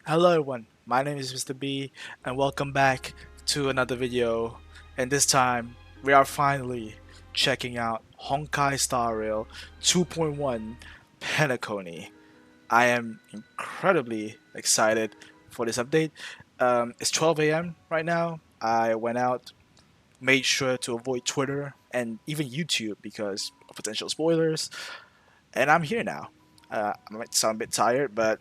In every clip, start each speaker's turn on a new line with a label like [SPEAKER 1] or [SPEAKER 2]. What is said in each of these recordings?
[SPEAKER 1] Hello everyone, my name is Mr. B and welcome back to another video, and this time we are finally checking out Honkai Star Rail 2.1 Penacony. I am incredibly excited for this update. It's 12 a.m. right now. I went out, made sure to avoid Twitter and even YouTube because of potential spoilers, and I'm here now. I might sound a bit tired, but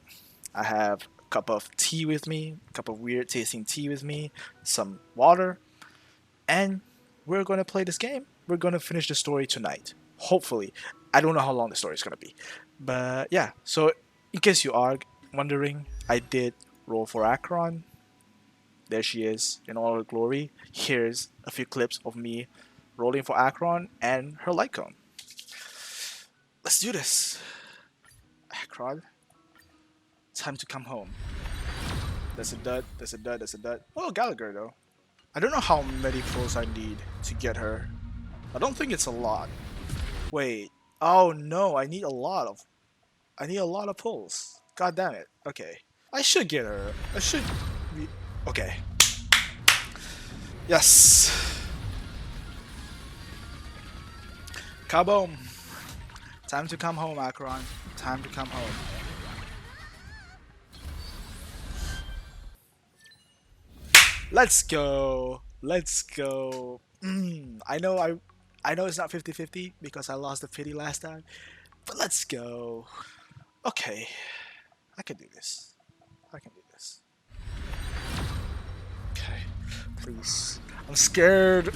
[SPEAKER 1] I have a cup of tea with me, a cup of weird tasting tea with me, some water, and we're going to play this game. We're going to finish the story tonight. Hopefully. I don't know how long the story is going to be. But yeah, so in case you are wondering, I did roll for Acheron. There she is in all her glory. Here's a few clips of me rolling for Acheron and her light cone. Let's do this. Acheron, time to come home. That's a dud, that's a dud, that's a dud. Oh, Gallagher though. I don't know how many pulls I need to get her. I don't think it's a lot. Wait. Oh no, I need a lot of pulls. God damn it. Okay. I should get her. I should be okay. Yes. Kaboom. Time to come home, Acheron. Time to come home. Let's go. Let's go. I know it's not 50-50 because I lost the pity last time. But let's go. Okay. I can do this. I can do this. Okay. Please. I'm scared.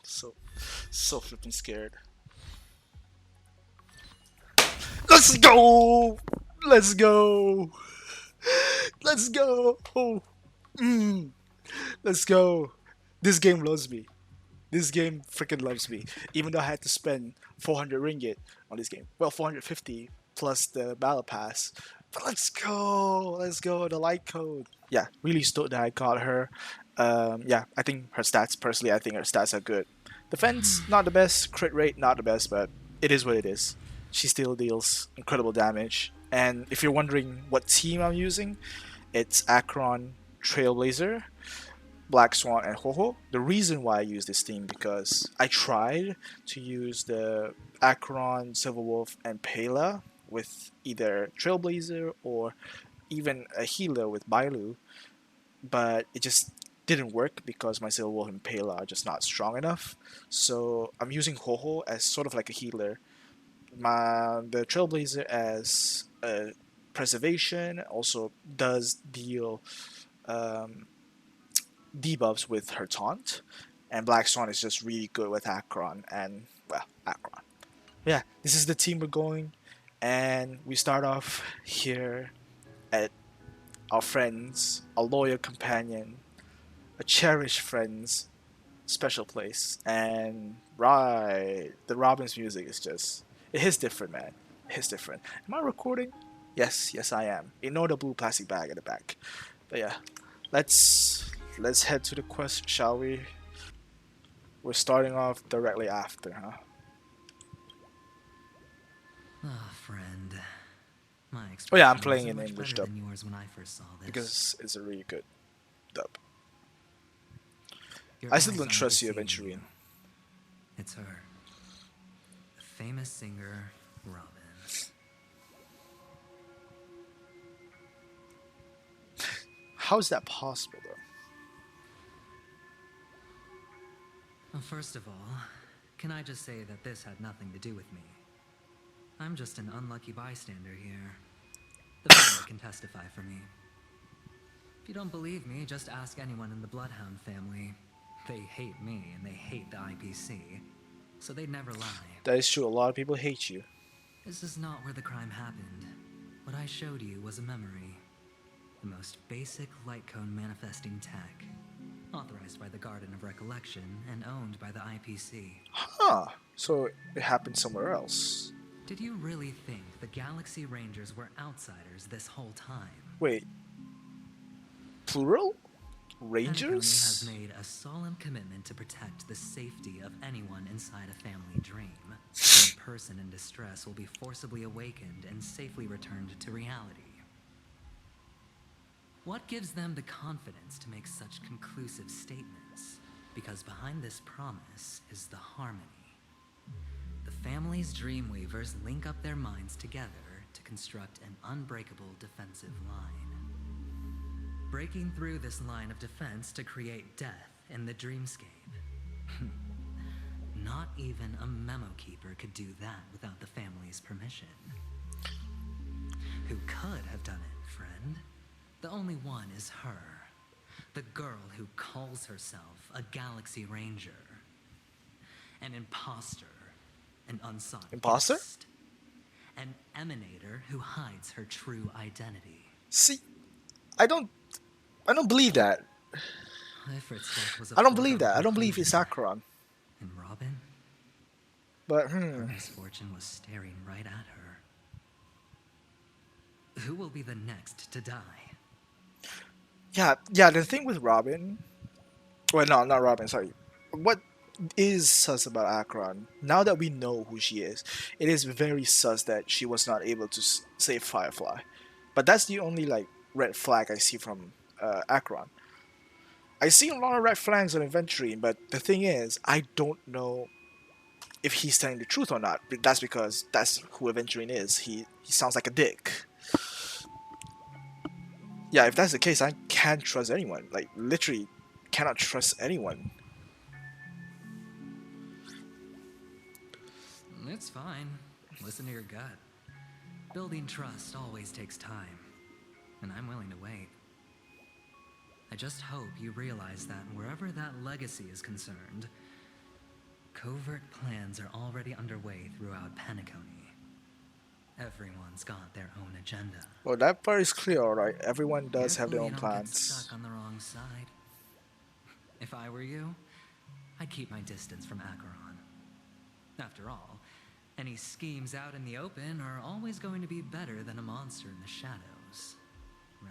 [SPEAKER 1] So so flipping scared. Let's go! Let's go! Let's go! Mm. Let's go! This game loves me. This game freaking loves me. Even though I had to spend 400 ringgit on this game. Well, 450 plus the battle pass. But let's go! Let's go! The light code. Yeah, really stoked that I got her. Yeah, I think her stats, personally, I think her stats are good. Defense, not the best. Crit rate, not the best, but it is what it is. She still deals incredible damage. And if you're wondering what team I'm using, it's Acheron Trailblazer, Black Swan, and Ho-Ho. The reason why I use this team because I tried to use the Acheron, Silverwolf, and Pela with either Trailblazer or even a healer with Bailu, but it just didn't work because my Silverwolf and Pela are just not strong enough. So I'm using Ho-Ho as sort of like a healer, the Trailblazer as a preservation, also does deal um, debuffs with her taunt, and Black Swan is just really good with Acheron and well Acheron. Yeah, this is the team we're going, and we start off here at our friends, a loyal companion, a cherished friend's special place, and right, the Robin's music is just it hits different, man. It hits different. Am I recording? Yes, yes I am. Ignore the blue plastic bag at the back. But yeah, let's head to the quest, shall we? We're starting off directly after, huh?
[SPEAKER 2] Ah, friend. My
[SPEAKER 1] Oh yeah, I'm
[SPEAKER 2] expression
[SPEAKER 1] playing
[SPEAKER 2] wasn't
[SPEAKER 1] in
[SPEAKER 2] much
[SPEAKER 1] English
[SPEAKER 2] better
[SPEAKER 1] dub
[SPEAKER 2] than yours when I first saw this.
[SPEAKER 1] because it's a really good dub.
[SPEAKER 2] Your
[SPEAKER 1] I still
[SPEAKER 2] eyes
[SPEAKER 1] don't
[SPEAKER 2] aren't
[SPEAKER 1] trust you,
[SPEAKER 2] deceiving you.
[SPEAKER 1] Aventurine.
[SPEAKER 2] It's her. The famous singer, Robin.
[SPEAKER 1] How is that possible, though?
[SPEAKER 2] Well, first of all, can I just say that this had nothing to do with me? I'm just an unlucky bystander here. The family can testify for me. If you don't believe me, just ask anyone in the Bloodhound family. They hate me and they hate the IPC, so they'd never lie.
[SPEAKER 1] That is true. A lot of people hate you.
[SPEAKER 2] This is not where the crime happened. What I showed you was a memory. The most basic light cone manifesting tech. Authorized by the Garden of Recollection and owned by the IPC.
[SPEAKER 1] Huh. So it happened somewhere else.
[SPEAKER 2] Did you really think the Galaxy Rangers were outsiders this whole time?
[SPEAKER 1] Wait. Plural?
[SPEAKER 2] Penacony has
[SPEAKER 1] Rangers?
[SPEAKER 2] made a solemn commitment to protect the safety of anyone inside a family dream. No person in distress will be forcibly awakened and safely returned to reality. What gives them the confidence to make such conclusive statements? Because behind this promise is the harmony. The family's Dreamweavers link up their minds together to construct an unbreakable defensive line. Breaking through this line of defense to create death in the dreamscape. Not even a memo keeper could do that without the family's permission. Who could have done it, friend? The only one is her. The girl who calls herself a Galaxy Ranger. An imposter. An unsought
[SPEAKER 1] Imposter?
[SPEAKER 2] guest. An emanator who hides her true identity.
[SPEAKER 1] See, I don't believe that.
[SPEAKER 2] Ifrit's death was a
[SPEAKER 1] I don't believe
[SPEAKER 2] foregone
[SPEAKER 1] that. I don't believe it's
[SPEAKER 2] conclusion.
[SPEAKER 1] Acheron.
[SPEAKER 2] And Robin?
[SPEAKER 1] But
[SPEAKER 2] Her misfortune was staring right at her. Who will be the next to die?
[SPEAKER 1] yeah. The thing with Robin. Well, no, not Robin. Sorry. What is sus about Acheron? Now that we know who she is, it is very sus that she was not able to save Firefly. But that's the only like red flag I see from Acheron. I see a lot of red flags on inventory, but the thing is, I don't know if he's telling the truth or not. That's because that's who Aventurine is. He sounds like a dick. Yeah, if that's the case, I can't trust anyone. Like, literally, cannot trust anyone.
[SPEAKER 2] It's fine. Listen to your gut. Building trust always takes time, and I'm willing to wait. I just hope you realize that wherever that legacy is concerned, covert plans are already underway throughout Penacony. Everyone's got their own agenda.
[SPEAKER 1] Well, that part is clear, alright. Everyone does have their
[SPEAKER 2] Careful
[SPEAKER 1] own
[SPEAKER 2] you don't get
[SPEAKER 1] plans.
[SPEAKER 2] stuck on the wrong side. If I were you, I'd keep my distance from Acheron. After all, any schemes out in the open are always going to be better than a monster in the shadows, right?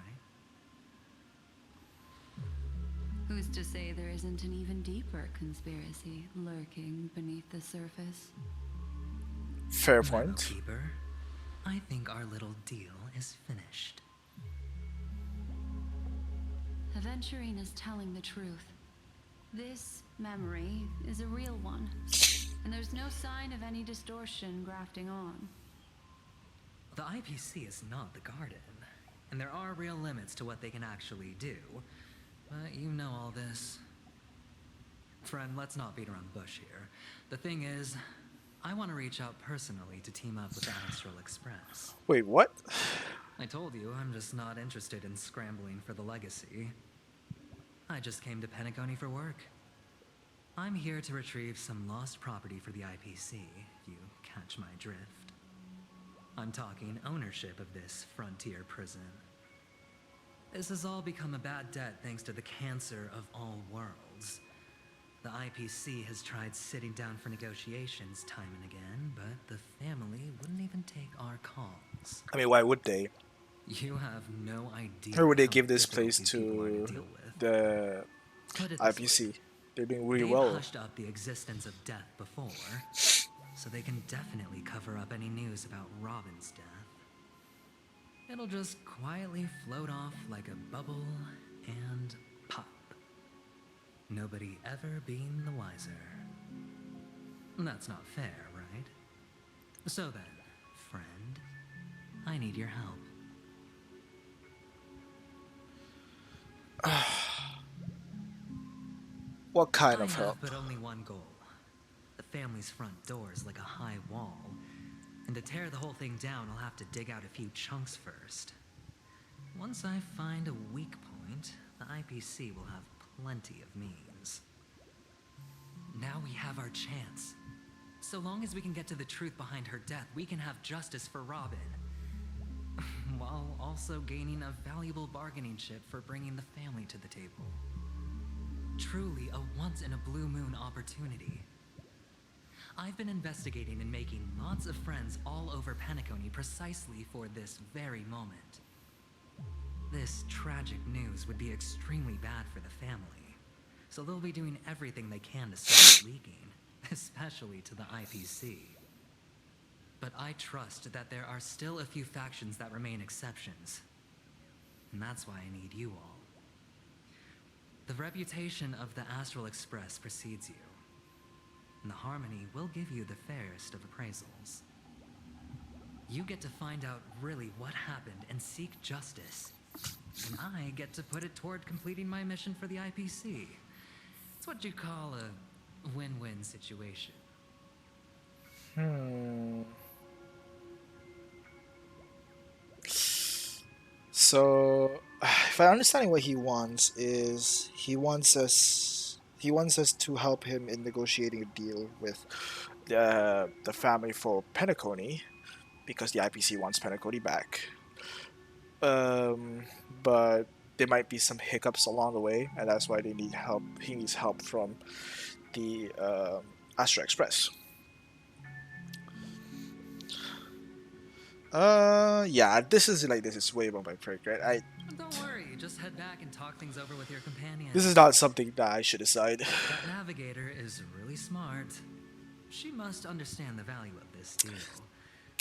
[SPEAKER 3] Who's to say there isn't an even deeper conspiracy lurking beneath the surface?
[SPEAKER 1] Fair
[SPEAKER 2] Memo
[SPEAKER 1] point.
[SPEAKER 2] Keeper, I think our little deal is finished.
[SPEAKER 3] Aventurine is telling the truth. This memory is a real one, and there's no sign of any distortion grafting on.
[SPEAKER 2] The IPC is not the Garden, and there are real limits to what they can actually do. But you know all this. Friend, let's not beat around the bush here. The thing is, I want to reach out personally to team up with the Astral Express.
[SPEAKER 1] Wait, what?
[SPEAKER 2] I told you I'm just not interested in scrambling for the legacy. I just came to Penacony for work. I'm here to retrieve some lost property for the IPC, if you catch my drift. I'm talking ownership of this frontier prison. This has all become a bad debt thanks to the cancer of all worlds. The IPC has tried sitting down for negotiations time and again, but the family wouldn't even take our calls.
[SPEAKER 1] I mean, why would they?
[SPEAKER 2] You have no idea.
[SPEAKER 1] Or would they
[SPEAKER 2] how
[SPEAKER 1] give this
[SPEAKER 2] difficult
[SPEAKER 1] place
[SPEAKER 2] these people are
[SPEAKER 1] to
[SPEAKER 2] deal with.
[SPEAKER 1] the
[SPEAKER 2] Put it this way.
[SPEAKER 1] IPC? They're doing really
[SPEAKER 2] They've
[SPEAKER 1] well.
[SPEAKER 2] hushed up the existence of death before, so they can definitely cover up any news about Robin's death. It'll just quietly float off like a bubble and pop. Nobody ever being the wiser. That's not fair, right? So then, friend, I need your help.
[SPEAKER 1] What kind
[SPEAKER 2] I
[SPEAKER 1] of
[SPEAKER 2] have
[SPEAKER 1] help?
[SPEAKER 2] but only one goal. The family's front door is like a high wall, and to tear the whole thing down, I'll have to dig out a few chunks first. Once I find a weak point, the IPC will have plenty of means. Now we have our chance. So long as we can get to the truth behind her death, we can have justice for Robin. While also gaining a valuable bargaining chip for bringing the family to the table. Truly a once-in-a-blue-moon opportunity. I've been investigating and making lots of friends all over Penacony precisely for this very moment. This tragic news would be extremely bad for the family, so they'll be doing everything they can to stop it leaking, especially to the IPC. But I trust that there are still a few factions that remain exceptions, and that's why I need you all. The reputation of the Astral Express precedes you, and the Harmony will give you the fairest of appraisals. You get to find out really what happened and seek justice, and I get to put it toward completing my mission for the IPC. It's what you call a win-win situation.
[SPEAKER 1] So, if I understand what he wants is he wants us to help him in negotiating a deal with the family for Penacony because the IPC wants Penacony back. Um, but there might be some hiccups along the way, and that's why they need help. He needs help from the Astra Express. Yeah, this is way above my pay grade.
[SPEAKER 2] Don't worry, just head back and talk things over with your companion.
[SPEAKER 1] This is not something that I should decide.
[SPEAKER 2] That navigator is really smart. She must understand the value of this deal.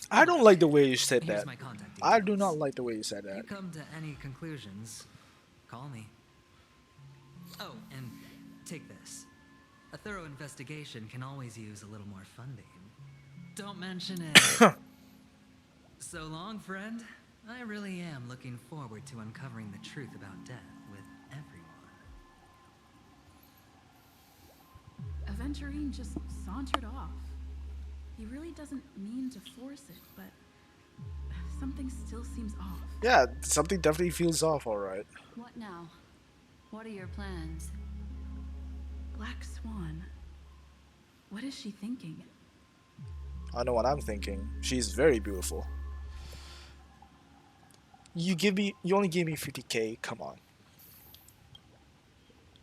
[SPEAKER 1] I don't like the way you said
[SPEAKER 2] Here's
[SPEAKER 1] that.
[SPEAKER 2] my contact
[SPEAKER 1] I do
[SPEAKER 2] details.
[SPEAKER 1] not like the way you said
[SPEAKER 2] If you
[SPEAKER 1] that.
[SPEAKER 2] come to any conclusions, call me. Oh, and take this. A thorough investigation can always use a little more funding. Don't mention it. So long, friend. I really am looking forward to uncovering the truth about death with everyone.
[SPEAKER 4] Aventurine just sauntered off. He really doesn't mean to force it, but something still seems off.
[SPEAKER 1] Yeah, something definitely feels off, alright.
[SPEAKER 3] What now? What are your plans?
[SPEAKER 4] Black Swan. What is she thinking?
[SPEAKER 1] I know what I'm thinking. She's very beautiful. You only gave me 50k, come on.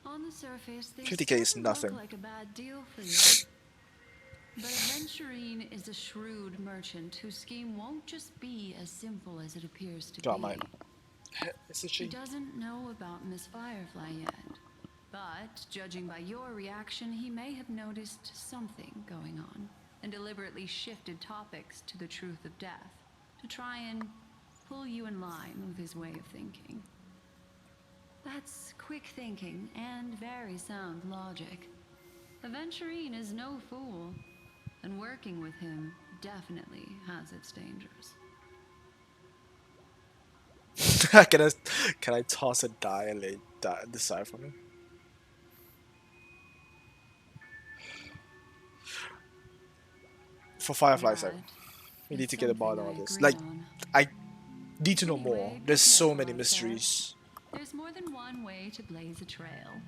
[SPEAKER 3] On the surface, this
[SPEAKER 1] 50K is
[SPEAKER 3] doesn't
[SPEAKER 1] nothing.
[SPEAKER 3] look like a bad deal for you. But Aventurine is a shrewd merchant whose scheme won't just be as simple as it appears to
[SPEAKER 1] God,
[SPEAKER 3] be.
[SPEAKER 1] my... Is it
[SPEAKER 3] He
[SPEAKER 1] she?
[SPEAKER 3] doesn't know about Miss Firefly yet. But, judging by your reaction, he may have noticed something going on and deliberately shifted topics to the truth of death to try and pull you in line with his way of thinking. That's quick thinking and very sound logic. Aventurine is no fool, and working with him definitely has its dangers.
[SPEAKER 1] Can I toss a die and decide for me? For Firefly's sake,
[SPEAKER 3] That
[SPEAKER 1] we
[SPEAKER 3] is
[SPEAKER 1] need to get a
[SPEAKER 3] something
[SPEAKER 1] bottom
[SPEAKER 3] I
[SPEAKER 1] of this.
[SPEAKER 3] agree
[SPEAKER 1] Like,
[SPEAKER 3] on.
[SPEAKER 1] I need to know
[SPEAKER 3] Anyway,
[SPEAKER 1] more.
[SPEAKER 3] be
[SPEAKER 1] There's so
[SPEAKER 3] careful
[SPEAKER 1] many
[SPEAKER 3] out there.
[SPEAKER 1] mysteries.
[SPEAKER 3] There's more than one way to blaze a trail.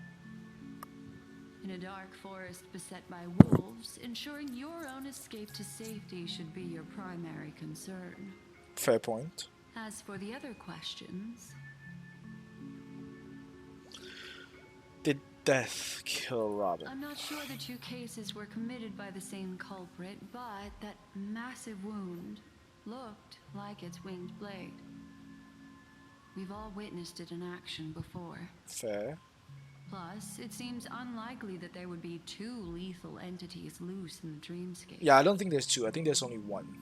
[SPEAKER 3] In a dark forest beset by wolves, ensuring your own escape to safety should be your primary concern.
[SPEAKER 1] Fair point.
[SPEAKER 3] As for the other questions,
[SPEAKER 1] Did death kill Robin?
[SPEAKER 3] I'm not sure the two cases were committed by the same culprit, but that massive wound looked like its winged blade. We've all witnessed it in action before.
[SPEAKER 1] Fair.
[SPEAKER 3] Plus, it seems unlikely that there would be two lethal entities loose in the dreamscape.
[SPEAKER 1] Yeah, I don't think there's two. I think there's only one.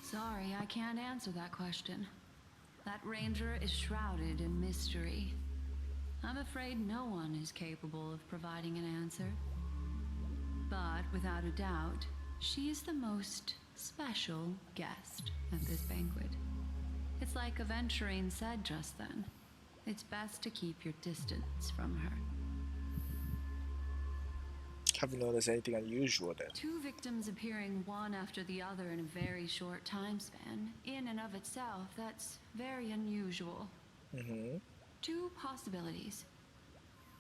[SPEAKER 3] Sorry, I can't answer that question. That ranger is shrouded in mystery. I'm afraid no one is capable of providing an answer. But without a doubt, she is the most special guest at this banquet. It's like Aventurine said just then. It's best to keep your distance from her.
[SPEAKER 1] Haven't noticed anything unusual then.
[SPEAKER 3] Two victims appearing one after the other in a very short time span, in and of itself, that's very unusual.
[SPEAKER 1] Mm-hmm.
[SPEAKER 3] Two possibilities.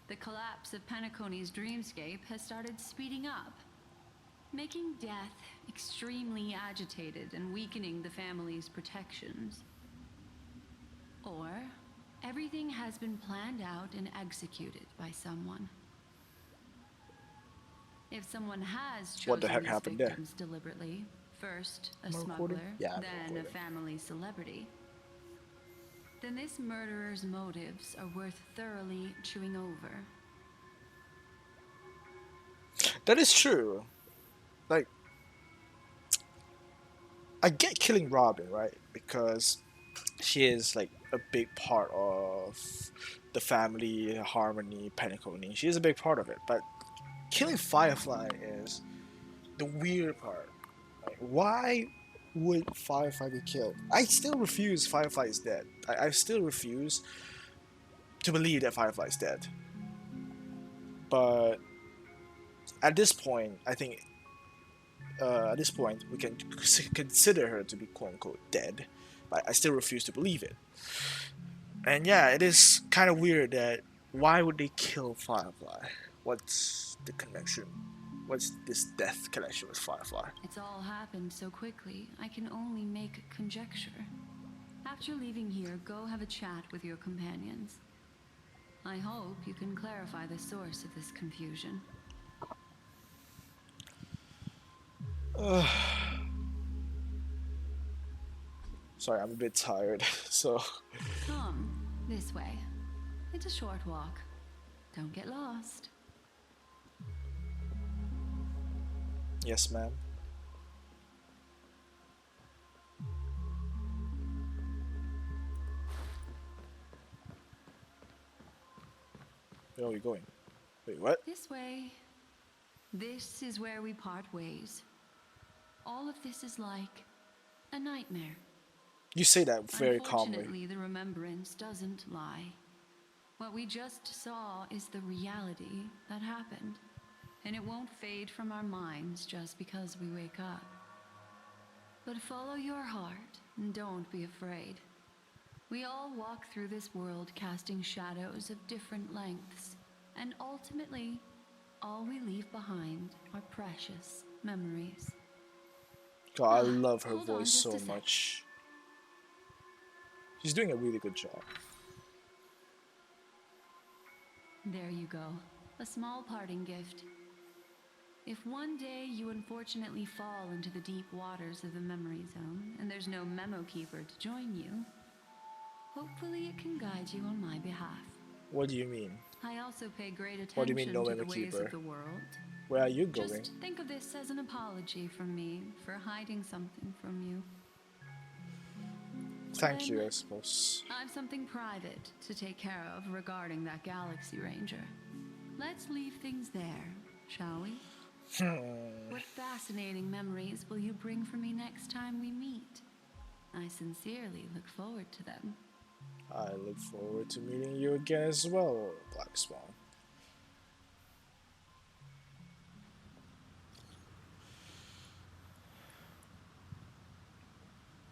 [SPEAKER 3] The collapse of Penacony's dreamscape has started speeding up, making death extremely agitated and weakening the family's protections. Or everything has been planned out and executed by someone. If someone has chosen
[SPEAKER 1] What the heck
[SPEAKER 3] these
[SPEAKER 1] happened there?
[SPEAKER 3] victims deliberately, first a
[SPEAKER 1] Am I recording?
[SPEAKER 3] smuggler,
[SPEAKER 1] Yeah, I'm
[SPEAKER 3] then a
[SPEAKER 1] recording.
[SPEAKER 3] family celebrity, then this murderer's motives are worth thoroughly chewing over.
[SPEAKER 1] That is true. Like, I get killing Robin, right? Because she is like a big part of the family harmony, Penacony. She is a big part of it. But killing Firefly is the weird part. Like, why would Firefly be killed? I still refuse Firefly is dead. I still refuse to believe that Firefly is dead. But at this point, I think at this point we can consider her to be quote unquote dead. But I still refuse to believe it. And yeah, it is kind of weird that why would they kill Firefly? What's the connection? What's this death connection with Firefly?
[SPEAKER 3] It's all happened so quickly, I can only make conjecture. After leaving here, go have a chat with your companions. I hope you can clarify the source of this confusion.
[SPEAKER 1] Sorry, I'm a bit tired, so...
[SPEAKER 3] Come, this way. It's a short walk. Don't get lost.
[SPEAKER 1] Yes, ma'am. Where are we going? Wait, what?
[SPEAKER 3] This way. This is where we part ways. All of this is like a nightmare.
[SPEAKER 1] You say that very calmly.
[SPEAKER 3] Unfortunately, the remembrance doesn't lie. What we just saw is the reality that happened. And it won't fade from our minds just because we wake up. But follow your heart and don't be afraid. We all walk through this world casting shadows of different lengths. And ultimately, all we leave behind are precious memories.
[SPEAKER 1] God, I love her
[SPEAKER 3] Hold on
[SPEAKER 1] voice
[SPEAKER 3] just
[SPEAKER 1] so
[SPEAKER 3] a sec.
[SPEAKER 1] much. She's doing a really good job.
[SPEAKER 3] There you go. A small parting gift. If one day you unfortunately fall into the deep waters of the memory zone and there's no memo keeper to join you, hopefully it can guide you on my behalf.
[SPEAKER 1] What do you mean?
[SPEAKER 3] I also pay great
[SPEAKER 1] What do you
[SPEAKER 3] attention
[SPEAKER 1] mean, no
[SPEAKER 3] to the
[SPEAKER 1] memo
[SPEAKER 3] ways
[SPEAKER 1] keeper?
[SPEAKER 3] of the world.
[SPEAKER 1] Where are you going?
[SPEAKER 3] Just think of this as an apology from me for hiding something from you.
[SPEAKER 1] Thank you, I suppose.
[SPEAKER 3] I've something private to take care of regarding that Galaxy Ranger. Let's leave things there, shall we? What fascinating memories will you bring for me next time we meet? I sincerely look forward to them.
[SPEAKER 1] I look forward to meeting you again as well, Black Swan.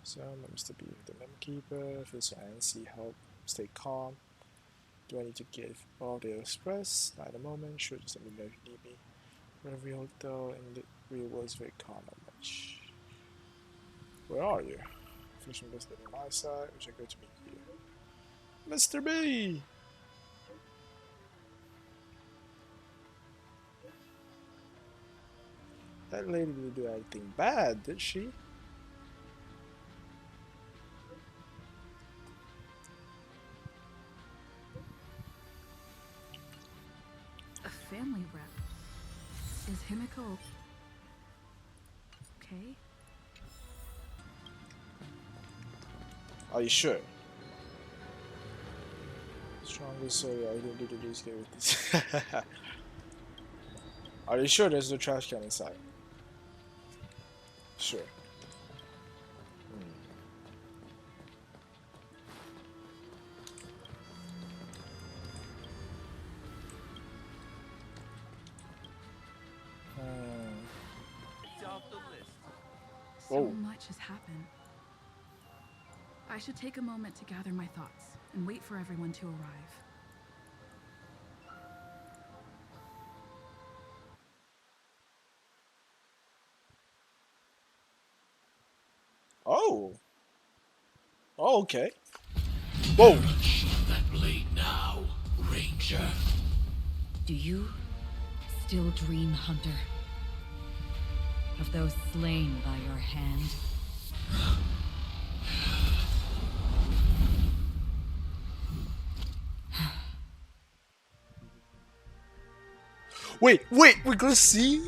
[SPEAKER 1] So, Mr. B, the mem keeper, face your NC help, stay calm. Do I need to give all the express? Not at the moment, sure, just let me know if you need me. Every hotel in the real world is very calm, not much. Where are you? Fishing business on my side, which I go to meet you. Mr. B! That lady didn't do anything bad, did she?
[SPEAKER 4] A family rep. Is Himiko okay?
[SPEAKER 1] Are you sure? Strongest, sorry, I didn't do this game with this. Are you sure there's no trash can inside? Sure.
[SPEAKER 4] So
[SPEAKER 1] Whoa.
[SPEAKER 4] much has happened. I should take a moment to gather my thoughts and wait for everyone to arrive.
[SPEAKER 1] Oh. Oh, okay. Whoa.
[SPEAKER 5] That blade now, Ranger.
[SPEAKER 6] Do you still dream, Hunter? Of those slain by your hand?
[SPEAKER 1] Wait, we're gonna see?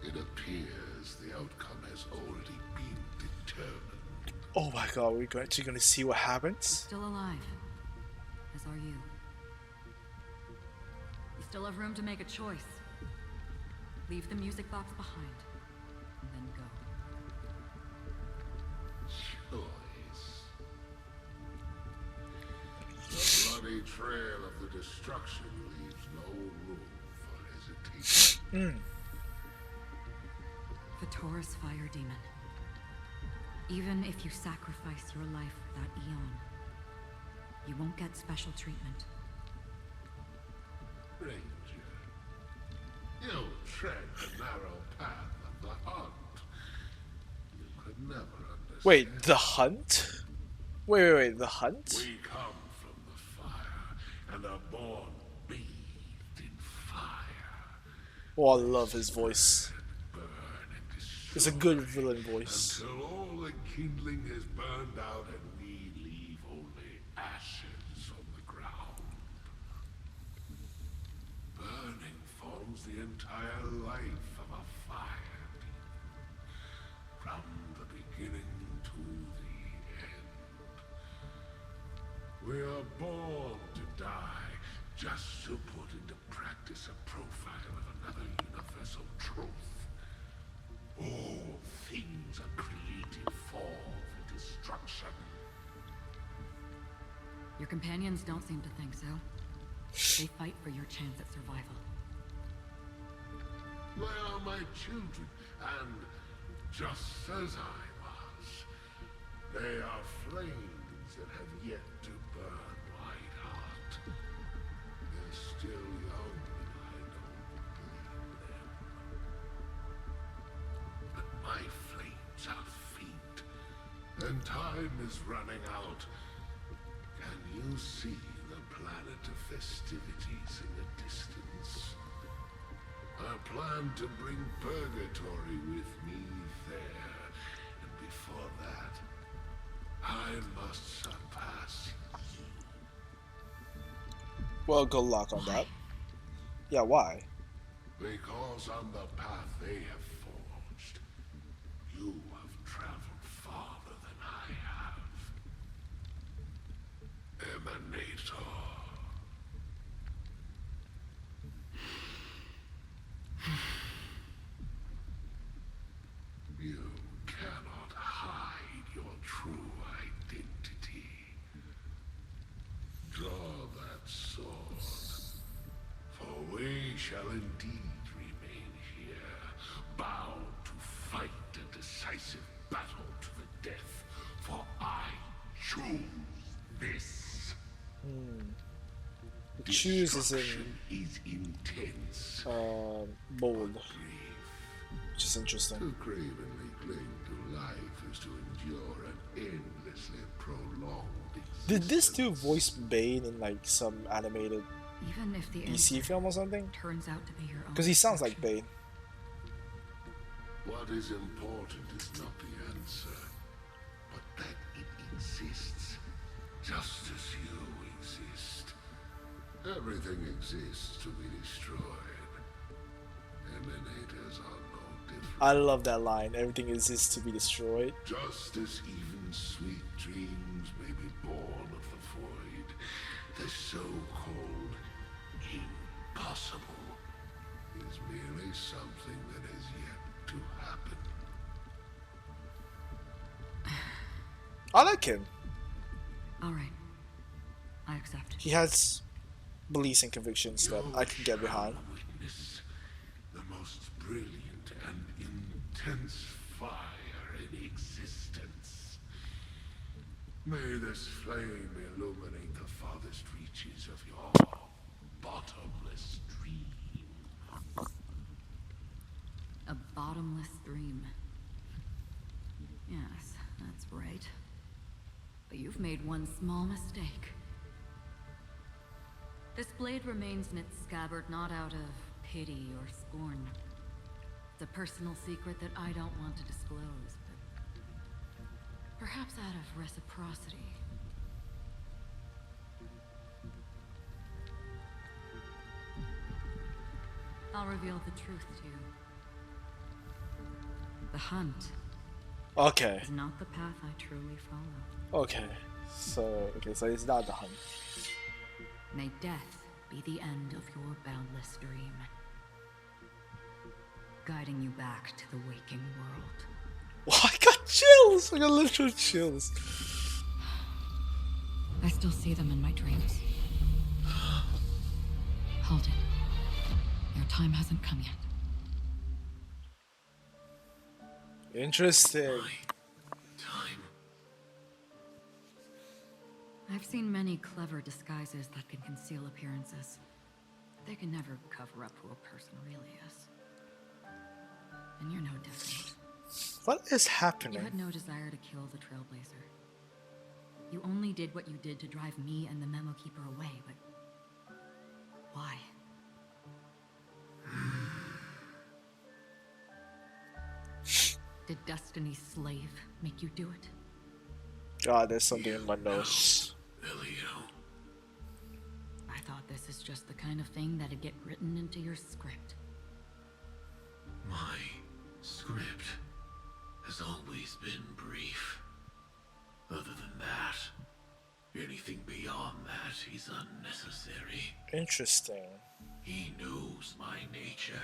[SPEAKER 5] It appears the outcome has already been determined.
[SPEAKER 1] Oh my god, we're actually gonna see what happens?
[SPEAKER 6] Still alive. As are you. You still have room to make a choice. Leave the music box behind. And then go.
[SPEAKER 5] Choice. The bloody trail of the destruction leaves no room for hesitation.
[SPEAKER 6] The Taurus Fire Demon. Even if you sacrifice your life for that Eon, you won't get special treatment.
[SPEAKER 5] Ranger, you tread the narrow path of the hunt. You could never understand.
[SPEAKER 1] Wait, the hunt? Wait, the hunt?
[SPEAKER 5] We come from the fire and are born bathed in fire.
[SPEAKER 1] Oh, I love his voice.
[SPEAKER 5] Burn and destroy
[SPEAKER 1] It's a good villain voice.
[SPEAKER 5] until all the kindling is burned out and we leave only ashes on the ground. Burning forms the entire life of a fire demon, from the beginning to the end. We are born to die just to put into practice a profile of another universal truth. All things are created for the destruction.
[SPEAKER 6] Your companions don't seem to think so. They fight for your chance at survival.
[SPEAKER 5] They are my children, and just as I was, they are flames that have yet to burn white hot. They're still young, and I don't blame them. But my flames are faint, and time is running out. Can you see the planet of festivities in the distance? I plan to bring Purgatory with me there, and before that, I must surpass you.
[SPEAKER 1] Well, good luck on that. Yeah, why?
[SPEAKER 5] Because on the path they have forged, you have traveled farther than I have. Emanator. You cannot hide your true identity. Draw that sword, for we shall indeed remain here, bound to fight a decisive battle to the death, for I choose this.
[SPEAKER 1] The choose is in
[SPEAKER 5] Destruction is intense,
[SPEAKER 1] bold,
[SPEAKER 5] brief.
[SPEAKER 1] which is interesting.
[SPEAKER 5] To cravenly cling to life is to endure an endlessly prolonged existence.
[SPEAKER 1] Did this dude voice Bane in like some animated
[SPEAKER 6] Even if the
[SPEAKER 1] DC
[SPEAKER 6] answer
[SPEAKER 1] film or something?
[SPEAKER 6] turns out to be your own.
[SPEAKER 1] Because he sounds like
[SPEAKER 6] destruction.
[SPEAKER 1] Bane.
[SPEAKER 5] What is important is not the answer, but that it exists, just as you exist. Everything exists to be destroyed. Emanators are no different.
[SPEAKER 1] I love that line. Everything exists to be destroyed.
[SPEAKER 5] Just as even sweet dreams may be born of the void, the so-called impossible is merely something that has yet to happen.
[SPEAKER 1] I like him.
[SPEAKER 6] All right. I accept.
[SPEAKER 1] He has beliefs and convictions that I can get behind.
[SPEAKER 5] Witness the most brilliant and intense fire in existence. May this flame illuminate the farthest reaches of your bottomless dream.
[SPEAKER 6] A bottomless dream. Yes, that's right. But you've made one small mistake. This blade remains in its scabbard not out of pity or scorn. It's a personal secret that I don't want to disclose, but perhaps out of reciprocity. I'll reveal the truth to you. The hunt
[SPEAKER 1] Okay.
[SPEAKER 6] is not the path I truly follow.
[SPEAKER 1] Okay. So it's not the hunt.
[SPEAKER 6] May death be the end of your boundless dream, guiding you back to the waking world.
[SPEAKER 1] Oh, I got chills. I got literal chills.
[SPEAKER 6] I still see them in my dreams. Hold it. Your time hasn't come yet.
[SPEAKER 1] Interesting.
[SPEAKER 5] Time.
[SPEAKER 6] I've seen many clever disguises that can conceal appearances. They can never cover up who a person really is. And you're no different.
[SPEAKER 1] What is
[SPEAKER 6] You
[SPEAKER 1] happening?
[SPEAKER 6] had no desire to kill the Trailblazer. You only did what you did to drive me and the Memo Keeper away, but why? Did Destiny's slave make you do it?
[SPEAKER 1] God, there's something in my nose.
[SPEAKER 5] Elio.
[SPEAKER 6] I thought this is just the kind of thing that'd get written into your script.
[SPEAKER 5] My script has always been brief. Other than that, anything beyond that is unnecessary.
[SPEAKER 1] Interesting.
[SPEAKER 5] He knows my nature.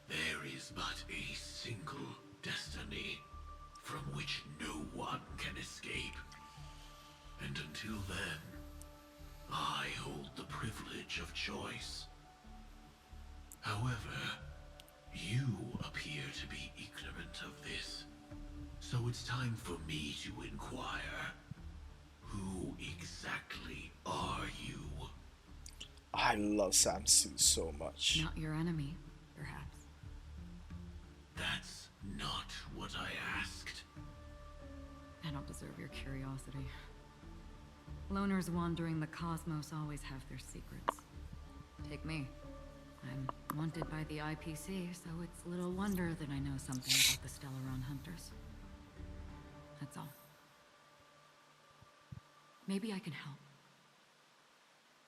[SPEAKER 5] There is but a single destiny from which no one can escape. And until then, I hold the privilege of choice. However, you appear to be ignorant of this, so it's time for me to inquire. Who exactly are you?
[SPEAKER 1] I love Samsu so much.
[SPEAKER 6] Not your enemy, perhaps.
[SPEAKER 5] That's not what I asked.
[SPEAKER 6] I don't deserve your curiosity. Loners wandering the cosmos always have their secrets. Take me. I'm wanted by the IPC, so it's little wonder that I know something about the Stellaron Hunters. That's all. Maybe I can help.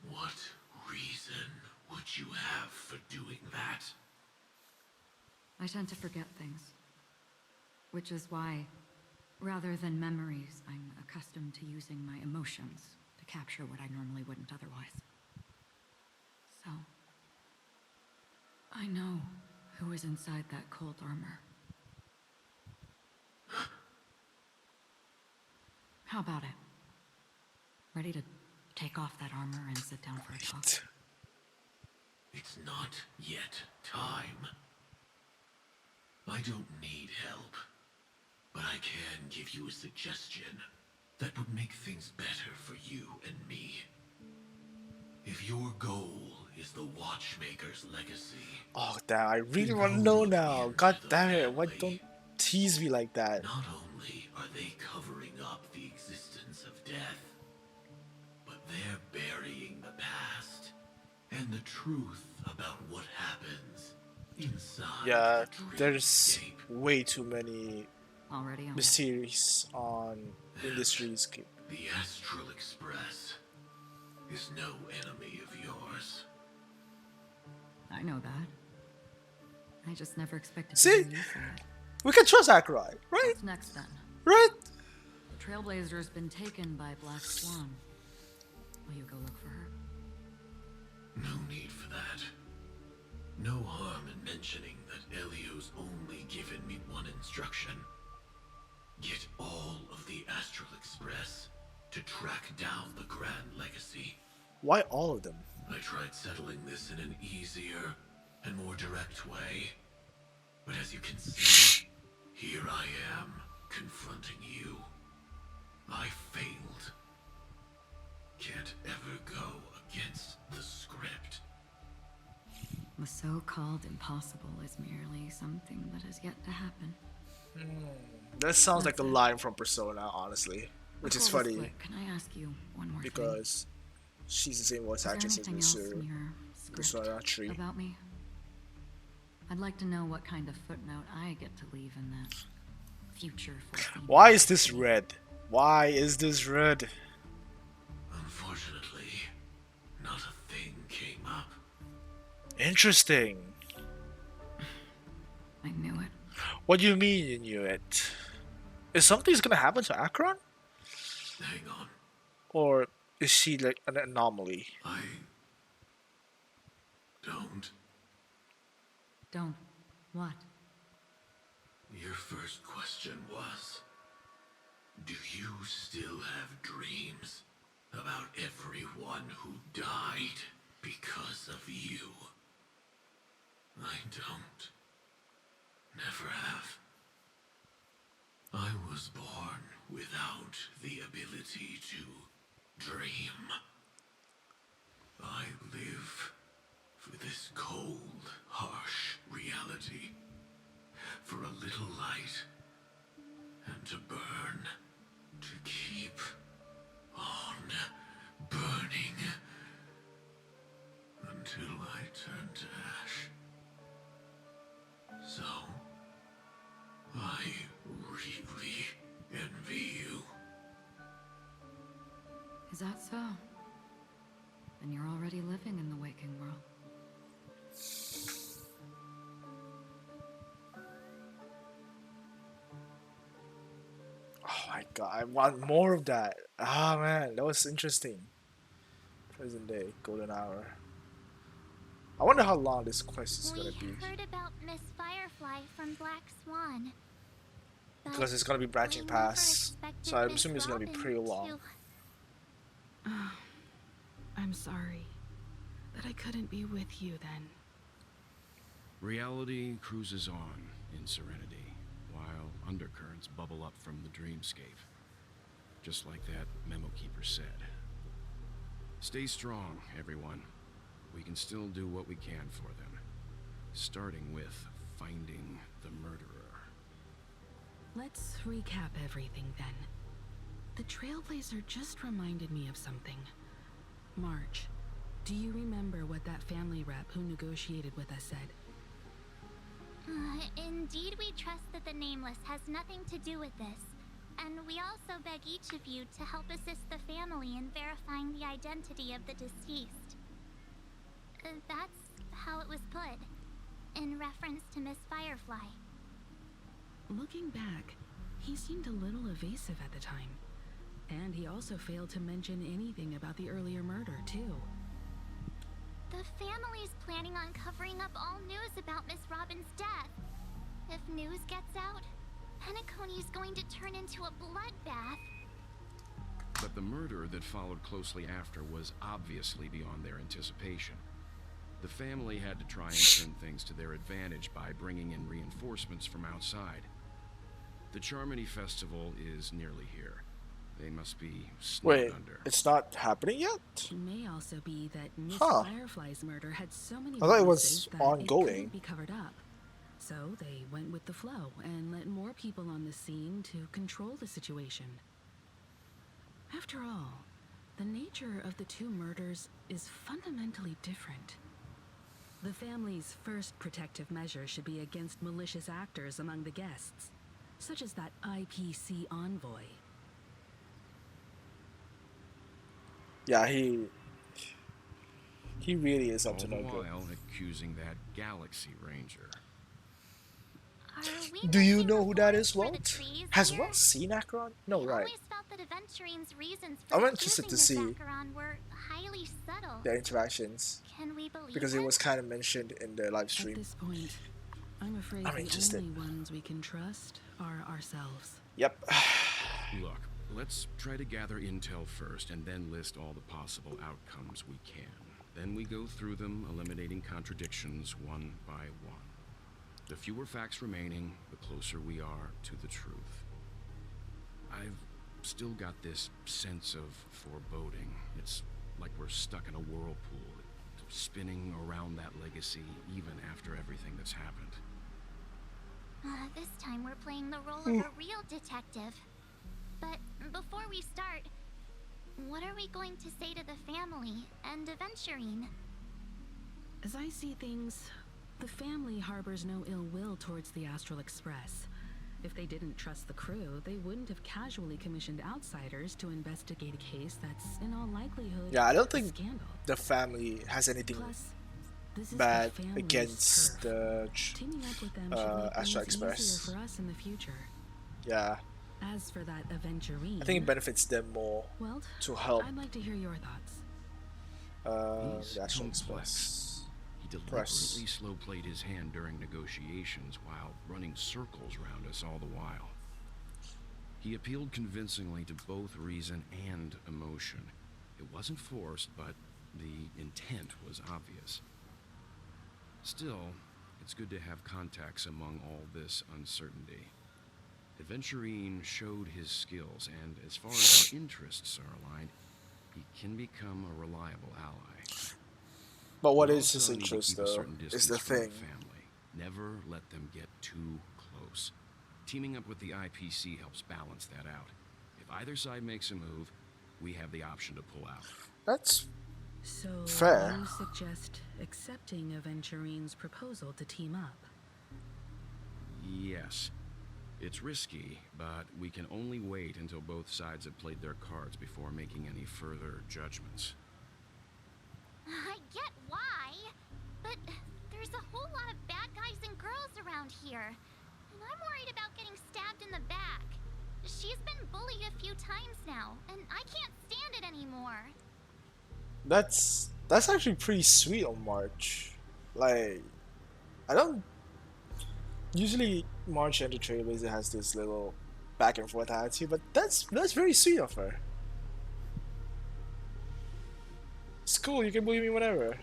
[SPEAKER 5] What reason would you have for doing that?
[SPEAKER 6] I tend to forget things. Which is why, rather than memories, I'm accustomed to using my emotions to capture what I normally wouldn't otherwise. So, I know who is inside that cold armor. How about it? Ready to take off that armor and sit down for a talk?
[SPEAKER 5] It's not yet time. I don't need help, but I can give you a suggestion that would make things better for you and me. If your goal is the Watchmaker's legacy...
[SPEAKER 1] Oh damn, I really want to know now. God damn it, why don't tease me like that?
[SPEAKER 5] Not only are they covering up the existence of death, but they're burying the past and the truth about what happens inside
[SPEAKER 1] Yeah,
[SPEAKER 5] the
[SPEAKER 1] there's
[SPEAKER 5] dreamscape.
[SPEAKER 1] way too many
[SPEAKER 6] Already on.
[SPEAKER 1] mysteries on Industries.
[SPEAKER 5] The Astral Express is no enemy of yours.
[SPEAKER 6] I know that. I just never expected
[SPEAKER 1] See?
[SPEAKER 6] to hear you say it.
[SPEAKER 1] We can trust Acheron, right?
[SPEAKER 6] What's next then?
[SPEAKER 1] Right?
[SPEAKER 6] The Trailblazer's been taken by Black Swan. Will you go look for her?
[SPEAKER 5] No need for that. No harm in mentioning that Elio's only given me one instruction. Get all of the Astral Express to track down the Grand Legacy.
[SPEAKER 1] Why all of them?
[SPEAKER 5] I tried settling this in an easier and more direct way. But as you can see, here I am, confronting you. I failed. Can't ever go against the script.
[SPEAKER 6] The so-called impossible is merely something that has yet to happen.
[SPEAKER 1] That sounds like
[SPEAKER 6] That's
[SPEAKER 1] a
[SPEAKER 6] it.
[SPEAKER 1] line from Persona, honestly. Which is
[SPEAKER 6] Before we
[SPEAKER 1] funny
[SPEAKER 6] split, can I ask you one more thing?
[SPEAKER 1] because she's the same voice
[SPEAKER 6] Is there
[SPEAKER 1] actress as
[SPEAKER 6] anything else
[SPEAKER 1] Mr.
[SPEAKER 6] in your script
[SPEAKER 1] Persona 3.
[SPEAKER 6] about me? I'd like to know what kind of footnote I get to leave in that future foreseen.
[SPEAKER 1] Why is this red? Why is this red?
[SPEAKER 5] Unfortunately, not a thing came up.
[SPEAKER 1] Interesting.
[SPEAKER 6] I knew it.
[SPEAKER 1] What do you mean you knew it? Is something's gonna happen to Acheron?
[SPEAKER 5] Hang on.
[SPEAKER 1] Or is she like an anomaly?
[SPEAKER 5] I don't.
[SPEAKER 6] Don't. What?
[SPEAKER 5] Your first question was, do you still have dreams about everyone who died because of you? I don't. Never have. I was born without the ability to dream. I live for this cold, harsh reality. For a little light. And to burn. To keep on burning. Until I turn to ash. So, I really envy you.
[SPEAKER 6] Is that so? Then you're already living in the waking world.
[SPEAKER 1] Oh my god, I want more of that. Ah man, that was interesting. Present day, golden hour. I wonder how long this quest is gonna be.
[SPEAKER 7] We heard about Miss Firefly from Black Swan. But
[SPEAKER 1] Because it's gonna be branching
[SPEAKER 7] we never
[SPEAKER 1] past.
[SPEAKER 7] expected
[SPEAKER 1] So I'm
[SPEAKER 7] Miss
[SPEAKER 1] assuming it's gonna be
[SPEAKER 7] Robin
[SPEAKER 1] pretty long.
[SPEAKER 7] to-
[SPEAKER 4] I'm sorry that I couldn't be with you then.
[SPEAKER 8] Reality cruises on in serenity, while undercurrents bubble up from the dreamscape. Just like that memo keeper said. Stay strong, everyone. We can still do what we can for them. Starting with finding the murderer.
[SPEAKER 4] Let's recap everything then. The Trailblazer just reminded me of something. March, do you remember what that family rep who negotiated with us said?
[SPEAKER 7] Indeed, we trust that the Nameless has nothing to do with this. And we also beg each of you to help assist the family in verifying the identity of the deceased. That's how it was put, in reference to Miss Firefly.
[SPEAKER 4] Looking back, he seemed a little evasive at the time. And he also failed to mention anything about the earlier murder, too.
[SPEAKER 7] The family's planning on covering up all news about Miss Robin's death. If news gets out, Penacony's going to turn into a bloodbath.
[SPEAKER 8] But the murder that followed closely after was obviously beyond their anticipation. The family had to try and turn things to their advantage by bringing in reinforcements from outside. The Charmony Festival is nearly here. They must be snowed
[SPEAKER 1] Wait,
[SPEAKER 8] under.
[SPEAKER 1] it's not happening yet?
[SPEAKER 4] It may also be that Miss
[SPEAKER 1] Huh.
[SPEAKER 4] Firefly's murder had so many
[SPEAKER 1] I thought it was
[SPEAKER 4] witnesses that
[SPEAKER 1] ongoing.
[SPEAKER 4] it couldn't be covered up. So they went with the flow and let more people on the scene to control the situation. After all, the nature of the two murders is fundamentally different. The family's first protective measure should be against malicious actors among the guests, such as that IPC envoy.
[SPEAKER 1] Yeah, he really is up
[SPEAKER 8] All
[SPEAKER 1] to
[SPEAKER 8] the
[SPEAKER 1] no good.
[SPEAKER 8] while accusing that Galaxy Ranger.
[SPEAKER 7] Are we
[SPEAKER 1] Do you
[SPEAKER 7] missing
[SPEAKER 1] know
[SPEAKER 7] the
[SPEAKER 1] who that
[SPEAKER 7] forest
[SPEAKER 1] is,
[SPEAKER 7] for the
[SPEAKER 1] Walt?
[SPEAKER 7] trees
[SPEAKER 1] Has
[SPEAKER 7] here?
[SPEAKER 1] Walt seen Acheron? No,
[SPEAKER 7] I
[SPEAKER 1] right.
[SPEAKER 7] always felt that Aventurine's reasons
[SPEAKER 1] I'm
[SPEAKER 7] for
[SPEAKER 1] interested to
[SPEAKER 7] accusing
[SPEAKER 1] see
[SPEAKER 7] Miss Acheron were highly subtle.
[SPEAKER 1] Their interactions.
[SPEAKER 7] Can we believe
[SPEAKER 1] Because it
[SPEAKER 7] him?
[SPEAKER 1] was kind of mentioned in the live
[SPEAKER 4] At
[SPEAKER 1] stream.
[SPEAKER 4] this point, I'm afraid
[SPEAKER 1] I'm
[SPEAKER 4] the
[SPEAKER 1] interested.
[SPEAKER 4] only ones we can trust are ourselves.
[SPEAKER 1] Yep.
[SPEAKER 8] Look, let's try to gather intel first and then list all the possible outcomes we can. Then we go through them, eliminating contradictions one by one. The fewer facts remaining, the closer we are to the truth. I've still got this sense of foreboding. It's like we're stuck in a whirlpool, spinning around that legacy even after everything that's happened.
[SPEAKER 7] This time we're playing the role of a real detective. But before we start, what are we going to say to the family and Aventurine?
[SPEAKER 4] As I see things, the family harbors no ill will towards the Astral Express. If they didn't trust the crew, they wouldn't have casually commissioned outsiders to investigate a case that's in all likelihood
[SPEAKER 1] Yeah, I don't
[SPEAKER 4] a
[SPEAKER 1] think
[SPEAKER 4] scandal.
[SPEAKER 1] the family has anything
[SPEAKER 4] Plus, This is
[SPEAKER 1] bad
[SPEAKER 4] the family's
[SPEAKER 1] against
[SPEAKER 4] turf.
[SPEAKER 1] the
[SPEAKER 4] Teaming up with them should make
[SPEAKER 1] Astro
[SPEAKER 4] things easier
[SPEAKER 1] Express.
[SPEAKER 4] for us in the future.
[SPEAKER 1] Yeah,
[SPEAKER 4] As for that aventurine,
[SPEAKER 1] I think it benefits them more
[SPEAKER 4] well,
[SPEAKER 1] to help
[SPEAKER 4] I'd like to hear your thoughts.
[SPEAKER 8] He's
[SPEAKER 1] the Astro
[SPEAKER 8] complex.
[SPEAKER 1] Express.
[SPEAKER 8] He
[SPEAKER 1] Press.
[SPEAKER 8] deliberately slow-played his hand during negotiations while running circles around us all the while. He appealed convincingly to both reason and emotion. It wasn't forced, but the intent was obvious. Still, it's good to have contacts among all this uncertainty. Adventurine showed his skills, and as far as our interests are aligned, he can become a reliable ally.
[SPEAKER 1] But what
[SPEAKER 8] We
[SPEAKER 1] is his
[SPEAKER 8] also need to
[SPEAKER 1] interest
[SPEAKER 8] keep a
[SPEAKER 1] though?
[SPEAKER 8] certain
[SPEAKER 1] Is
[SPEAKER 8] distance
[SPEAKER 1] the
[SPEAKER 8] from
[SPEAKER 1] thing.
[SPEAKER 8] family. Never let them get too close. Teaming up with the IPC helps balance that out. If either side makes a move, we have the option to pull out.
[SPEAKER 1] That's
[SPEAKER 4] So
[SPEAKER 1] fair.
[SPEAKER 4] you suggest accepting Aventurine's proposal to team up?
[SPEAKER 8] Yes. It's risky, but we can only wait until both sides have played their cards before making any further judgments.
[SPEAKER 7] I get why, but there's a whole lot of bad guys and girls around here, and I'm worried about getting stabbed in the back. She's been bullied a few times now, and I can't stand it anymore.
[SPEAKER 1] That's actually pretty sweet on March. Like, I don't usually March and the Trailblazer has this little back and forth attitude, but that's very sweet of her. It's cool. You can bully me whenever.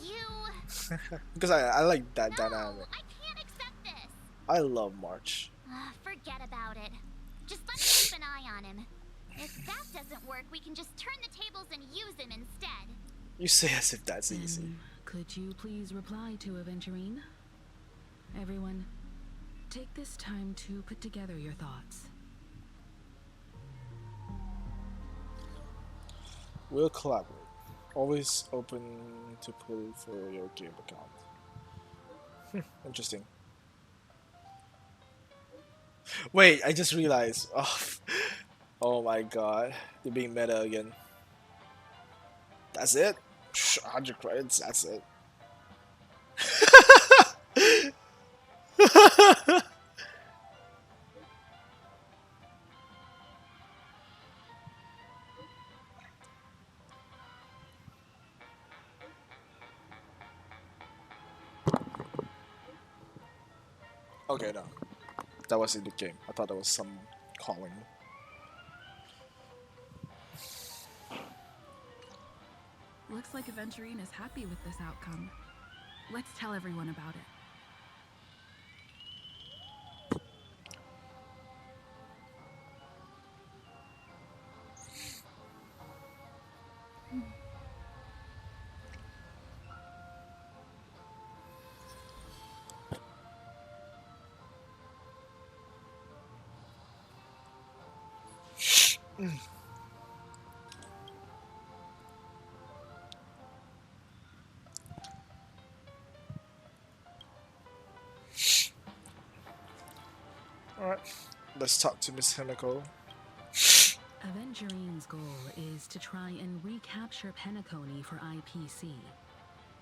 [SPEAKER 7] You...
[SPEAKER 1] Because I like that
[SPEAKER 7] No,
[SPEAKER 1] dynamic.
[SPEAKER 7] I can't accept this.
[SPEAKER 1] I love March.
[SPEAKER 7] Forget about it. Just let me keep an eye on him. If that doesn't work, we can just turn the tables and use him instead.
[SPEAKER 1] You say as if that's easy.
[SPEAKER 4] Could you please reply to Aventurine? Everyone, take this time to put together your thoughts.
[SPEAKER 1] We'll collaborate. Always open to pull for your game account. Interesting. Wait, I just realized. Oh my god. They're being meta again. That's it? 100 credits, that's it. Okay, no. That was in the game. I thought that was some calling.
[SPEAKER 4] Looks like Aventurine is happy with this outcome. Let's tell everyone about it.
[SPEAKER 1] Alright, let's talk to Miss Himiko.
[SPEAKER 4] Aventurine's goal is to try and recapture Penacony for IPC.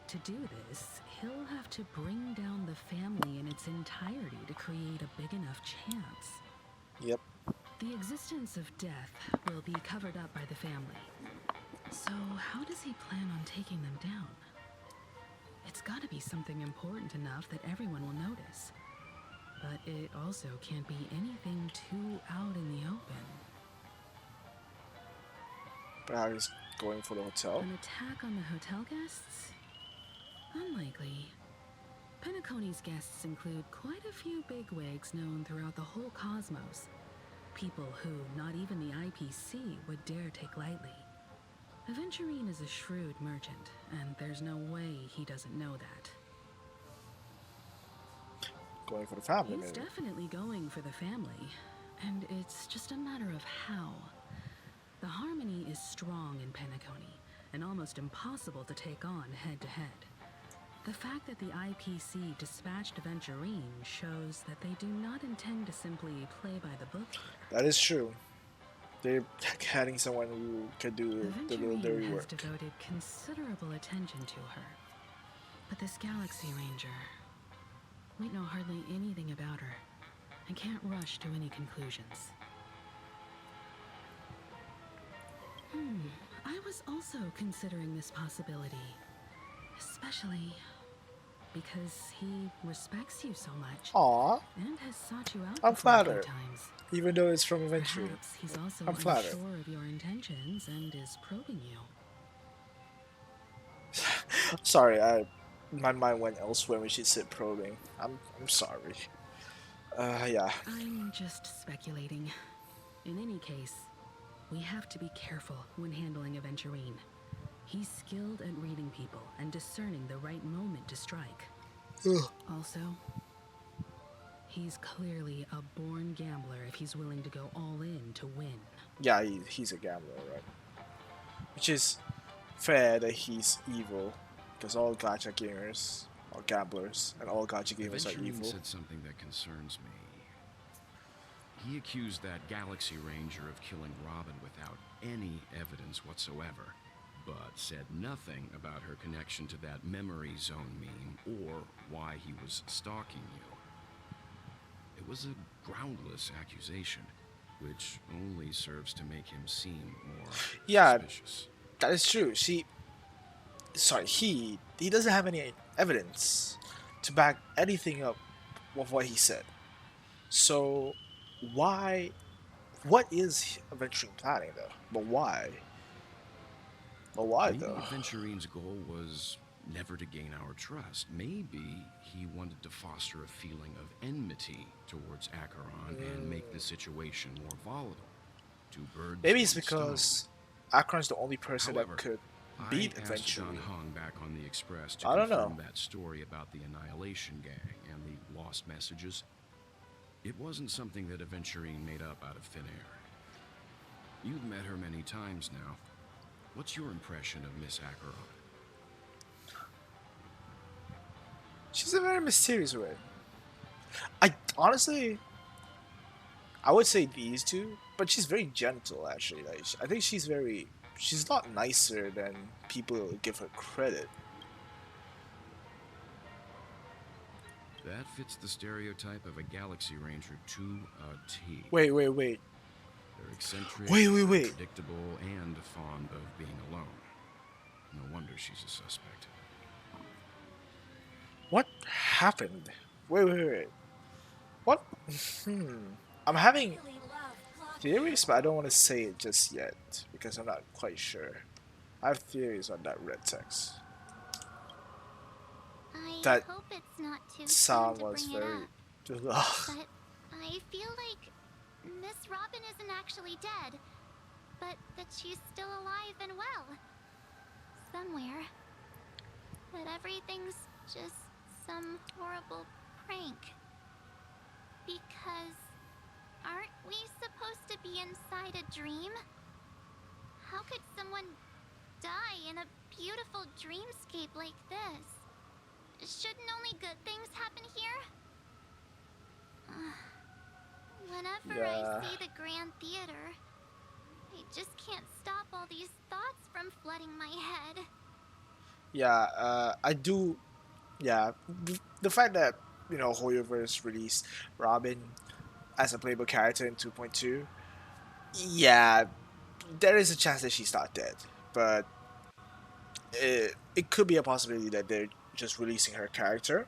[SPEAKER 4] To do this, he'll have to bring down the family in its entirety to create a big enough chance.
[SPEAKER 1] Yep.
[SPEAKER 4] The existence of death will be covered up by the family. So how does he plan on taking them down? It's gotta be something important enough that everyone will notice. But it also can't be anything too out in the open.
[SPEAKER 1] Perhaps going for the hotel.
[SPEAKER 4] An attack on the hotel guests? Unlikely. Penacony's guests include quite a few bigwigs known throughout the whole cosmos. People who not even the IPC would dare take lightly. Aventurine is a shrewd merchant, and there's no way he doesn't know that.
[SPEAKER 1] Going for the family,
[SPEAKER 4] He's
[SPEAKER 1] maybe.
[SPEAKER 4] definitely going for the family, and it's just a matter of how. The harmony is strong in Penacony, and almost impossible to take on head-to-head. The fact that the IPC dispatched Aventurine shows that they do not intend to simply play by the book.
[SPEAKER 1] That is true. They're having someone who could do the little
[SPEAKER 4] Aventurine
[SPEAKER 1] dirty
[SPEAKER 4] has
[SPEAKER 1] work.
[SPEAKER 4] devoted considerable attention to her. But this Galaxy Ranger, we know hardly anything about her and can't rush to any conclusions. I was also considering this possibility, especially because he respects you so much
[SPEAKER 1] Aw,
[SPEAKER 4] and has sought you out
[SPEAKER 1] I'm
[SPEAKER 4] before a few
[SPEAKER 1] flattered.
[SPEAKER 4] times.
[SPEAKER 1] Even though it's from Adventure.
[SPEAKER 4] Perhaps he's also
[SPEAKER 1] I'm flattered.
[SPEAKER 4] unsure of your intentions and is probing you.
[SPEAKER 1] Sorry, my mind went elsewhere when she said probing. I'm sorry. Yeah.
[SPEAKER 4] I'm just speculating. In any case, we have to be careful when handling Aventurine. He's skilled at reading people and discerning the right moment to strike.
[SPEAKER 1] Ugh.
[SPEAKER 4] Also, he's clearly a born gambler if he's willing to go all in to win.
[SPEAKER 1] Yeah, he's a gambler, right? Which is fair that he's evil, because all gacha gamers are gamblers, and all gacha gamers are
[SPEAKER 8] Adventuring
[SPEAKER 1] evil.
[SPEAKER 8] said something that concerns me. He accused that Galaxy Ranger of killing Robin without any evidence whatsoever, but said nothing about her connection to that memory zone meme or why he was stalking you. It was a groundless accusation, which only serves to make him seem more suspicious.
[SPEAKER 1] That is true. He doesn't have any evidence to back anything up with what he said. So what is Adventuring planning though? But why?
[SPEAKER 8] Maybe
[SPEAKER 1] Though?
[SPEAKER 8] Adventurine's goal was never to gain our trust. Maybe he wanted to foster a feeling of enmity towards Acheron and make the situation more volatile. Two birds,
[SPEAKER 1] Maybe it's
[SPEAKER 8] one stone.
[SPEAKER 1] because Acheron's the only person
[SPEAKER 8] However,
[SPEAKER 1] that could beat
[SPEAKER 8] I asked John
[SPEAKER 1] Adventuring.
[SPEAKER 8] Hung back on the Express to
[SPEAKER 1] I don't
[SPEAKER 8] confirm
[SPEAKER 1] know.
[SPEAKER 8] that story about the Annihilation Gang and the lost messages. It wasn't something that Adventurine made up out of thin air. You've met her many times now. What's your impression of Miss Acheron?
[SPEAKER 1] She's a very mysterious way. I honestly, I would say these two, but she's very gentle actually. Like I think she's not nicer than people give her credit.
[SPEAKER 8] That fits the stereotype of a Galaxy Ranger to a T.
[SPEAKER 1] Wait.
[SPEAKER 8] They're eccentric,
[SPEAKER 1] Wait.
[SPEAKER 8] predictable, and fond of being alone. No wonder she's a suspect.
[SPEAKER 1] What happened? Wait. What? I'm having theories, but I don't want to say it just yet because I'm not quite sure. I have theories on that red text.
[SPEAKER 7] I
[SPEAKER 1] That
[SPEAKER 7] hope it's not too
[SPEAKER 1] sound
[SPEAKER 7] soon to
[SPEAKER 1] was
[SPEAKER 7] bring it
[SPEAKER 1] very.
[SPEAKER 7] up, but I feel like Miss Robin isn't actually dead, but that she's still alive and well. Somewhere. That everything's just some horrible prank. Because aren't we supposed to be inside a dream? How could someone die in a beautiful dreamscape like this? Shouldn't only good things happen here? Whenever I see the Grand Theater, I just can't stop all these thoughts from flooding my head.
[SPEAKER 1] Yeah, I do. Yeah, the fact that Hoyoverse released Robin as a playable character in 2.2, yeah, there is a chance that she's not dead, but it could be a possibility that they're just releasing her character,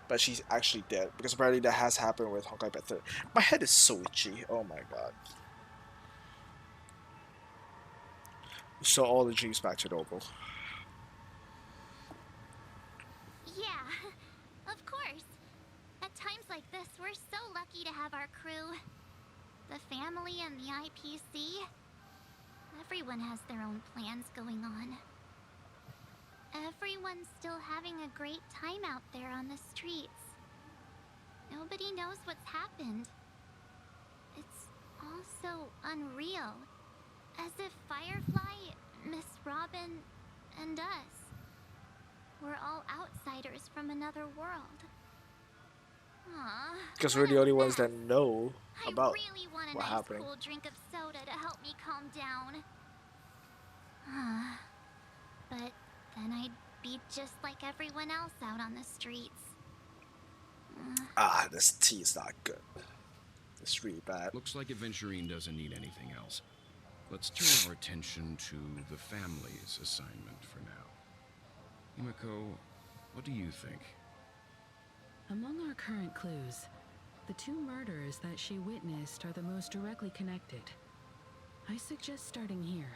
[SPEAKER 1] but she's actually dead because apparently that has happened with Honkai Pet 3. My head is so itchy. Oh my god. So all the dreams back to normal.
[SPEAKER 7] Yeah, of course. At times like this, we're so lucky to have our crew. The family and the IPC. Everyone has their own plans going on. Everyone's still having a great time out there on the streets. Nobody knows what's happened. It's all so unreal. As if Firefly, Miss Robin, and us we're all outsiders from another world. Aww,
[SPEAKER 1] Because
[SPEAKER 7] what
[SPEAKER 1] we're the
[SPEAKER 7] a
[SPEAKER 1] only ones that
[SPEAKER 7] mess.
[SPEAKER 1] know
[SPEAKER 7] I
[SPEAKER 1] about
[SPEAKER 7] really want a
[SPEAKER 1] what
[SPEAKER 7] nice
[SPEAKER 1] happened.
[SPEAKER 7] cold drink of soda to help me calm down. But then I'd be just like everyone else out on the streets.
[SPEAKER 1] Ah, this tea is not good. It's really bad.
[SPEAKER 8] Looks like Adventurine doesn't need anything else. Let's turn our attention to the family's assignment for now. Himiko, what do you think?
[SPEAKER 4] Among our current clues, the two murders that she witnessed are the most directly connected. I suggest starting here.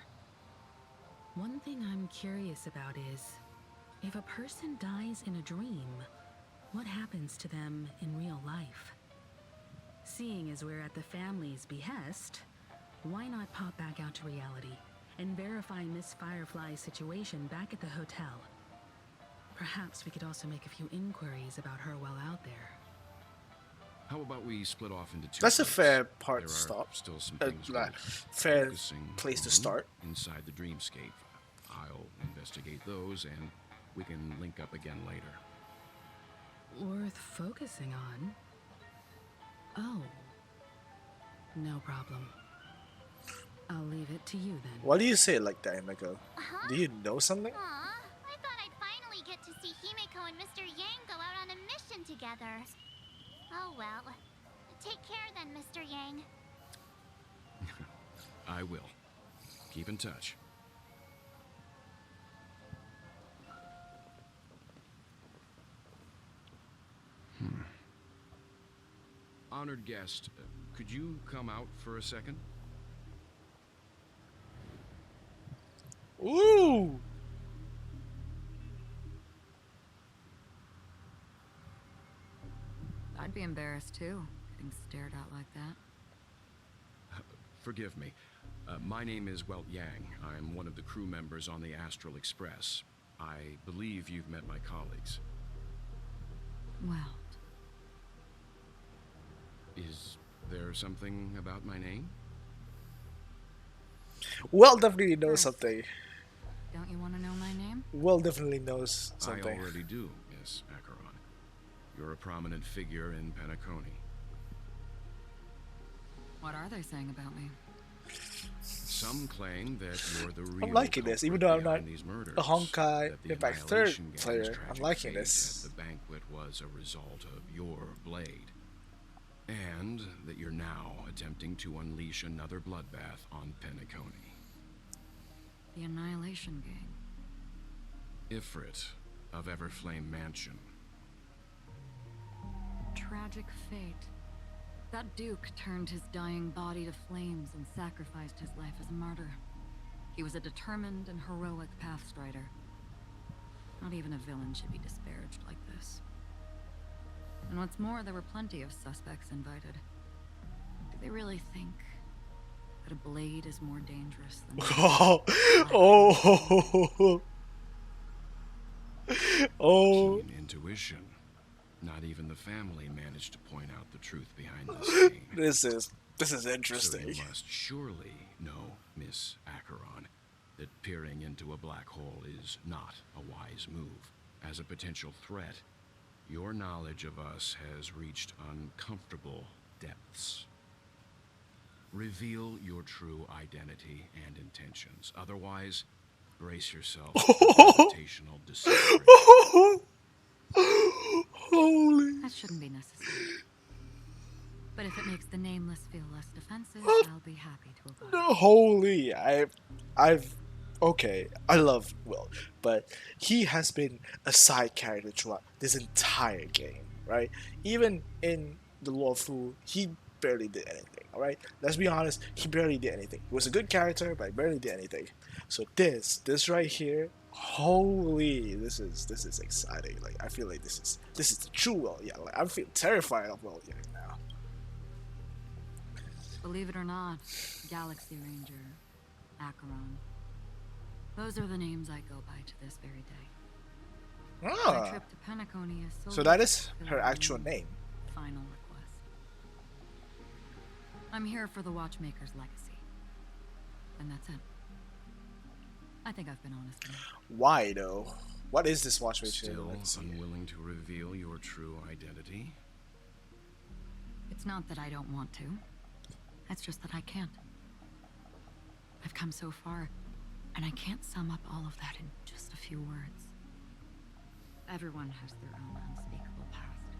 [SPEAKER 4] One thing I'm curious about is, if a person dies in a dream, what happens to them in real life? Seeing as we're at the family's behest, why not pop back out to reality and verify Miss Firefly's situation back at the hotel? Perhaps we could also make a few inquiries about her while out there.
[SPEAKER 8] How about we split off into two?
[SPEAKER 1] That's a
[SPEAKER 8] groups?
[SPEAKER 1] fair part
[SPEAKER 8] There
[SPEAKER 1] to
[SPEAKER 8] are
[SPEAKER 1] stop.
[SPEAKER 8] Still some things
[SPEAKER 1] Like,
[SPEAKER 8] worth
[SPEAKER 1] fair
[SPEAKER 8] focusing
[SPEAKER 1] place to
[SPEAKER 8] on
[SPEAKER 1] start.
[SPEAKER 8] inside the dreamscape. I'll investigate those, and we can link up again later.
[SPEAKER 4] Worth focusing on? Oh. No problem. I'll leave it to you then.
[SPEAKER 1] Why do you say it like that, Himiko?
[SPEAKER 7] Huh?
[SPEAKER 1] Do you know something?
[SPEAKER 7] Aw, I thought I'd finally get to see Himiko and Mr. Yang go out on a mission together. Oh well. Take care then, Mr. Yang.
[SPEAKER 8] I will. Keep in touch. Honored guest, could you come out for a second?
[SPEAKER 1] Ooh!
[SPEAKER 6] I'd be embarrassed too, getting stared at like that.
[SPEAKER 8] Forgive me. My name is Welt Yang. I'm one of the crew members on the Astral Express. I believe you've met my colleagues.
[SPEAKER 6] Well,
[SPEAKER 8] Is there something about my name?
[SPEAKER 1] Will definitely knows
[SPEAKER 6] First.
[SPEAKER 1] something.
[SPEAKER 6] don't you want to know my name?
[SPEAKER 1] Will definitely knows
[SPEAKER 8] I
[SPEAKER 1] something.
[SPEAKER 8] already do, Miss Acheron. You're a prominent figure in Penacony.
[SPEAKER 6] What are they saying about me?
[SPEAKER 8] Some claim that you're the real
[SPEAKER 1] I'm liking this, even though I'm
[SPEAKER 8] culprit
[SPEAKER 1] not
[SPEAKER 8] behind these murders,
[SPEAKER 1] a Honkai
[SPEAKER 8] that the
[SPEAKER 1] Impact 3rd
[SPEAKER 8] Annihilation Gang's
[SPEAKER 1] player. I'm
[SPEAKER 8] tragic
[SPEAKER 1] liking
[SPEAKER 8] fate
[SPEAKER 1] this.
[SPEAKER 8] at the banquet was a result of your blade. And that you're now attempting to unleash another bloodbath on Penacony.
[SPEAKER 6] The Annihilation Gang.
[SPEAKER 8] Ifrit of Everflame Mansion.
[SPEAKER 6] Tragic fate. That Duke turned his dying body to flames and sacrificed his life as a martyr. He was a determined and heroic pathstrider. Not even a villain should be disparaged like this. And what's more, there were plenty of suspects invited. Do they really think that a blade is more dangerous than...
[SPEAKER 1] Oh, oh,
[SPEAKER 8] Keen intuition. Not even the family managed to point out the truth behind this game.
[SPEAKER 1] this is
[SPEAKER 8] So
[SPEAKER 1] interesting.
[SPEAKER 8] you must surely know, Miss Acheron, that peering into a black hole is not a wise move. As a potential threat, your knowledge of us has reached uncomfortable depths. Reveal your true identity and intentions. Otherwise, brace yourself for reputational disintegration.
[SPEAKER 1] Holy.
[SPEAKER 6] That shouldn't be necessary. But if it makes the Nameless feel less defensive,
[SPEAKER 1] What?
[SPEAKER 6] I'll be happy to oblige.
[SPEAKER 1] No, holy. I've. Okay, I love Will, but he has been a side character throughout this entire game, right? Even in the Law of Fu, he barely did anything, alright? Let's be honest, he barely did anything. He was a good character, but he barely did anything. So this right here, holy, this is exciting. Like, I feel like this is the true Will. Yeah, like, I feel terrified of Will yeah, now.
[SPEAKER 6] Believe it or not, Galaxy Ranger, Acheron. Those are the names I go by to this very day. My
[SPEAKER 1] Ah,
[SPEAKER 6] trip to Penacony is
[SPEAKER 1] so that is her actual name.
[SPEAKER 6] Final request. I'm here for the Watchmaker's legacy. And that's it. I think I've been honest enough.
[SPEAKER 1] Why though? What is this watchmaker?
[SPEAKER 8] Still
[SPEAKER 1] Let's see.
[SPEAKER 8] unwilling to reveal your true identity?
[SPEAKER 6] It's not that I don't want to. It's just that I can't. I've come so far, and I can't sum up all of that in just a few words. Everyone has their own unspeakable past.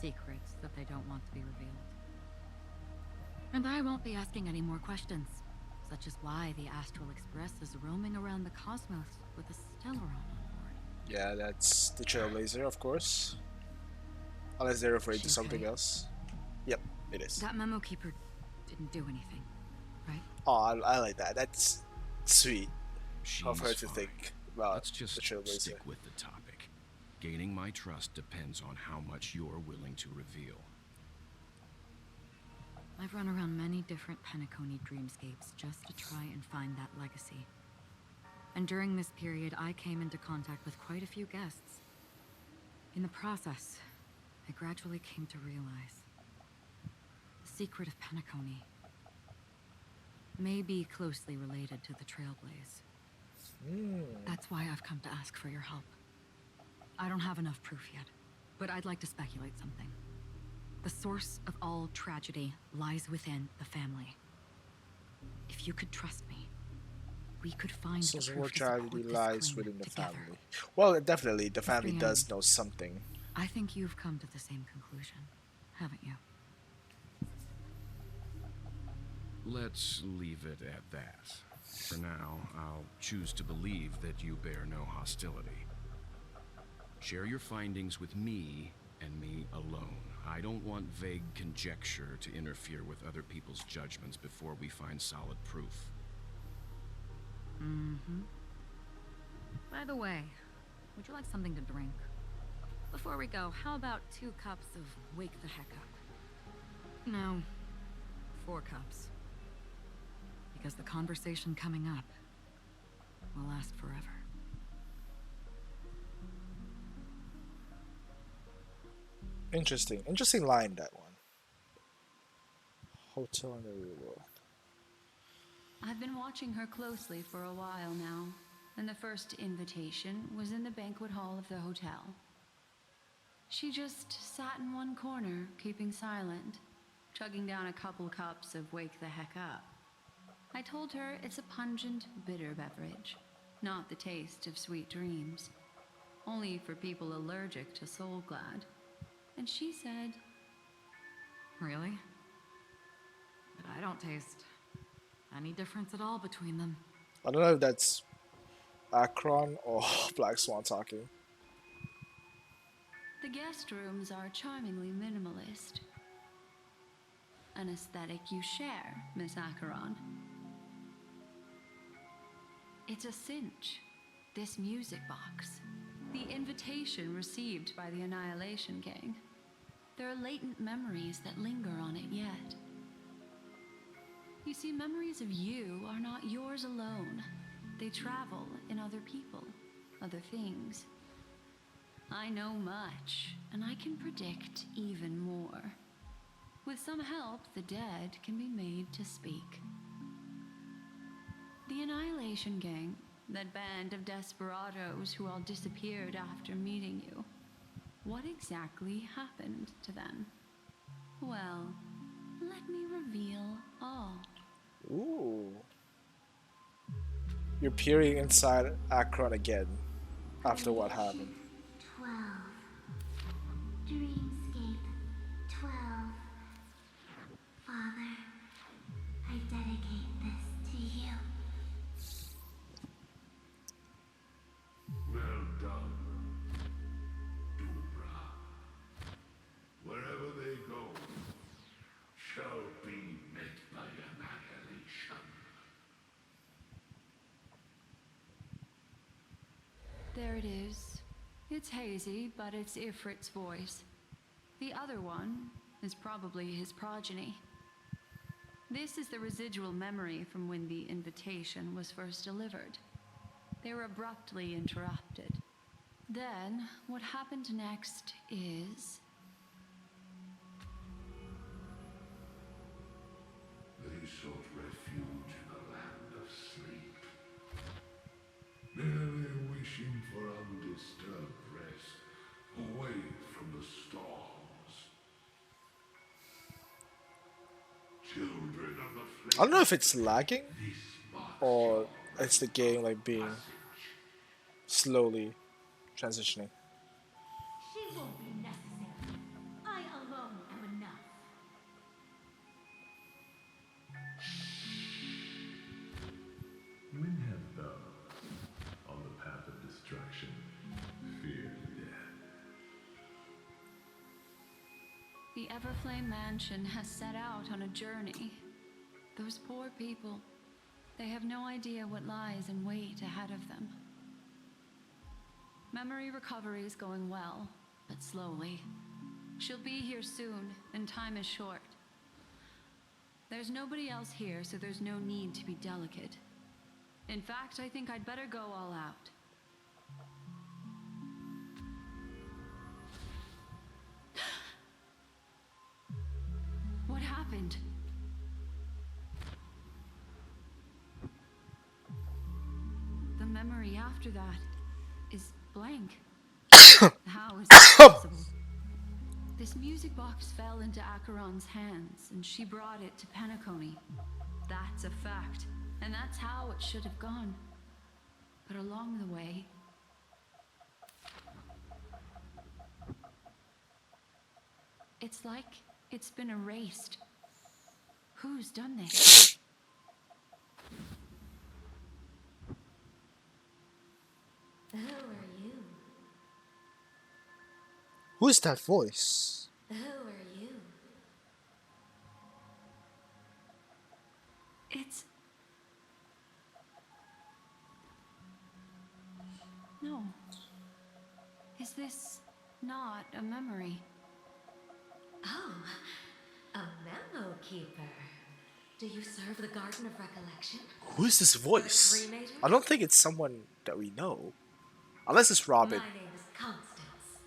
[SPEAKER 6] Secrets that they don't want to be revealed. And I won't be asking any more questions, such as why the Astral Express is roaming around the cosmos with a Stellaron on board.
[SPEAKER 1] Yeah, that's the Trailblazer, of course. Unless they're referring to
[SPEAKER 6] She
[SPEAKER 1] something
[SPEAKER 6] okay?
[SPEAKER 1] else. Yep, it is.
[SPEAKER 6] That memo keeper didn't do anything, right?
[SPEAKER 1] Oh, I like that. That's sweet
[SPEAKER 8] She's
[SPEAKER 1] of her to
[SPEAKER 8] fine.
[SPEAKER 1] think about
[SPEAKER 8] Let's just
[SPEAKER 1] the Trailblazer.
[SPEAKER 8] stick with the topic. Gaining my trust depends on how much you're willing to reveal.
[SPEAKER 6] I've run around many different Penacony dreamscapes just to try and find that legacy. And during this period, I came into contact with quite a few guests. In the process, I gradually came to realize the secret of Penacony may be closely related to the Trailblaze. That's why I've come to ask for your help. I don't have enough proof yet, but I'd like to speculate something. The source of all tragedy lies within the family. If you could trust me, we could find
[SPEAKER 1] So
[SPEAKER 6] the
[SPEAKER 1] more
[SPEAKER 6] proof to support
[SPEAKER 1] tragedy
[SPEAKER 6] this
[SPEAKER 1] lies
[SPEAKER 6] claim
[SPEAKER 1] within the
[SPEAKER 6] together.
[SPEAKER 1] family. Well, definitely, the family
[SPEAKER 6] Brienne,
[SPEAKER 1] does know something.
[SPEAKER 6] I think you've come to the same conclusion, haven't you?
[SPEAKER 8] Let's leave it at that. For now, I'll choose to believe that you bear no hostility. Share your findings with me and me alone. I don't want vague conjecture to interfere with other people's judgments before we find solid proof.
[SPEAKER 6] By the way, would you like something to drink? Before we go, how about 2 cups of Wake the Heck Up? No, 4 cups. Because the conversation coming up will last forever.
[SPEAKER 1] Interesting line, that one. Hotel in the real world.
[SPEAKER 3] I've been watching her closely for a while now, and the first invitation was in the banquet hall of the hotel. She just sat in one corner, keeping silent, chugging down a couple cups of Wake the Heck Up. I told her it's a pungent, bitter beverage, not the taste of sweet dreams. Only for people allergic to Soul Glad. And she said,
[SPEAKER 6] Really? But I don't taste any difference at all between them.
[SPEAKER 1] I don't know if that's Acheron or Black Swan talking.
[SPEAKER 3] the guest rooms are charmingly minimalist. An aesthetic you share, Miss Acheron. It's a cinch, this music box. The invitation received by the Annihilation Gang. There are latent memories that linger on it yet. You see, memories of you are not yours alone. They travel in other people, other things. I know much, and I can predict even more. With some help, the dead can be made to speak. The Annihilation Gang, that band of desperados who all disappeared after meeting you. What exactly happened to them? Well, let me reveal all.
[SPEAKER 1] Ooh. You're peering inside Acheron again after what happened.
[SPEAKER 7] 12. Dreamscape 12. Father, I dedicate this to you.
[SPEAKER 5] Well done, Dubra. Wherever they go, shall be met by annihilation.
[SPEAKER 3] There it is. It's hazy, but it's Ifrit's voice. The other one is probably his progeny. This is the residual memory from when the invitation was first delivered. They were abruptly interrupted. Then, what happened next is...
[SPEAKER 5] They sought refuge in the land of sleep, merely wishing for undisturbed rest, away from the storms. Children of the
[SPEAKER 1] I don't know if it's lagging
[SPEAKER 5] this marks
[SPEAKER 1] or
[SPEAKER 5] your
[SPEAKER 1] it's the game like being
[SPEAKER 5] passage.
[SPEAKER 1] slowly transitioning.
[SPEAKER 3] The Everflame Mansion has set out on a journey. Those poor people, they have no idea what lies in wait ahead of them. Memory recovery is going well, but slowly. She'll be here soon, and time is short. There's nobody else here, so there's no need to be delicate. In fact, I think I'd better go all out. What happened? The memory after that is blank. How is that possible? This music box fell into Acheron's hands, and she brought it to Penacony. That's a fact, and that's how it should have gone. But along the way... it's like it's been erased. Who's done this?
[SPEAKER 9] Who are you?
[SPEAKER 1] Who is that voice?
[SPEAKER 9] Who are you?
[SPEAKER 3] It's... no. Is this not a memory?
[SPEAKER 9] Oh, a memo keeper. Do you serve the Garden of Recollection?
[SPEAKER 1] Who is this voice?
[SPEAKER 9] Cremated?
[SPEAKER 1] I don't think it's someone that we know. Unless it's Robin.
[SPEAKER 9] My name is Constance.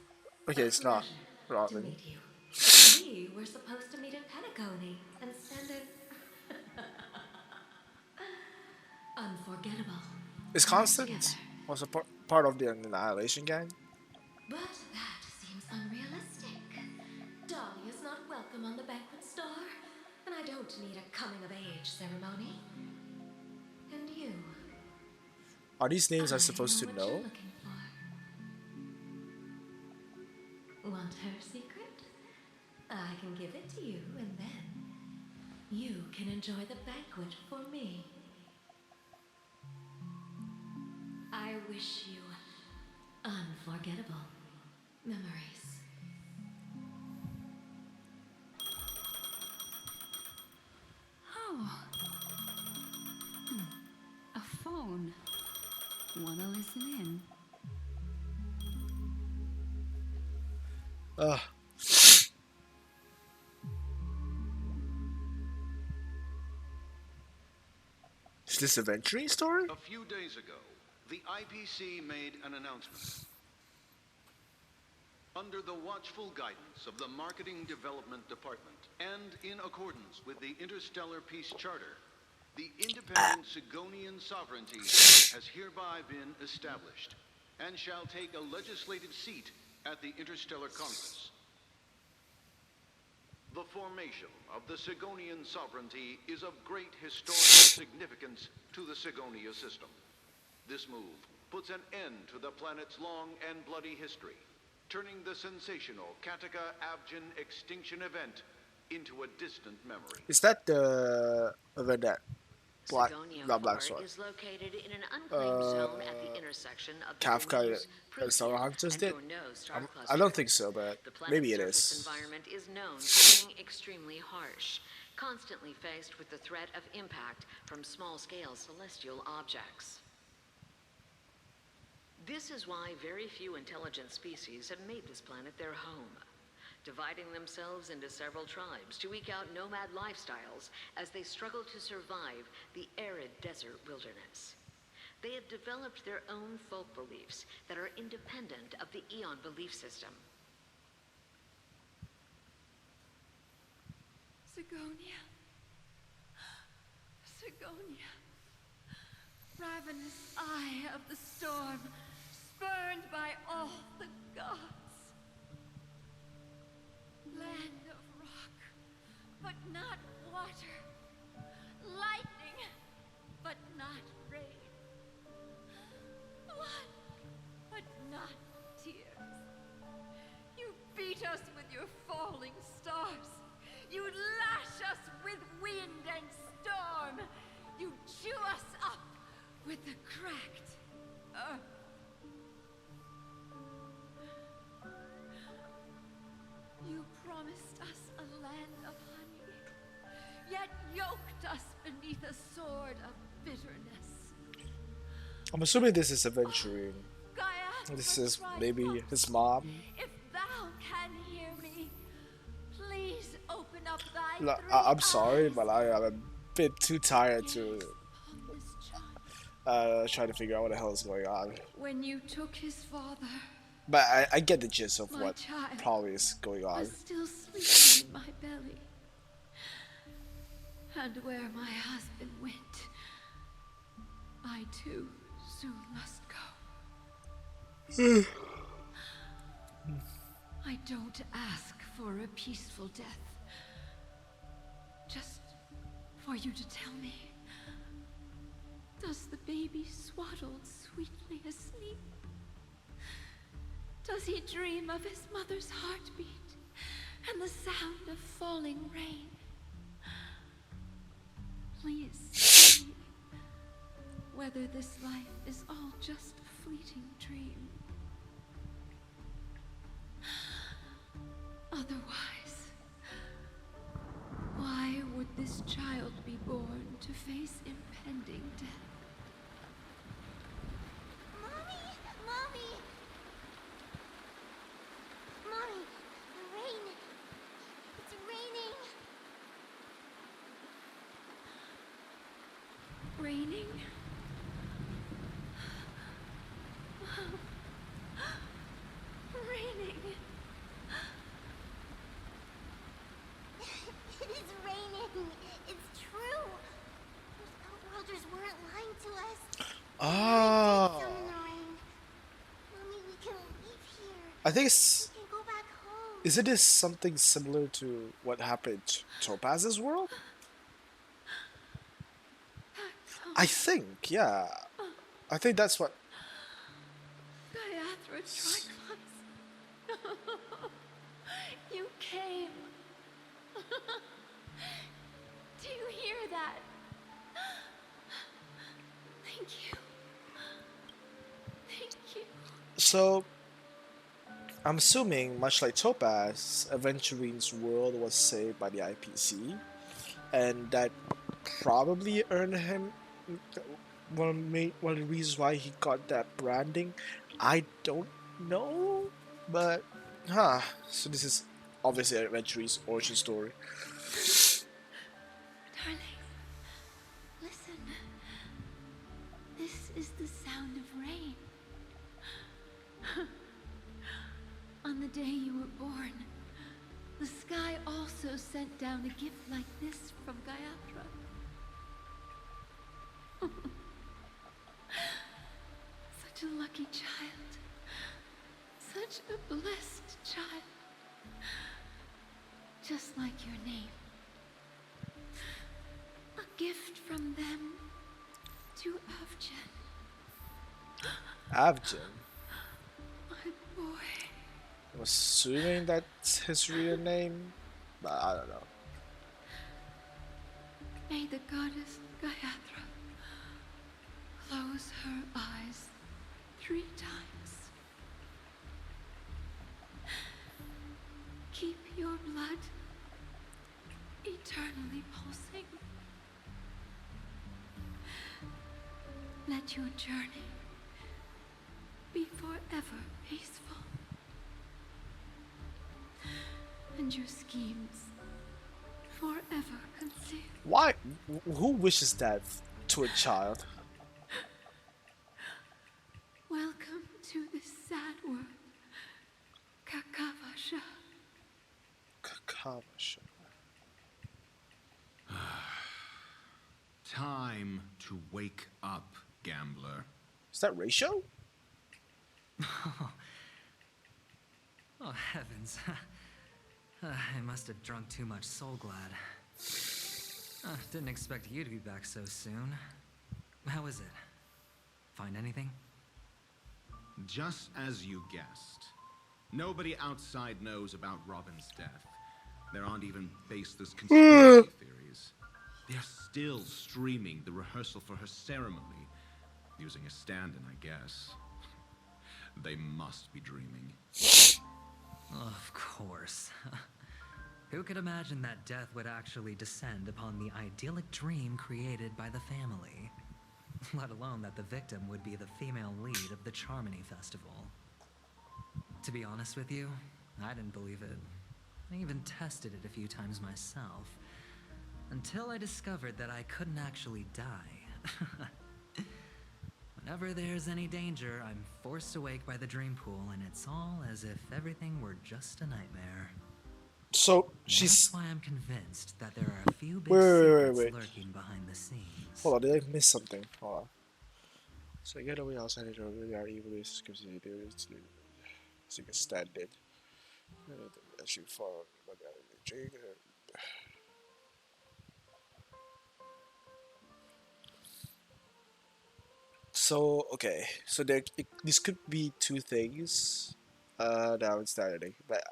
[SPEAKER 1] Okay,
[SPEAKER 9] A
[SPEAKER 1] it's not
[SPEAKER 9] pleasure to
[SPEAKER 1] Robin.
[SPEAKER 9] meet you. We were supposed to meet in Penacony and spend an unforgettable.
[SPEAKER 1] Is
[SPEAKER 9] time
[SPEAKER 1] Constance
[SPEAKER 9] together.
[SPEAKER 1] also part of the Annihilation Gang?
[SPEAKER 9] But that seems unrealistic. Dahlia's not welcome on the banquet star, and I don't need a coming-of-age ceremony. And you?
[SPEAKER 1] Are these names
[SPEAKER 9] I
[SPEAKER 1] I'm supposed to
[SPEAKER 9] what
[SPEAKER 1] know?
[SPEAKER 9] you're looking for. Want her secret? I can give it to you, and then you can enjoy the banquet for me. I wish you unforgettable memories.
[SPEAKER 3] Oh. A phone. Wanna listen in?
[SPEAKER 1] Ugh. Is this a venturing story?
[SPEAKER 10] A few days ago, the IPC made an announcement. Under the watchful guidance of the Marketing Development Department, and in accordance with the Interstellar Peace Charter, the independent Sigonian sovereignty has hereby been established, and shall take a legislative seat at the Interstellar Congress. The formation of the Sigonian sovereignty is of great historical significance to the Sigonia system. This move puts an end to the planet's long and bloody history, turning the sensational Kataka-Abjin extinction event into a distant memory.
[SPEAKER 1] Is that the event that Black
[SPEAKER 11] Sigonia
[SPEAKER 1] not Black
[SPEAKER 11] 4
[SPEAKER 1] Sword?
[SPEAKER 11] is located in an unclaimed zone at the intersection of the
[SPEAKER 1] Kafka
[SPEAKER 11] Venus,
[SPEAKER 1] and Star
[SPEAKER 11] Protean,
[SPEAKER 1] Hunters
[SPEAKER 11] and
[SPEAKER 1] did?
[SPEAKER 11] Journeau star
[SPEAKER 1] I
[SPEAKER 11] cluster.
[SPEAKER 1] don't think so, but
[SPEAKER 11] The planet's
[SPEAKER 1] maybe it
[SPEAKER 11] surface
[SPEAKER 1] is.
[SPEAKER 11] environment is known for being extremely harsh, constantly faced with the threat of impact from small-scale celestial objects. This is why very few intelligent species have made this planet their home, dividing themselves into several tribes to eke out nomad lifestyles as they struggle to survive the arid desert wilderness. They have developed their own folk beliefs that are independent of the Eon belief system.
[SPEAKER 3] Sigonia. Sigonia. Ravenous eye of the storm, spurned by all the gods. Land of rock, but not water. Lightning, but not rain. Blood, but not tears. You beat us with your falling stars. You lash us with wind and storm. You chew us up with the cracked earth. You promised us
[SPEAKER 9] yoked us beneath a sword of bitterness.
[SPEAKER 1] I'm assuming this is Aventuring.
[SPEAKER 9] Gaiathra,
[SPEAKER 1] This is
[SPEAKER 9] Triforce,
[SPEAKER 1] maybe his mom.
[SPEAKER 9] if thou can hear me, please open up thy
[SPEAKER 1] Look,
[SPEAKER 9] three
[SPEAKER 1] I'm sorry,
[SPEAKER 9] eyes
[SPEAKER 1] but I am a bit too tired
[SPEAKER 9] gaze
[SPEAKER 1] to
[SPEAKER 9] upon this child.
[SPEAKER 1] try to figure out what the hell is going on.
[SPEAKER 9] When you took his father,
[SPEAKER 1] But I get the gist of
[SPEAKER 9] my
[SPEAKER 1] what
[SPEAKER 9] child
[SPEAKER 1] probably is going on.
[SPEAKER 9] was still sleeping in my belly. And where my husband went, I too soon must go. I don't ask for a peaceful death. Just for you to tell me, does the baby swaddled sweetly asleep? Does he dream of his mother's heartbeat and the sound of falling rain? Please tell me whether this life is all just a fleeting dream. Otherwise, why would this child be born to face impending death?
[SPEAKER 7] Mommy! Mommy! Mommy! The rain! It's raining!
[SPEAKER 9] Raining? Raining.
[SPEAKER 7] It is raining! It's true! Those outworlders weren't lying to us.
[SPEAKER 1] Oh,
[SPEAKER 7] Some in the rain. Mommy, we can leave here.
[SPEAKER 1] I think it's.
[SPEAKER 7] We can go back home.
[SPEAKER 1] Isn't this something similar to what happened to Topaz's world? I think, yeah. I think that's what.
[SPEAKER 9] Gaiathra Triforce. You came. Do you hear that? Thank you. Thank you.
[SPEAKER 1] So, I'm assuming, much like Topaz, Aventuring's world was saved by the IPC, and that probably earned him one of the reasons why he got that branding. I don't know, but so this is obviously Aventuring's origin story.
[SPEAKER 9] Darling, listen. This is the sound of rain. On the day you were born, the sky also sent down a gift like this from Gaiathra. Such a lucky child. Such a blessed child. Just like your name. A gift from them to Avjen.
[SPEAKER 1] Avjen.
[SPEAKER 9] My boy.
[SPEAKER 1] I'm assuming that's his real name, but I don't know.
[SPEAKER 9] May the goddess Gaiathra close her eyes 3 times. Keep your blood eternally pulsing. Let your journey be forever peaceful. And your schemes forever concealed.
[SPEAKER 1] Why? Who wishes that to a child?
[SPEAKER 9] Welcome to this sad world, Kakavasha.
[SPEAKER 1] Kakavasha.
[SPEAKER 8] Time to wake up, gambler.
[SPEAKER 1] Is that Ratio?
[SPEAKER 2] Oh, heavens. I must have drunk too much Soul Glad. Didn't expect you to be back so soon. How is it? Find anything?
[SPEAKER 8] Just as you guessed. Nobody outside knows about Robin's death. There aren't even baseless conspiracy theories. They're still streaming the rehearsal for her ceremony, using a stand-in, I guess. They must be dreaming.
[SPEAKER 2] Of course. Who could imagine that death would actually descend upon the idyllic dream created by the family? Let alone that the victim would be the female lead of the Charmony Festival. To be honest with you, I didn't believe it. I even tested it a few times myself, until I discovered that I couldn't actually die. Whenever there's any danger, I'm forced awake by the dream pool, and it's all as if everything were just a nightmare.
[SPEAKER 1] So
[SPEAKER 2] That's why I'm convinced that there are a few big
[SPEAKER 1] wait.
[SPEAKER 2] secrets lurking behind the scenes.
[SPEAKER 1] Hold on, did I miss something? Hold on. So get away outside the door. We are evil. This gives you the so you can stand it. As you follow, so okay, so this could be two things. Now it's Saturday, but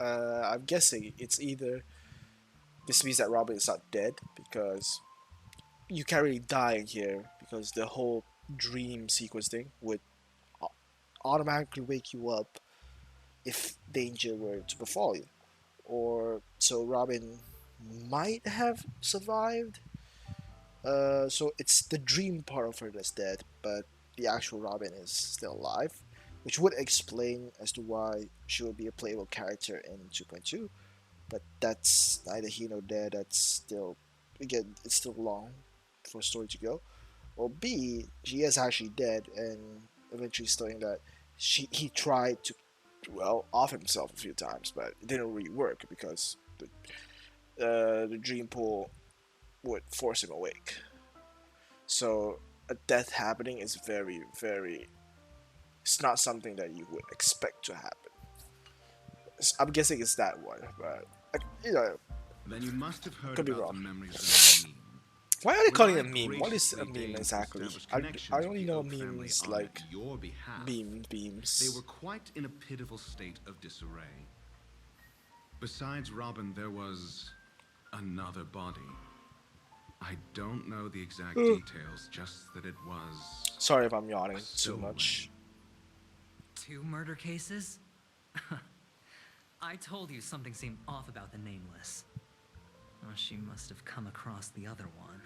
[SPEAKER 1] I'm guessing it's either this means that Robin is not dead because you can't really die in here because the whole dream sequence thing would automatically wake you up if danger were to befall you. Or so Robin might have survived. So it's the dream part of her that's dead, but the actual Robin is still alive, which would explain as to why she would be a playable character in 2.2. But that's neither here nor there. That's still, again, it's still long for a story to go. Or B, she is actually dead, and eventually stating that he tried to, well, off himself a few times, but it didn't really work because the dream pool would force him awake. So a death happening is very, very. It's not something that you would expect to happen. I'm guessing it's that one, but you know,
[SPEAKER 8] Then you must have heard
[SPEAKER 1] could be
[SPEAKER 8] about the
[SPEAKER 1] wrong.
[SPEAKER 8] memories of the meme.
[SPEAKER 1] Why are they
[SPEAKER 8] When
[SPEAKER 1] calling
[SPEAKER 8] I
[SPEAKER 1] it a meme? What is a
[SPEAKER 8] graciously
[SPEAKER 1] meme
[SPEAKER 8] deigned to
[SPEAKER 1] exactly?
[SPEAKER 8] establish
[SPEAKER 1] I
[SPEAKER 8] connections
[SPEAKER 1] only
[SPEAKER 8] with
[SPEAKER 1] know
[SPEAKER 8] the Oak family
[SPEAKER 1] memes
[SPEAKER 8] on
[SPEAKER 1] like
[SPEAKER 8] your behalf.
[SPEAKER 1] beams.
[SPEAKER 8] They were quite in a pitiful state of disarray. Besides Robin, there was another body. I don't know the exact details, just that it was
[SPEAKER 1] Sorry if I'm yawning too
[SPEAKER 8] stolen.
[SPEAKER 1] much.
[SPEAKER 2] 2 murder cases? I told you something seemed off about the Nameless. Oh, she must have come across the other one.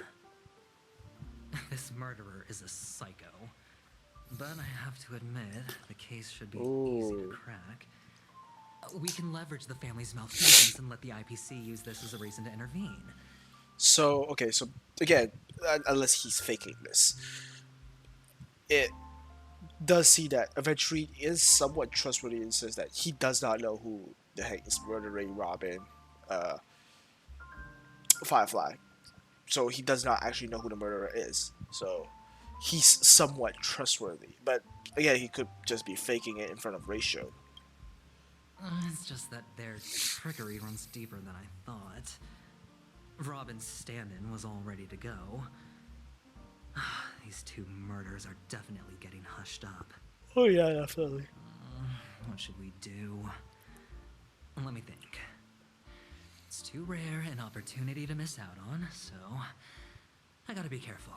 [SPEAKER 2] This murderer is a psycho. But I have to admit, the case should be easy to crack. We can leverage the family's malfeasance and let the IPC use this as a reason to intervene.
[SPEAKER 1] So okay, so again, unless he's faking this, it does see that eventually is somewhat trustworthy and says that he does not know who the heck is murdering Robin, uh, Firefly. So he does not actually know who the murderer is. So he's somewhat trustworthy. But again, he could just be faking it in front of Ratio.
[SPEAKER 2] It's just that their trickery runs deeper than I thought. Robin's stand-in was all ready to go. These 2 murders are definitely getting hushed up.
[SPEAKER 1] Oh yeah, definitely.
[SPEAKER 2] What should we do? Let me think. It's too rare an opportunity to miss out on, so I gotta be careful.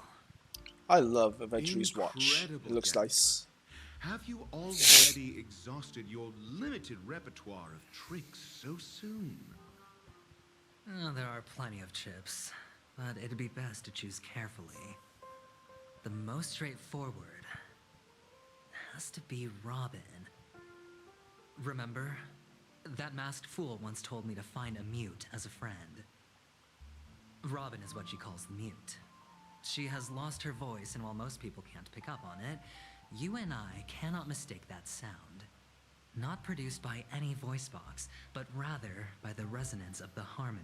[SPEAKER 1] I love Adventure's watch. It
[SPEAKER 8] Incredible,
[SPEAKER 1] looks
[SPEAKER 8] Gary.
[SPEAKER 1] nice.
[SPEAKER 8] Have you already exhausted your limited repertoire of tricks so soon?
[SPEAKER 2] There are plenty of chips, but it'd be best to choose carefully. The most straightforward has to be Robin. Remember? That masked fool once told me to find a mute as a friend. Robin is what she calls the mute. She has lost her voice, and while most people can't pick up on it, you and I cannot mistake that sound. Not produced by any voice box, but rather by the resonance of the harmony.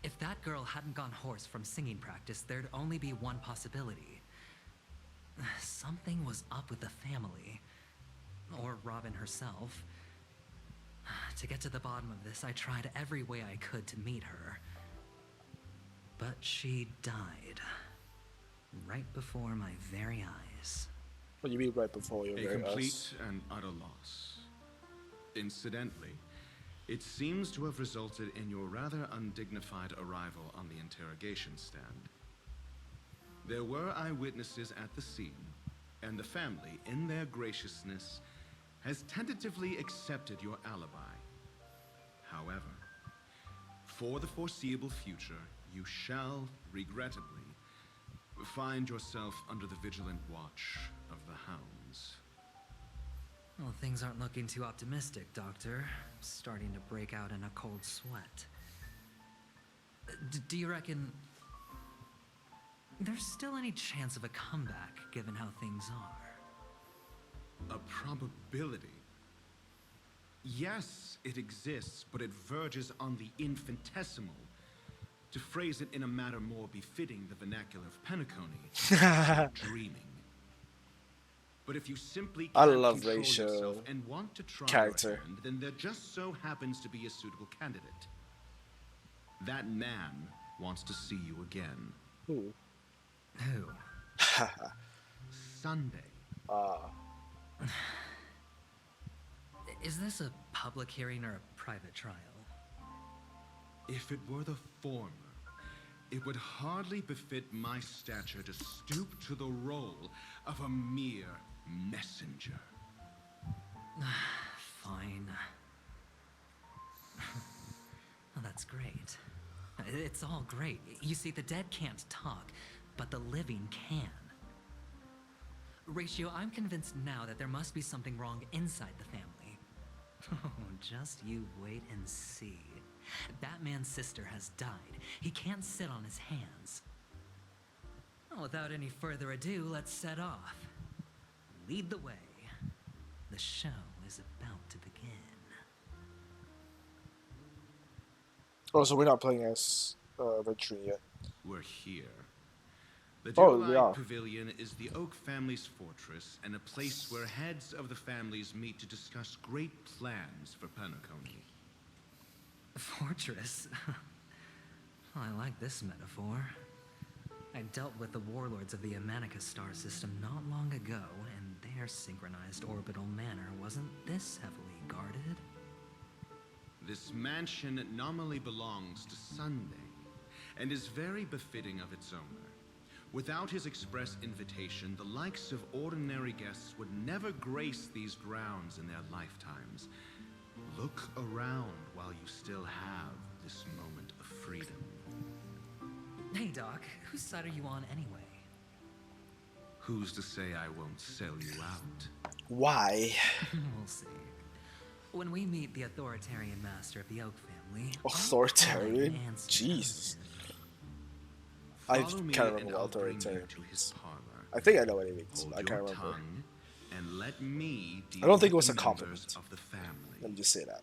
[SPEAKER 2] If that girl hadn't gone hoarse from singing practice, there'd only be one possibility. Something was up with the family. Or Robin herself. To get to the bottom of this, I tried every way I could to meet her. But she died. Right before my very eyes.
[SPEAKER 1] What do you mean right before your
[SPEAKER 8] A
[SPEAKER 1] very
[SPEAKER 8] complete
[SPEAKER 1] eyes?
[SPEAKER 8] and utter loss. Incidentally, it seems to have resulted in your rather undignified arrival on the interrogation stand. There were eyewitnesses at the scene, and the family, in their graciousness, has tentatively accepted your alibi. However,
[SPEAKER 12] For the foreseeable future, you shall, regrettably, find yourself under the vigilant watch of the hounds.
[SPEAKER 2] Well, things aren't looking too optimistic, Doctor. I'm starting to break out in a cold sweat. Do you reckon there's still any chance of a comeback, given how things are?
[SPEAKER 12] A probability? Yes, it exists, but it verges on the infinitesimal. To phrase it in a manner more befitting the vernacular of Penacony, dreaming. But if you simply
[SPEAKER 1] I
[SPEAKER 12] can't
[SPEAKER 1] love
[SPEAKER 12] control
[SPEAKER 1] Rachel
[SPEAKER 12] yourself and want to try
[SPEAKER 1] character.
[SPEAKER 12] your hand, then there just so happens to be a suitable candidate. That man wants to see you again.
[SPEAKER 1] Who?
[SPEAKER 2] Who?
[SPEAKER 12] Sunday.
[SPEAKER 2] Is this a public hearing or a private trial?
[SPEAKER 12] If it were the former, it would hardly befit my stature to stoop to the role of a mere messenger.
[SPEAKER 2] Fine. Well, that's great. It's all great. You see, the dead can't talk, but the living can. Ratio, I'm convinced now that there must be something wrong inside the family. Oh, just you wait and see. That man's sister has died. He can't sit on his hands. Well, without any further ado, let's set off. Lead the way. The show is about to begin.
[SPEAKER 1] Oh, so we're not playing as Venture yet.
[SPEAKER 12] We're here. The
[SPEAKER 1] Oh,
[SPEAKER 12] Duelite
[SPEAKER 1] yeah.
[SPEAKER 12] Pavilion is the Oak family's fortress and a place where heads of the families meet to discuss great plans for Penacony.
[SPEAKER 2] Fortress? I like this metaphor. I dealt with the warlords of the Amanica star system not long ago, and their synchronized orbital manor wasn't this heavily guarded.
[SPEAKER 12] This mansion nominally belongs to Sunday, and is very befitting of its owner. Without his express invitation, the likes of ordinary guests would never grace these grounds in their lifetimes. Look around while you still have this moment of freedom.
[SPEAKER 2] Hey, Doc, whose side are you on anyway?
[SPEAKER 12] Who's to say I won't sell you out?
[SPEAKER 1] Why?
[SPEAKER 2] We'll see. When we meet the authoritarian master of the Oak family...
[SPEAKER 1] Authoritarian?
[SPEAKER 2] I'll answer
[SPEAKER 1] Jesus. I
[SPEAKER 12] Follow me
[SPEAKER 1] can't
[SPEAKER 12] and
[SPEAKER 1] remember what
[SPEAKER 12] I'll bring you
[SPEAKER 1] authoritarian
[SPEAKER 12] to
[SPEAKER 1] means.
[SPEAKER 12] his parlor.
[SPEAKER 1] I think I know what it means.
[SPEAKER 12] Hold
[SPEAKER 1] I can't
[SPEAKER 12] your
[SPEAKER 1] remember.
[SPEAKER 12] tongue and let me deal
[SPEAKER 1] I don't think it
[SPEAKER 12] with
[SPEAKER 1] was a
[SPEAKER 12] the
[SPEAKER 1] compliment.
[SPEAKER 12] members of the family.
[SPEAKER 1] Let me just say that.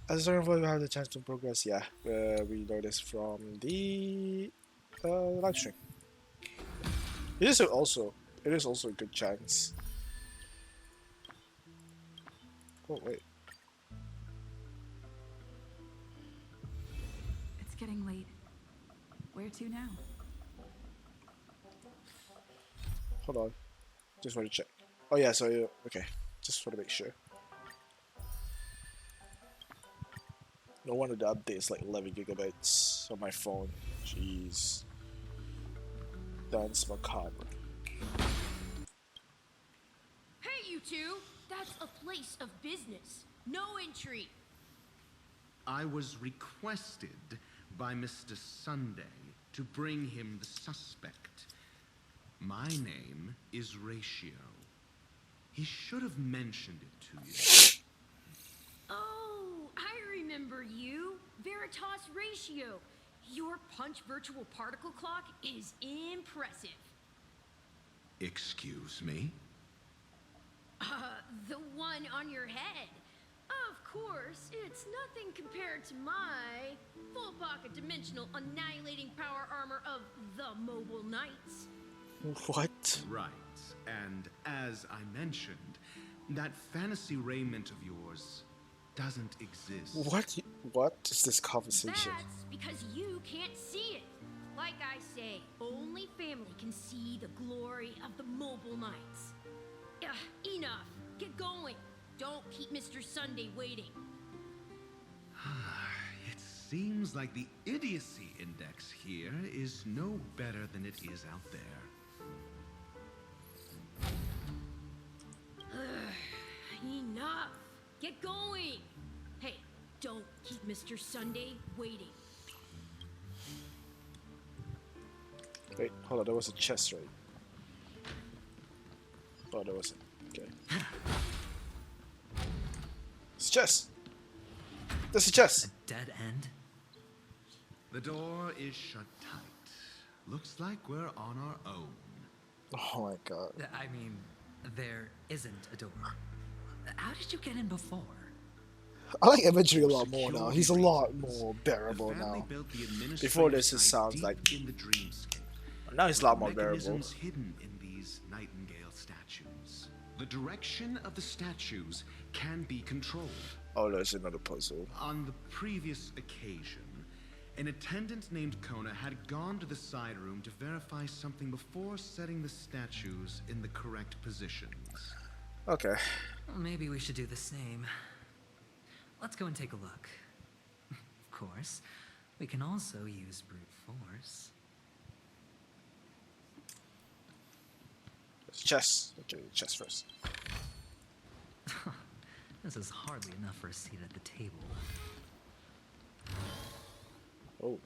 [SPEAKER 1] As a certain point, we have the chance to progress. Yeah, we know this from the live stream. It is also a good chance. Oh wait,
[SPEAKER 4] It's getting late. Where to now?
[SPEAKER 1] hold on. Just want to check. Oh yeah, so okay. Just want to make sure. No wonder the update is like 11 gigabytes on my phone. Jeez. Dance macabre.
[SPEAKER 13] Hey, you two! That's a place of business. No entry.
[SPEAKER 12] I was requested by Mr. Sunday to bring him the suspect. My name is Ratio. He should have mentioned it to you.
[SPEAKER 13] Oh, I remember you. Veritas Ratio. Your punch virtual particle clock is impressive.
[SPEAKER 12] Excuse me?
[SPEAKER 13] The one on your head. Of course, it's nothing compared to my full pocket dimensional annihilating power armor of the Mobile Knights.
[SPEAKER 1] What?
[SPEAKER 12] Right. And as I mentioned, that fantasy raiment of yours doesn't exist.
[SPEAKER 1] What? What is this conversation?
[SPEAKER 13] That's because you can't see it. Like I say, only family can see the glory of the Mobile Knights. Enough. Get going. Don't keep Mr. Sunday waiting.
[SPEAKER 12] It seems like the idiocy index here is no better than it is out there.
[SPEAKER 13] Enough. Get going. Hey, Don't keep Mr. Sunday waiting.
[SPEAKER 1] Wait, hold on. There was a chest, right? Oh, there wasn't. Okay. It's a chest. There's a chest.
[SPEAKER 2] Dead end?
[SPEAKER 12] The door is shut tight. Looks like we're on our own.
[SPEAKER 1] Oh my god.
[SPEAKER 2] I mean, there isn't a door. How did you get in before?
[SPEAKER 1] I like imagery a lot more now. He's a lot more bearable
[SPEAKER 12] The family
[SPEAKER 1] now.
[SPEAKER 12] built the
[SPEAKER 1] Before this,
[SPEAKER 12] administrative
[SPEAKER 1] it
[SPEAKER 12] site
[SPEAKER 1] sounds
[SPEAKER 12] deep
[SPEAKER 1] like
[SPEAKER 12] in the dreamscape.
[SPEAKER 1] now he's a lot more bearable.
[SPEAKER 12] Mechanisms hidden in these Nightingale statues. The direction of the statues can be controlled.
[SPEAKER 1] Oh, there's another puzzle.
[SPEAKER 12] On the previous occasion, an attendant named Kona had gone to the side room to verify something before setting the statues in the correct positions.
[SPEAKER 1] Okay.
[SPEAKER 2] Well, maybe we should do the same. Let's go and take a look. Of course, we can also use brute force.
[SPEAKER 1] Chess. Okay, chess first.
[SPEAKER 2] This is hardly enough for a seat at the table.
[SPEAKER 1] Oh.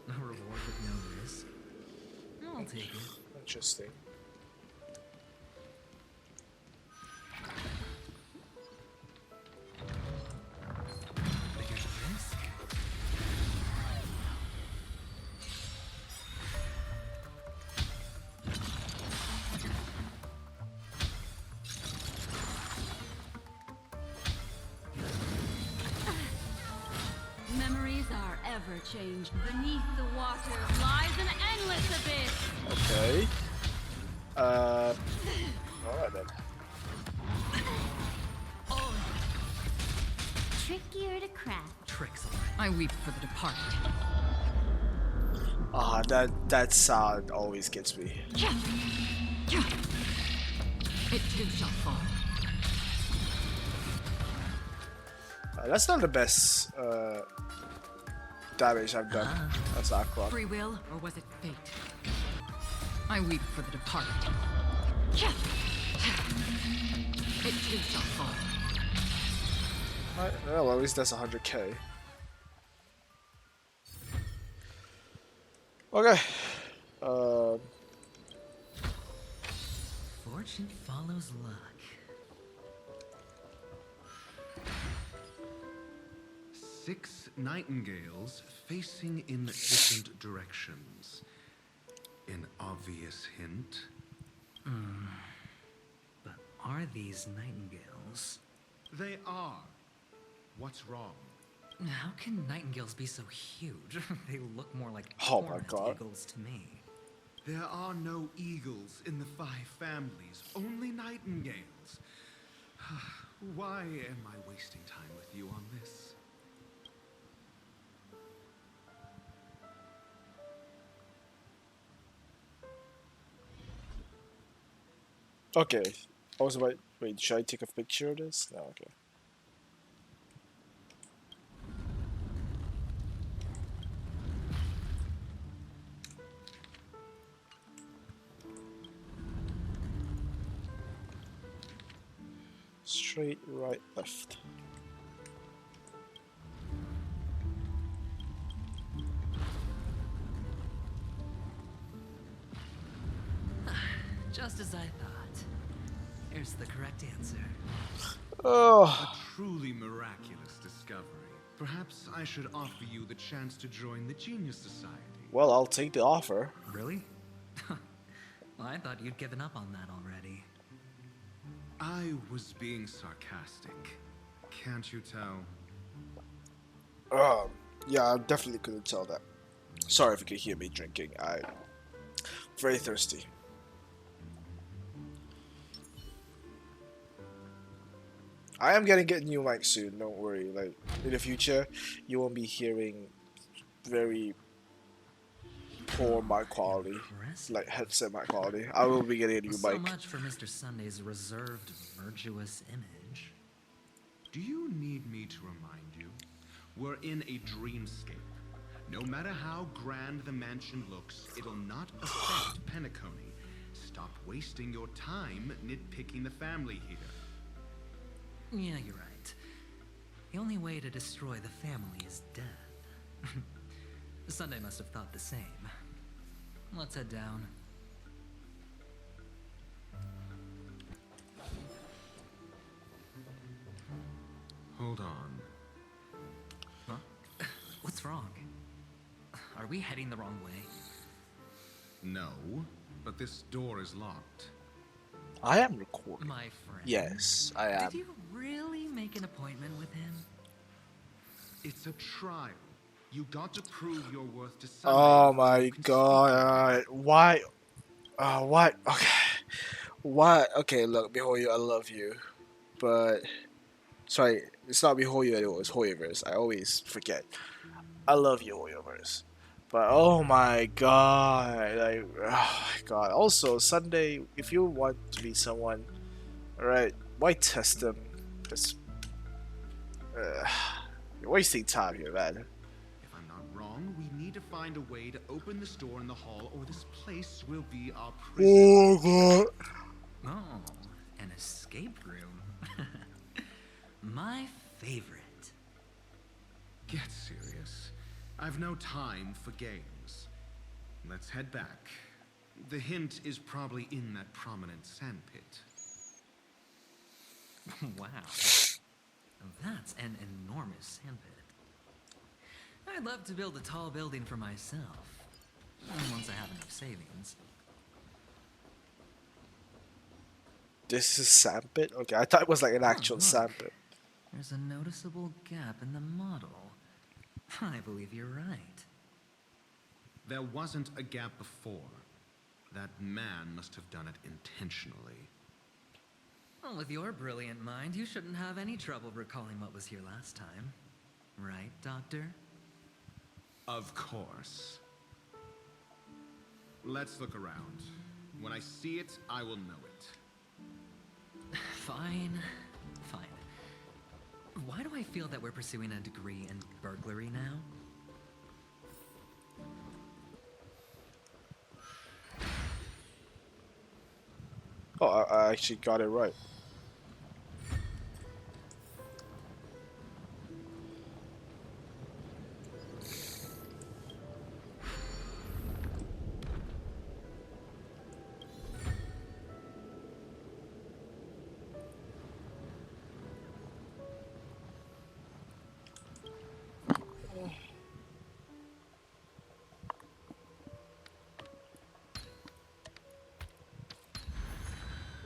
[SPEAKER 2] A reward with no risk. I'll take it.
[SPEAKER 1] Interesting.
[SPEAKER 2] Bigger risk?
[SPEAKER 3] Memories are ever changed. Beneath the water lies an endless abyss.
[SPEAKER 1] Okay. Alright then.
[SPEAKER 7] Trickier to crack.
[SPEAKER 2] Tricks.
[SPEAKER 6] I weep for the departed.
[SPEAKER 1] Ah, that sound always gets me.
[SPEAKER 6] It too shall fall.
[SPEAKER 1] That's not the best damage I've done. That's Acheron.
[SPEAKER 6] Free will, or was it fate? I weep for the departed. It too shall fall.
[SPEAKER 1] Right, well, at least that's 100k. Okay.
[SPEAKER 2] Fortune follows luck.
[SPEAKER 12] Six nightingales facing in different directions. An obvious hint.
[SPEAKER 2] But are these nightingales?
[SPEAKER 12] They are. What's wrong?
[SPEAKER 2] How can nightingales be so huge? They look more like
[SPEAKER 1] Oh my
[SPEAKER 2] horned
[SPEAKER 1] God.
[SPEAKER 2] eagles to me.
[SPEAKER 12] There are no eagles in the 5 families, only nightingales. Why am I wasting time with you on this?
[SPEAKER 1] Okay. I was about. Wait, should I take a picture of this? No, okay. Straight, right, left.
[SPEAKER 2] Just as I thought. Here's the correct answer.
[SPEAKER 1] Oh.
[SPEAKER 12] A truly miraculous discovery. Perhaps I should offer you the chance to join the Genius Society.
[SPEAKER 1] Well, I'll take the offer.
[SPEAKER 2] Really? Well, I thought you'd given up on that already.
[SPEAKER 12] I was being sarcastic. Can't you tell?
[SPEAKER 1] Yeah, I definitely couldn't tell that. Sorry if you could hear me drinking. I'm very thirsty. I am gonna get a new mic soon, don't worry. Like, in the future, you won't be hearing very poor mic quality. Like, headset mic quality. I will be getting a new
[SPEAKER 2] So
[SPEAKER 1] mic.
[SPEAKER 2] much for Mr. Sunday's reserved, virtuous image.
[SPEAKER 12] Do you need me to remind you? We're in a dreamscape. No matter how grand the mansion looks, it'll not affect Penacony. Stop wasting your time nitpicking the family here.
[SPEAKER 2] Yeah, you're right. The only way to destroy the family is death. Sunday must have thought the same. Let's head down.
[SPEAKER 12] Hold on.
[SPEAKER 2] Huh? What's wrong? Are we heading the wrong way?
[SPEAKER 12] No, but this door is locked.
[SPEAKER 1] I am recording.
[SPEAKER 2] My friend.
[SPEAKER 1] Yes, I am.
[SPEAKER 2] Did you really make an appointment with him?
[SPEAKER 12] It's a trial. You got to prove your worth to someone.
[SPEAKER 1] Oh my god. Why? What? Okay. What? Okay, look, Behold You, I love you. But. Sorry, it's not Behold You anymore, it's Hoyoverse. I always forget. I love you, Hoyoverse. But oh my god. Like, oh my god. Also, Sunday, if you want to be someone, alright, why test them? Because. You're wasting time here, man.
[SPEAKER 12] If I'm not wrong, we need to find a way to open this door in the hall, or this place will be our prison.
[SPEAKER 1] Oh god.
[SPEAKER 2] Oh, an escape room. My favorite.
[SPEAKER 12] Get serious. I've no time for games. Let's head back. The hint is probably in that prominent sandpit.
[SPEAKER 2] Wow. That's an enormous sandpit. I'd love to build a tall building for myself. Once I have enough savings.
[SPEAKER 1] This is sandpit? Okay, I thought it was like an actual
[SPEAKER 2] look.
[SPEAKER 1] sandpit.
[SPEAKER 2] There's a noticeable gap in the model. I believe you're right.
[SPEAKER 12] There wasn't a gap before. That man must have done it intentionally.
[SPEAKER 2] Well, with your brilliant mind, you shouldn't have any trouble recalling what was here last time. Right, Doctor?
[SPEAKER 12] Of course. Let's look around. When I see it, I will know it.
[SPEAKER 2] Fine. Fine. Why do I feel that we're pursuing a degree in burglary now?
[SPEAKER 1] Oh, I actually got it right.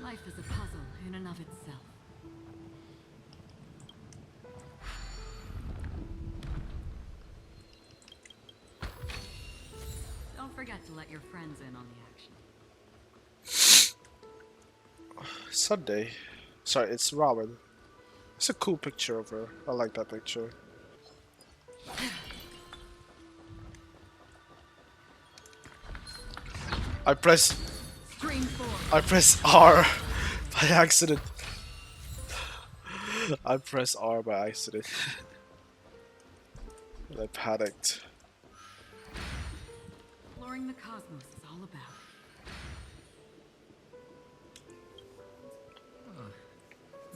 [SPEAKER 6] Life is a puzzle in and of itself. Don't forget to let your friends in on the action.
[SPEAKER 1] Sunday. Sorry, it's Robin. It's a cool picture of her. I like that picture. I press R by accident. I pressed R by accident. And I panicked.
[SPEAKER 6] Exploring the cosmos is all about.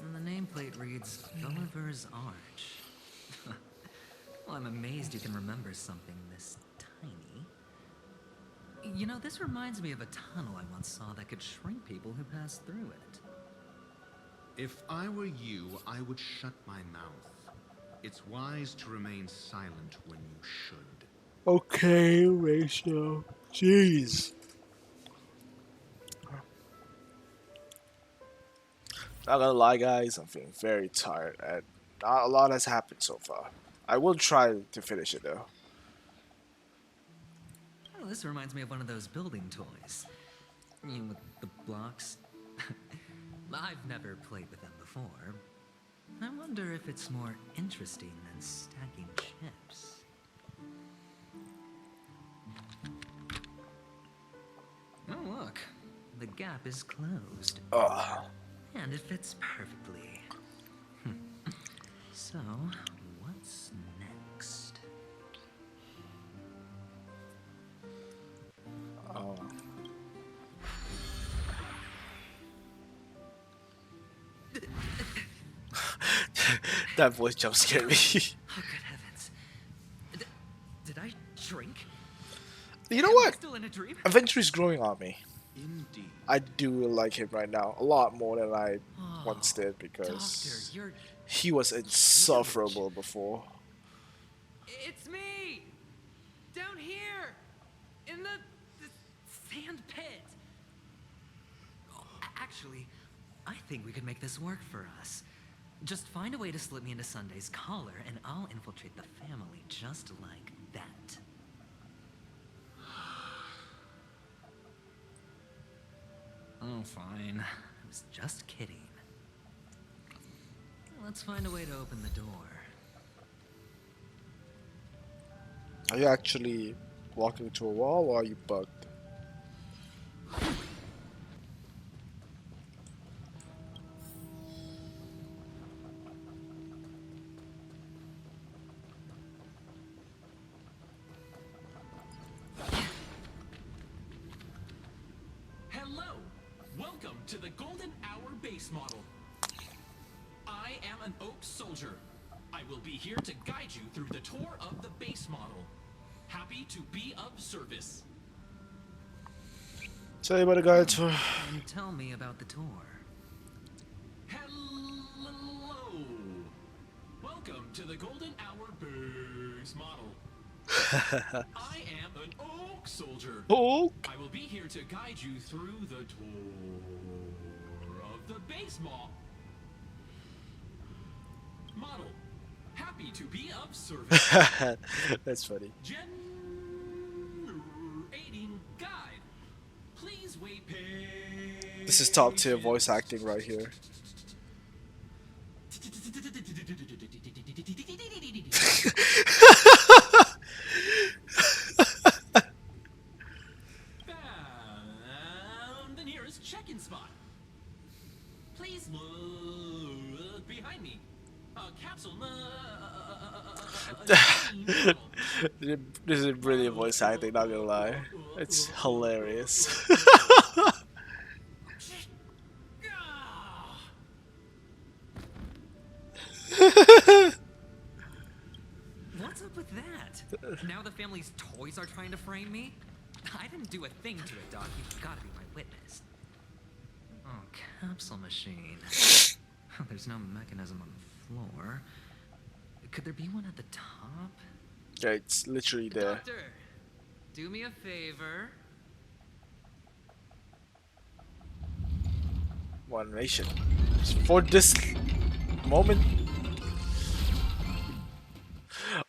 [SPEAKER 2] And the nameplate reads Gulliver's Arch. Well, I'm amazed you can remember something this tiny. You know, this reminds me of a tunnel I once saw that could shrink people who passed through it.
[SPEAKER 12] If I were you, I would shut my mouth. It's wise to remain silent when you should.
[SPEAKER 1] Okay, Rachel. Jeez. Not gonna lie, guys, I'm feeling very tired, and not a lot has happened so far. I will try to finish it though.
[SPEAKER 2] Oh, this reminds me of one of those building toys. You know, with the blocks. I've never played with them before. I wonder if it's more interesting than stacking chips. Oh, look. The gap is closed.
[SPEAKER 1] Ugh.
[SPEAKER 2] And it fits perfectly. So, what's next?
[SPEAKER 1] Oh. That voice jump scared me.
[SPEAKER 2] Oh, good heavens. Did I shrink?
[SPEAKER 1] You know
[SPEAKER 2] Am I
[SPEAKER 1] what?
[SPEAKER 2] still in a dream?
[SPEAKER 1] Adventure is growing on me.
[SPEAKER 12] Indeed.
[SPEAKER 1] I do like him right now a lot more than I
[SPEAKER 2] Oh,
[SPEAKER 1] once did
[SPEAKER 2] Doctor,
[SPEAKER 1] because
[SPEAKER 2] you're
[SPEAKER 1] he was insufferable before.
[SPEAKER 2] It's me! Down here! In the sand pit! Oh, actually, I think we could make this work for us. Just find a way to slip me into Sunday's collar, and I'll infiltrate the family just like that. Oh, fine. I was just kidding. Let's find a way to open the door.
[SPEAKER 1] Are you actually walking to a wall or are you bugged?
[SPEAKER 14] Hello! Welcome to the Golden Hour base model. I am an Oak Soldier. I will be here to guide you through the tour of the base model. Happy to be of service.
[SPEAKER 1] Tell you about the guy tour.
[SPEAKER 2] And tell me about the tour.
[SPEAKER 14] Hello! Welcome to the Golden Hour base model. I am an Oak Soldier.
[SPEAKER 1] Oak?
[SPEAKER 14] I will be here to guide you through the tour of the base model. Happy to be of service.
[SPEAKER 1] That's funny.
[SPEAKER 14] Generating guide. Please wait.
[SPEAKER 1] This is top tier voice acting right here.
[SPEAKER 14] Found the nearest check-in spot. Please look behind me. A capsule.
[SPEAKER 1] This is really voice acting, not gonna lie. It's hilarious.
[SPEAKER 2] What's up with that? Now the family's toys are trying to frame me? I didn't do a thing to it, Doc. You've got to be my witness. Oh, capsule machine. There's no mechanism on the floor. Could there be one at the top?
[SPEAKER 1] Yeah, it's literally there.
[SPEAKER 2] Doctor, do me a favor.
[SPEAKER 1] One nation. For this moment.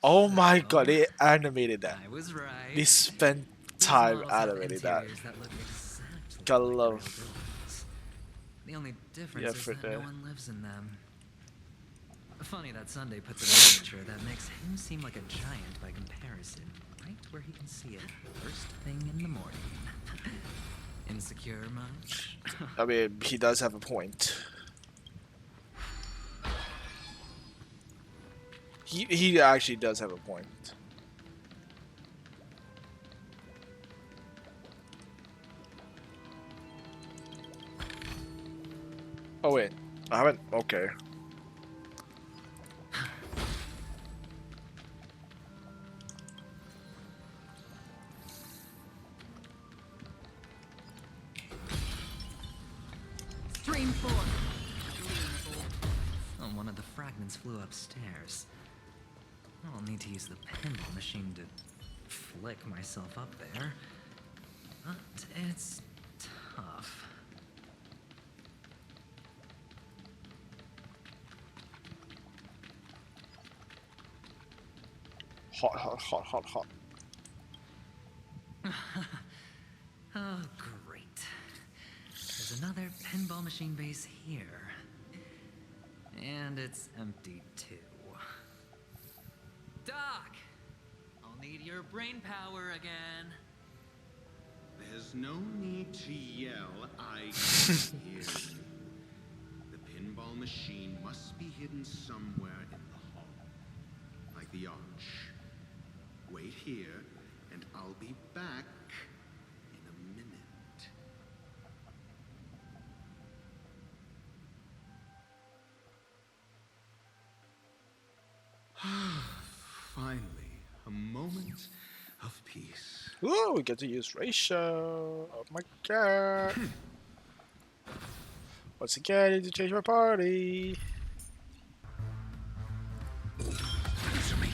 [SPEAKER 1] Oh my god, they animated that.
[SPEAKER 2] I was right.
[SPEAKER 1] They spent
[SPEAKER 2] These
[SPEAKER 1] time
[SPEAKER 2] models have
[SPEAKER 1] animating that.
[SPEAKER 2] interiors that look exactly
[SPEAKER 1] Gotta
[SPEAKER 2] like
[SPEAKER 1] love.
[SPEAKER 2] real buildings. The only difference
[SPEAKER 1] Yeah,
[SPEAKER 2] is
[SPEAKER 1] for
[SPEAKER 2] that
[SPEAKER 1] the-
[SPEAKER 2] no one lives in them. Funny that Sunday puts a miniature that makes him seem like a giant by comparison, right where he can see it first thing in the morning. Insecure much?
[SPEAKER 1] I mean, he does have a point. He actually does have a point. Oh wait, I haven't. Okay.
[SPEAKER 4] Stream 4.
[SPEAKER 2] Oh, one of the fragments flew upstairs. I'll need to use the pinball machine to flick myself up there. But it's tough.
[SPEAKER 1] Hot, hot, hot, hot, hot.
[SPEAKER 2] Oh, great. There's another pinball machine base here. And it's empty too. Doc! I'll need your brain power again.
[SPEAKER 12] There's no need to yell. I can hear you. The pinball machine must be hidden somewhere in the hall. the arch. Wait here, and I'll be back in a minute. Finally, a moment of peace.
[SPEAKER 1] Ooh, we get to use ratio. Oh my god. Once again, I need to change my party.
[SPEAKER 12] Answer me.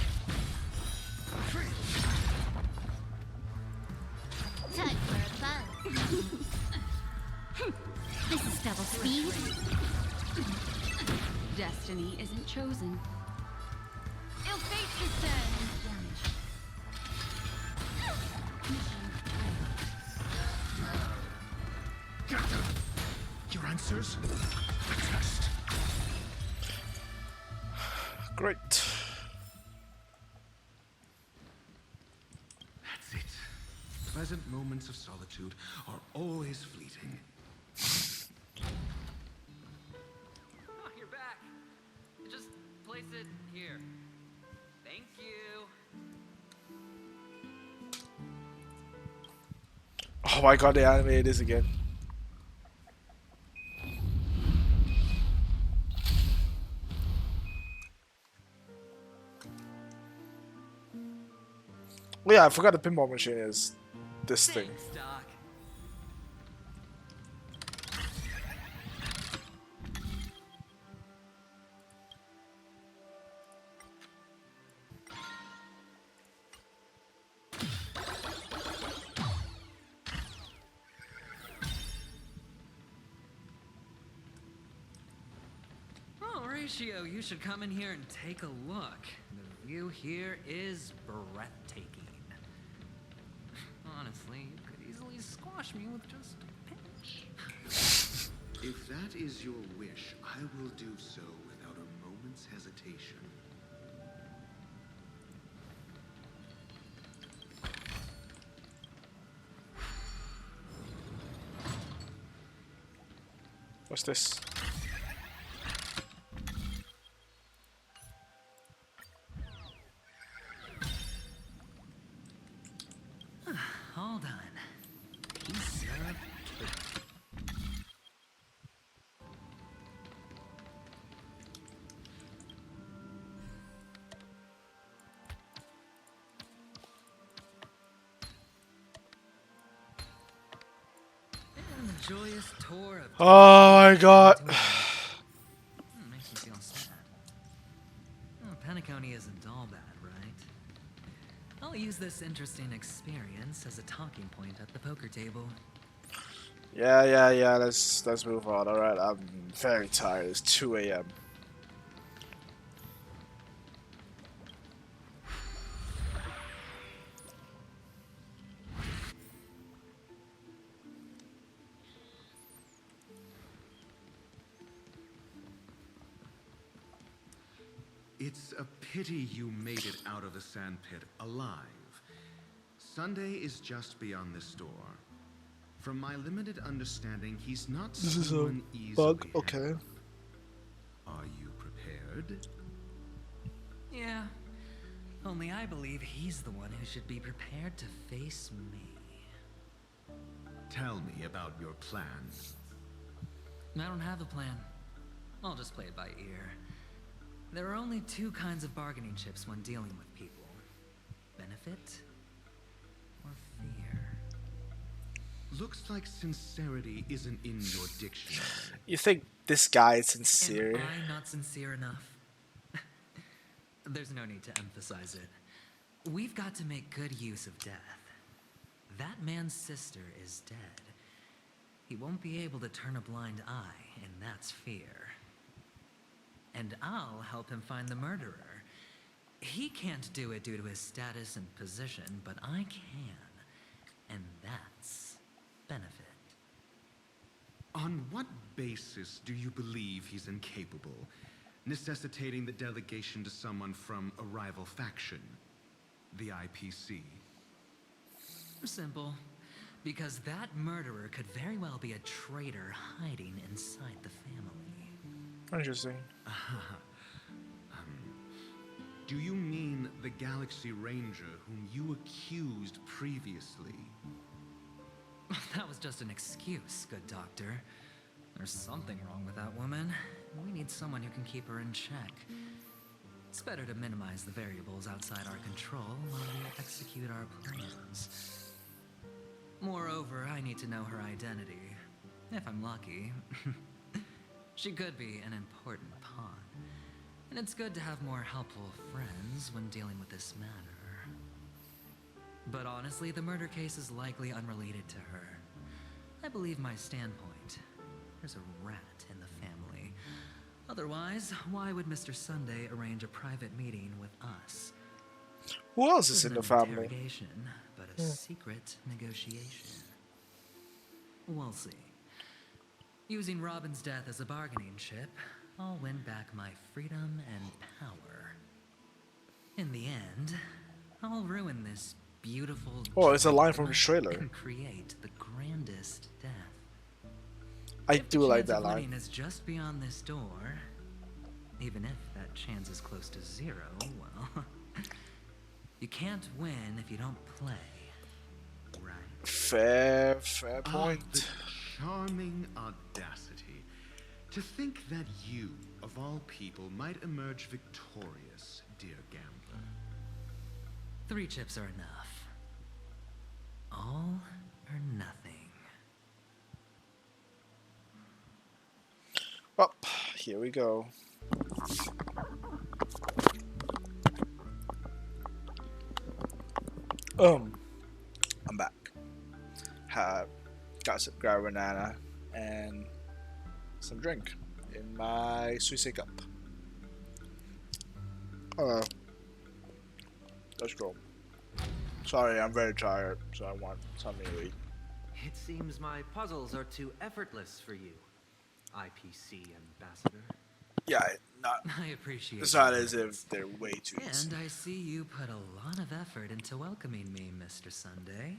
[SPEAKER 7] Time for a buzz. This is double speed.
[SPEAKER 3] Destiny isn't chosen. Ill fate is said.
[SPEAKER 12] Your answers? I trust.
[SPEAKER 1] Great.
[SPEAKER 12] That's it. Pleasant moments of solitude are always fleeting.
[SPEAKER 2] Oh, you're back. Just place it here. Thank you.
[SPEAKER 1] Oh my god, they animated this again. Oh yeah, I forgot the pinball machine is this thing.
[SPEAKER 2] Thanks, Doc. Oh, Ratio, you should come in here and take a look. The view here is breathtaking. Honestly, you could easily squash me with just a pinch.
[SPEAKER 12] If that is your wish, I will do so without a moment's hesitation.
[SPEAKER 1] What's this?
[SPEAKER 2] All done. Piece of cake. And a joyous tour of
[SPEAKER 1] Oh my god.
[SPEAKER 2] makes me feel sad. Oh, Penacony isn't all bad, right? I'll use this interesting experience as a talking point at the poker table.
[SPEAKER 1] Yeah. Let's move on. All right, I'm very tired. It's 2 a.m.
[SPEAKER 12] It's a pity you made it out of the sandpit alive. Sunday is just beyond this door. From my limited understanding, he's not
[SPEAKER 1] This is a
[SPEAKER 12] someone easily
[SPEAKER 1] bug.
[SPEAKER 12] handled.
[SPEAKER 1] Okay.
[SPEAKER 12] Are you prepared?
[SPEAKER 2] Yeah. Only I believe he's the one who should be prepared to face me.
[SPEAKER 12] Tell me about your plan.
[SPEAKER 2] I don't have a plan. I'll just play it by ear. There are only two kinds of bargaining chips when dealing with people. Benefit or fear.
[SPEAKER 12] Looks like sincerity isn't in your dictionary.
[SPEAKER 1] You think this guy is sincere?
[SPEAKER 2] Am I not sincere enough? There's no need to emphasize it. We've got to make good use of death. That man's sister is dead. He won't be able to turn a blind eye, and that's fear. And I'll help him find the murderer. He can't do it due to his status and position, but I can. And that's benefit.
[SPEAKER 12] On what basis do you believe he's incapable, necessitating the delegation to someone from a rival faction? The IPC?
[SPEAKER 2] Simple. Because that murderer could very well be a traitor hiding inside the family.
[SPEAKER 1] Interesting.
[SPEAKER 12] Do you mean the Galaxy Ranger whom you accused previously?
[SPEAKER 2] That was just an excuse, good doctor. There's something wrong with that woman. We need someone who can keep her in check. It's better to minimize the variables outside our control while we execute our plans. Moreover, I need to know her identity. If I'm lucky. She could be an important pawn. And it's good to have more helpful friends when dealing with this matter. But honestly, the murder case is likely unrelated to her. I believe my standpoint. There's a rat in the family. Otherwise, why would Mr. Sunday arrange a private meeting with us?
[SPEAKER 1] Who else
[SPEAKER 2] This
[SPEAKER 1] is in
[SPEAKER 2] isn't
[SPEAKER 1] the
[SPEAKER 2] an
[SPEAKER 1] family?
[SPEAKER 2] interrogation, but a secret negotiation. We'll see. Using Robin's death as a bargaining chip, I'll win back my freedom and power. In the end, I'll ruin this beautiful
[SPEAKER 1] Oh, it's a line
[SPEAKER 2] dream
[SPEAKER 1] from the trailer.
[SPEAKER 2] and create the grandest death.
[SPEAKER 1] I
[SPEAKER 2] If the
[SPEAKER 1] do like
[SPEAKER 2] chance
[SPEAKER 1] that
[SPEAKER 2] of
[SPEAKER 1] line.
[SPEAKER 2] winning is just beyond this door, even if that chance is close to zero, well, you can't win if you don't play, right?
[SPEAKER 1] Fair
[SPEAKER 12] Ah,
[SPEAKER 1] point.
[SPEAKER 12] the charming audacity. To think that you, of all people, might emerge victorious, dear gambler.
[SPEAKER 2] 3 chips are enough. All or nothing.
[SPEAKER 1] Well, here we go. I'm back. Got some grab banana and some drink in my suicide cup. Let's go. Sorry, I'm very tired, so I want something to eat.
[SPEAKER 15] It seems my puzzles are too effortless for you, IPC ambassador.
[SPEAKER 1] Yeah, not.
[SPEAKER 2] I appreciate
[SPEAKER 1] It's not
[SPEAKER 2] your
[SPEAKER 1] as
[SPEAKER 2] words.
[SPEAKER 1] if they're way too easy.
[SPEAKER 2] And I see you put a lot of effort into welcoming me, Mr. Sunday.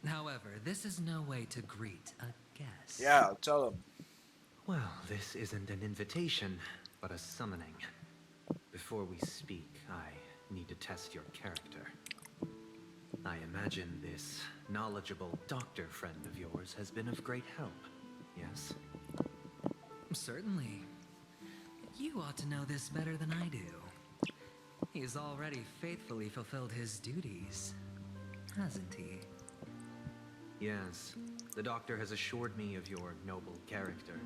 [SPEAKER 2] However, this is no way to greet a guest.
[SPEAKER 1] Yeah, tell them.
[SPEAKER 15] Well, this isn't an invitation, but a summoning. Before we speak, I need to test your character. I imagine this knowledgeable doctor friend of yours has been of great help, yes?
[SPEAKER 2] Certainly. You ought to know this better than I do. He's already faithfully fulfilled his duties, hasn't he?
[SPEAKER 15] Yes, the doctor has assured me of your noble character.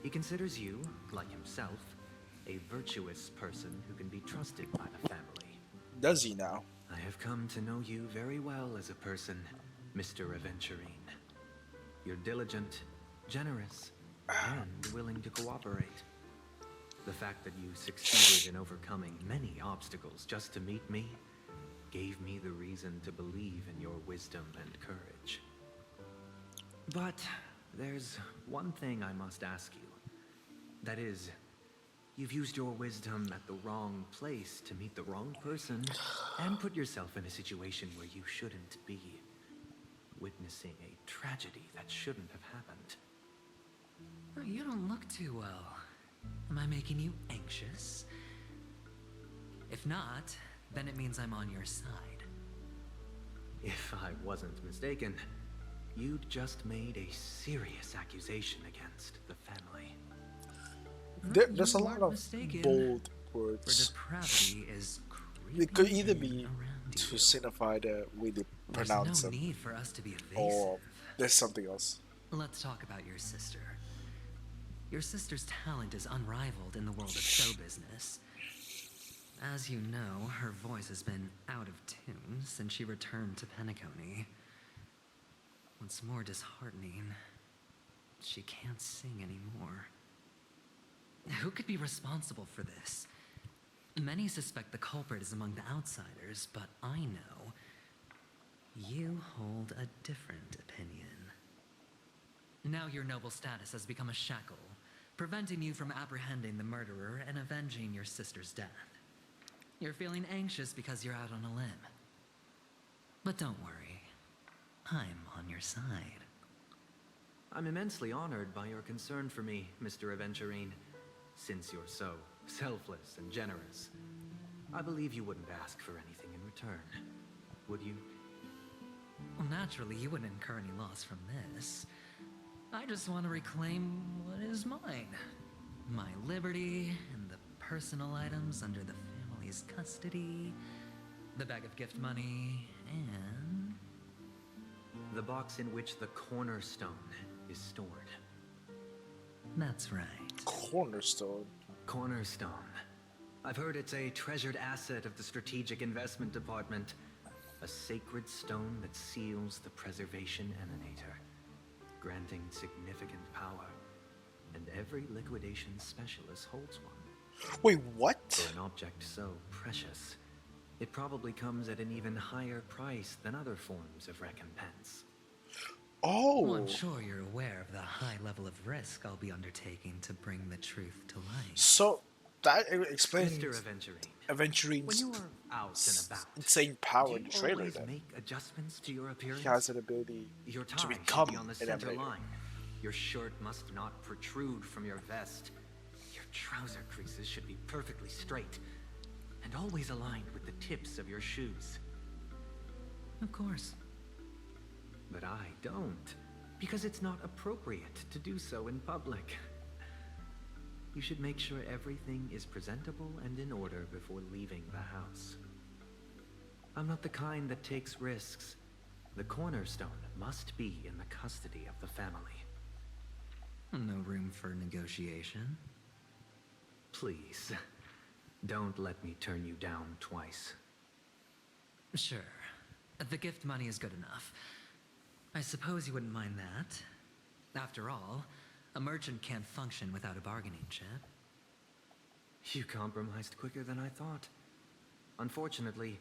[SPEAKER 15] He considers you, like himself, a virtuous person who can be trusted by the family.
[SPEAKER 1] Does he now?
[SPEAKER 15] I have come to know you very well as a person, Mr. Aventurine. You're diligent, generous, and willing to cooperate. The fact that you succeeded in overcoming many obstacles just to meet me gave me the reason to believe in your wisdom and courage. But there's one thing I must ask you. That is, you've used your wisdom at the wrong place to meet the wrong person and put yourself in a situation where you shouldn't be, witnessing a tragedy that shouldn't have happened.
[SPEAKER 2] You don't look too well. Am I making you anxious? If not, then it means I'm on your side.
[SPEAKER 15] If I wasn't mistaken, you'd just made a serious accusation against the family.
[SPEAKER 1] There's a lot of bold
[SPEAKER 2] For
[SPEAKER 1] words.
[SPEAKER 2] depravity is
[SPEAKER 1] It could
[SPEAKER 2] creeping
[SPEAKER 1] either
[SPEAKER 2] in
[SPEAKER 1] be
[SPEAKER 2] around
[SPEAKER 1] to
[SPEAKER 2] you.
[SPEAKER 1] signify the way they
[SPEAKER 2] There's
[SPEAKER 1] pronounce
[SPEAKER 2] no
[SPEAKER 1] them,
[SPEAKER 2] need for us to be evasive.
[SPEAKER 1] or there's something else.
[SPEAKER 2] Let's talk about your sister. Your sister's talent is unrivaled in the world of show business. As you know, her voice has been out of tune since she returned to Penacony. What's more disheartening, she can't sing anymore. Who could be responsible for this? Many suspect the culprit is among the outsiders, but I know you hold a different opinion. Now your noble status has become a shackle, preventing you from apprehending the murderer and avenging your sister's death. You're feeling anxious because you're out on a limb. But don't worry, I'm on your side.
[SPEAKER 15] I'm immensely honored by your concern for me, Mr. Aventurine, since you're so selfless and generous. I believe you wouldn't ask for anything in return, would you?
[SPEAKER 2] Well, naturally, you wouldn't incur any loss from this. I just want to reclaim what is mine. My liberty and the personal items under the family's custody, the bag of gift money, and...
[SPEAKER 15] the box in which the cornerstone is stored.
[SPEAKER 2] That's right.
[SPEAKER 1] Cornerstone.
[SPEAKER 15] Cornerstone. I've heard it's a treasured asset of the Strategic Investment Department. A sacred stone that seals the preservation emanator, granting significant power. And every liquidation specialist holds one.
[SPEAKER 1] Wait, what?
[SPEAKER 15] For an object so precious, it probably comes at an even higher price than other forms of recompense.
[SPEAKER 1] Oh!
[SPEAKER 2] Well, I'm sure you're aware of the high level of risk I'll be undertaking to bring the truth to light.
[SPEAKER 1] So, that explains
[SPEAKER 15] Mr. Aventurine,
[SPEAKER 1] Aventurine's
[SPEAKER 15] when you're out and about,
[SPEAKER 1] insane power in
[SPEAKER 15] do
[SPEAKER 1] the
[SPEAKER 15] you
[SPEAKER 1] trailer
[SPEAKER 15] always
[SPEAKER 1] then.
[SPEAKER 15] make adjustments to your appearance?
[SPEAKER 1] He has an ability
[SPEAKER 15] Your
[SPEAKER 1] to
[SPEAKER 15] tie should
[SPEAKER 1] become
[SPEAKER 15] be on the
[SPEAKER 1] an
[SPEAKER 15] center
[SPEAKER 1] emulator.
[SPEAKER 15] line. Your shirt must not protrude from your vest. Your trouser creases should be perfectly straight and always aligned with the tips of your shoes.
[SPEAKER 2] Of course.
[SPEAKER 15] But I don't, because it's not appropriate to do so in public. You should make sure everything is presentable and in order before leaving the house. I'm not the kind that takes risks. The cornerstone must be in the custody of the family.
[SPEAKER 2] No room for negotiation.
[SPEAKER 15] Please, don't let me turn you down twice.
[SPEAKER 2] Sure. The gift money is good enough. I suppose you wouldn't mind that. After all, a merchant can't function without a bargaining chip.
[SPEAKER 15] You compromised quicker than I thought. Unfortunately,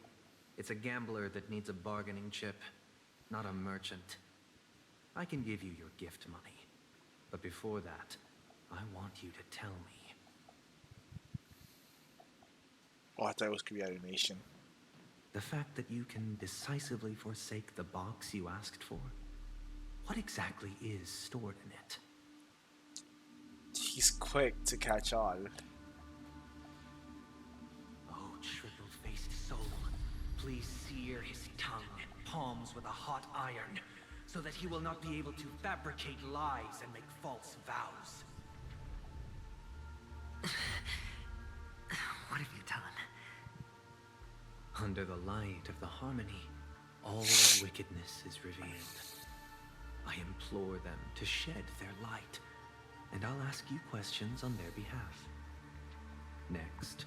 [SPEAKER 15] it's a gambler that needs a bargaining chip, not a merchant. I can give you your gift money, but before that, I want you to tell me.
[SPEAKER 1] Oh, I thought it was going to be animation.
[SPEAKER 15] The fact that you can decisively forsake the box you asked for? What exactly is stored in it?
[SPEAKER 1] He's quick to catch on.
[SPEAKER 15] Oh, triple-faced soul, please sear his tongue and palms with a hot iron, so that he will not be able to fabricate lies and make false vows.
[SPEAKER 2] What have you done?
[SPEAKER 15] Under the light of the harmony, all wickedness is revealed. I implore them to shed their light, and I'll ask you questions on their behalf. Next,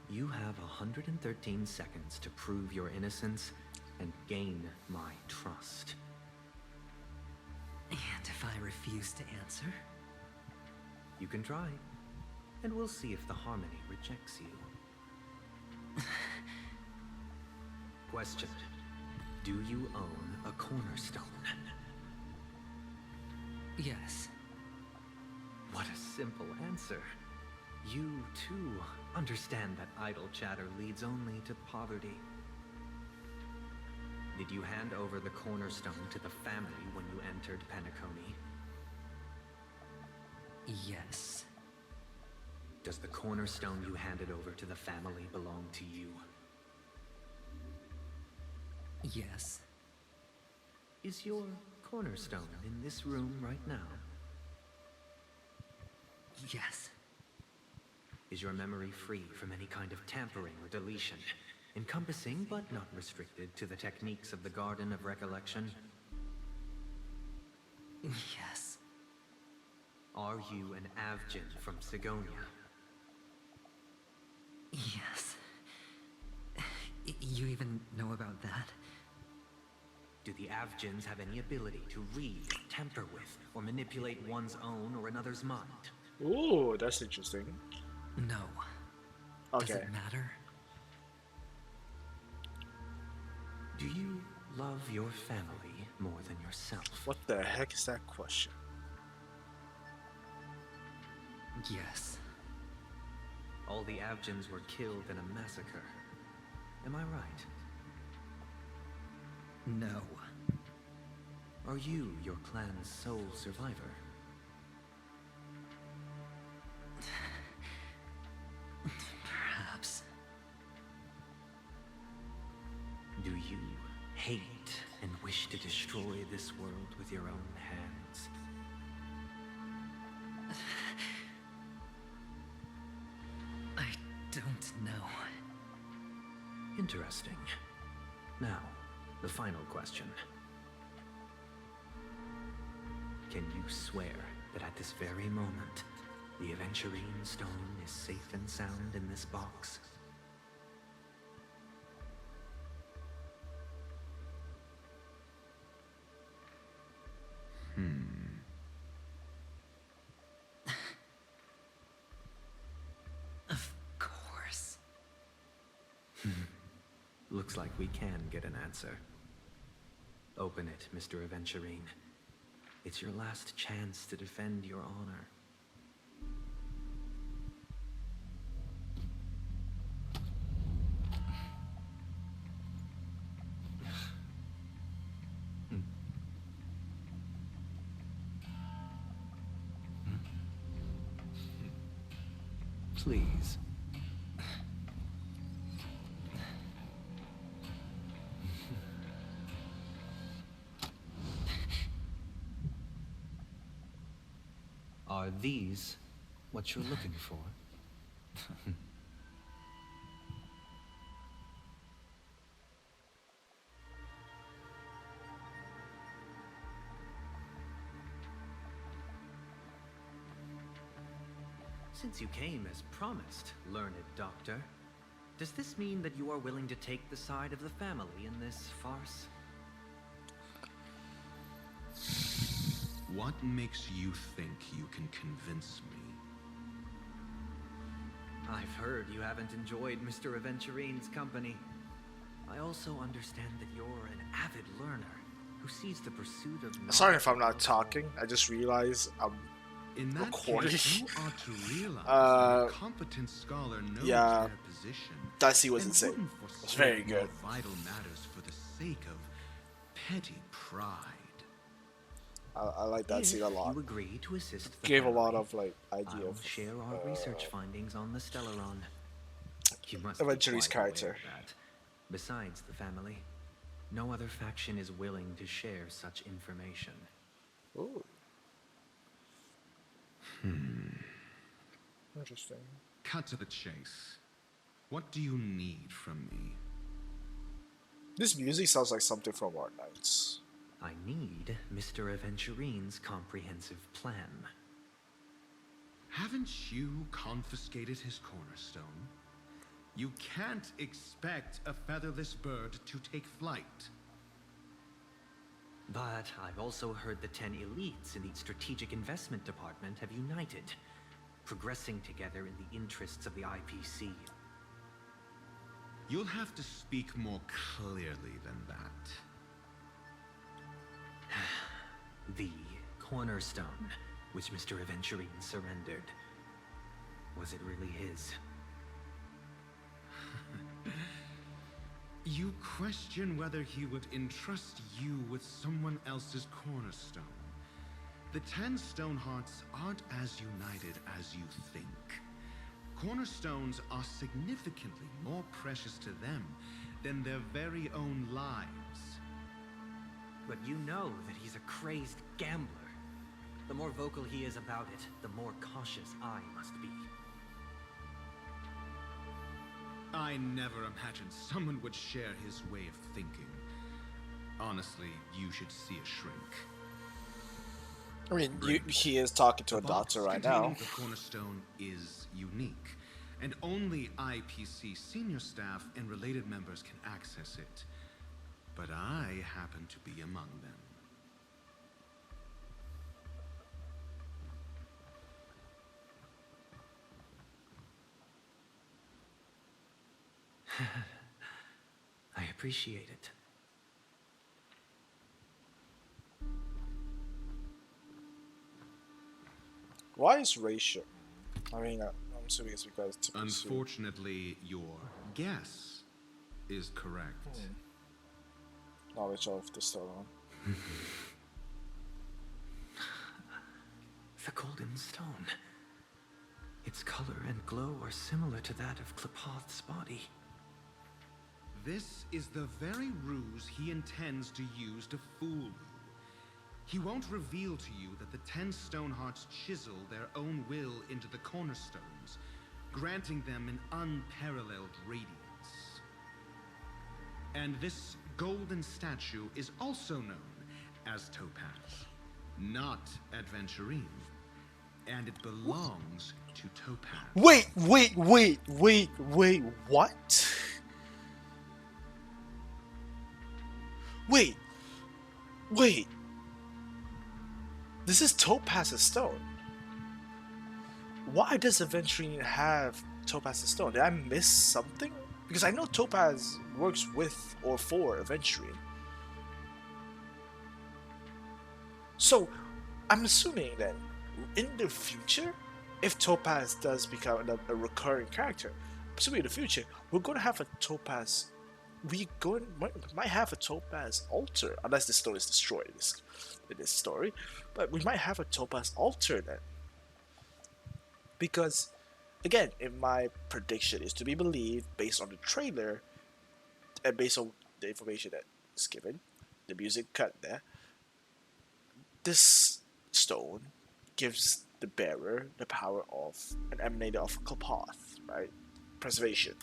[SPEAKER 15] you have 113 seconds to prove your innocence and gain my trust.
[SPEAKER 2] And if I refuse to answer?
[SPEAKER 15] You can try, and we'll see if the harmony rejects you. Question. Do you own a cornerstone?
[SPEAKER 2] Yes.
[SPEAKER 15] What a simple answer. You, too, understand that idle chatter leads only to poverty. Did you hand over the cornerstone to the family when you entered Penacony?
[SPEAKER 2] Yes.
[SPEAKER 15] Does the cornerstone you handed over to the family belong to you?
[SPEAKER 2] Yes.
[SPEAKER 15] Is your cornerstone in this room right now?
[SPEAKER 2] Yes.
[SPEAKER 15] Is your memory free from any kind of tampering or deletion, encompassing but not restricted to the techniques of the Garden of Recollection?
[SPEAKER 2] Yes.
[SPEAKER 15] Are you an Avgin from Sigonia?
[SPEAKER 2] Yes. You even know about that?
[SPEAKER 15] Do the Avgins have any ability to read, tamper with, or manipulate one's own or another's mind?
[SPEAKER 1] Ooh, that's interesting.
[SPEAKER 2] No.
[SPEAKER 1] Okay.
[SPEAKER 2] Does it matter?
[SPEAKER 15] Do you love your family more than yourself?
[SPEAKER 1] What the heck is that question?
[SPEAKER 2] Yes.
[SPEAKER 15] All the Avgins were killed in a massacre. Am I right?
[SPEAKER 2] No.
[SPEAKER 15] Are you your clan's sole survivor? do you hate and wish to destroy this world with your own hands?
[SPEAKER 2] I don't know.
[SPEAKER 15] Interesting. Now, the final question. Can you swear that at this very moment, the Aventurine Stone is safe and sound in this box?
[SPEAKER 2] Of course.
[SPEAKER 15] Looks like we can get an answer. Open it, Mr. Aventurine. It's your last chance to defend your honor. Please. Are these what you're looking for? Since you came as promised, learned doctor, does this mean that you are willing to take the side of the family in this farce?
[SPEAKER 12] What makes you think you can convince me?
[SPEAKER 15] I've heard you haven't enjoyed Mr. Aventurine's company. I also understand that you're an avid learner who sees the pursuit of knowledge.
[SPEAKER 1] Sorry if I'm not talking. I just realized I'm
[SPEAKER 12] In that
[SPEAKER 1] recording.
[SPEAKER 12] case, you ought to realize that a competent scholar knows
[SPEAKER 1] yeah,
[SPEAKER 12] their position.
[SPEAKER 1] that scene was
[SPEAKER 12] and
[SPEAKER 1] insane.
[SPEAKER 12] wouldn't
[SPEAKER 1] It's very
[SPEAKER 12] forsake
[SPEAKER 1] good.
[SPEAKER 12] more vital matters for the sake of petty pride.
[SPEAKER 1] I like that scene a lot.
[SPEAKER 15] You agree to assist the
[SPEAKER 1] Gave a
[SPEAKER 15] family,
[SPEAKER 1] lot of like idea
[SPEAKER 15] I'll
[SPEAKER 1] of
[SPEAKER 15] share our research findings on the Stellaron. You must be
[SPEAKER 1] Aventurine's
[SPEAKER 15] quite aware
[SPEAKER 1] character.
[SPEAKER 15] of that. Besides the family, no other faction is willing to share such information.
[SPEAKER 1] Ooh. Interesting.
[SPEAKER 12] Cut to the chase. What do you need from me?
[SPEAKER 1] This music sounds like something from Art Knights.
[SPEAKER 15] I need Mr. Aventurine's comprehensive plan.
[SPEAKER 12] Haven't you confiscated his cornerstone? You can't expect a featherless bird to take flight.
[SPEAKER 15] But I've also heard the 10 elites in the Strategic Investment Department have united, progressing together in the interests of the IPC.
[SPEAKER 12] You'll have to speak more clearly than that.
[SPEAKER 15] The cornerstone, which Mr. Aventurine surrendered. Was it really his?
[SPEAKER 12] You question whether he would entrust you with someone else's cornerstone. The 10 Stonehearts aren't as united as you think. Cornerstones are significantly more precious to them than their very own lives.
[SPEAKER 15] But you know that he's a crazed gambler. The more vocal he is about it, the more cautious I must be.
[SPEAKER 12] I never imagined someone would share his way of thinking. Honestly, you should see a shrink.
[SPEAKER 1] I mean, he is talking to a doctor right now.
[SPEAKER 12] The cornerstone is unique, and only IPC senior staff and related members can access it. But I happen to be among them.
[SPEAKER 15] I appreciate it.
[SPEAKER 1] Why is racial? I mean, I'm assuming it's because it's
[SPEAKER 12] Unfortunately, your guess is correct.
[SPEAKER 1] Knowledge of the stone.
[SPEAKER 15] The golden stone. Its color and glow are similar to that of Klepoth's body.
[SPEAKER 12] This is the very ruse he intends to use to fool you. He won't reveal to you that the 10 Stonehearts chisel their own will into the cornerstones, granting them an unparalleled radiance. And this golden statue is also known as Topaz, not Adventurine. And it belongs to Topaz.
[SPEAKER 1] Wait, what? Wait. This is Topaz's stone. Why does Aventurine have Topaz's stone? Did I miss something? Because I know Topaz works with or for Aventurine. So, I'm assuming then, in the future, if Topaz does become a recurring character, assuming in the future, we're going to have a Topaz. Might have a Topaz altar, unless the stone is destroyed in this story. But we might have a Topaz altar then. Because, again, in my prediction is to be believed based on the trailer and based on the information that is given, the music cut there. This stone gives the bearer the power of an emanator of Kalpath, right? Preservation.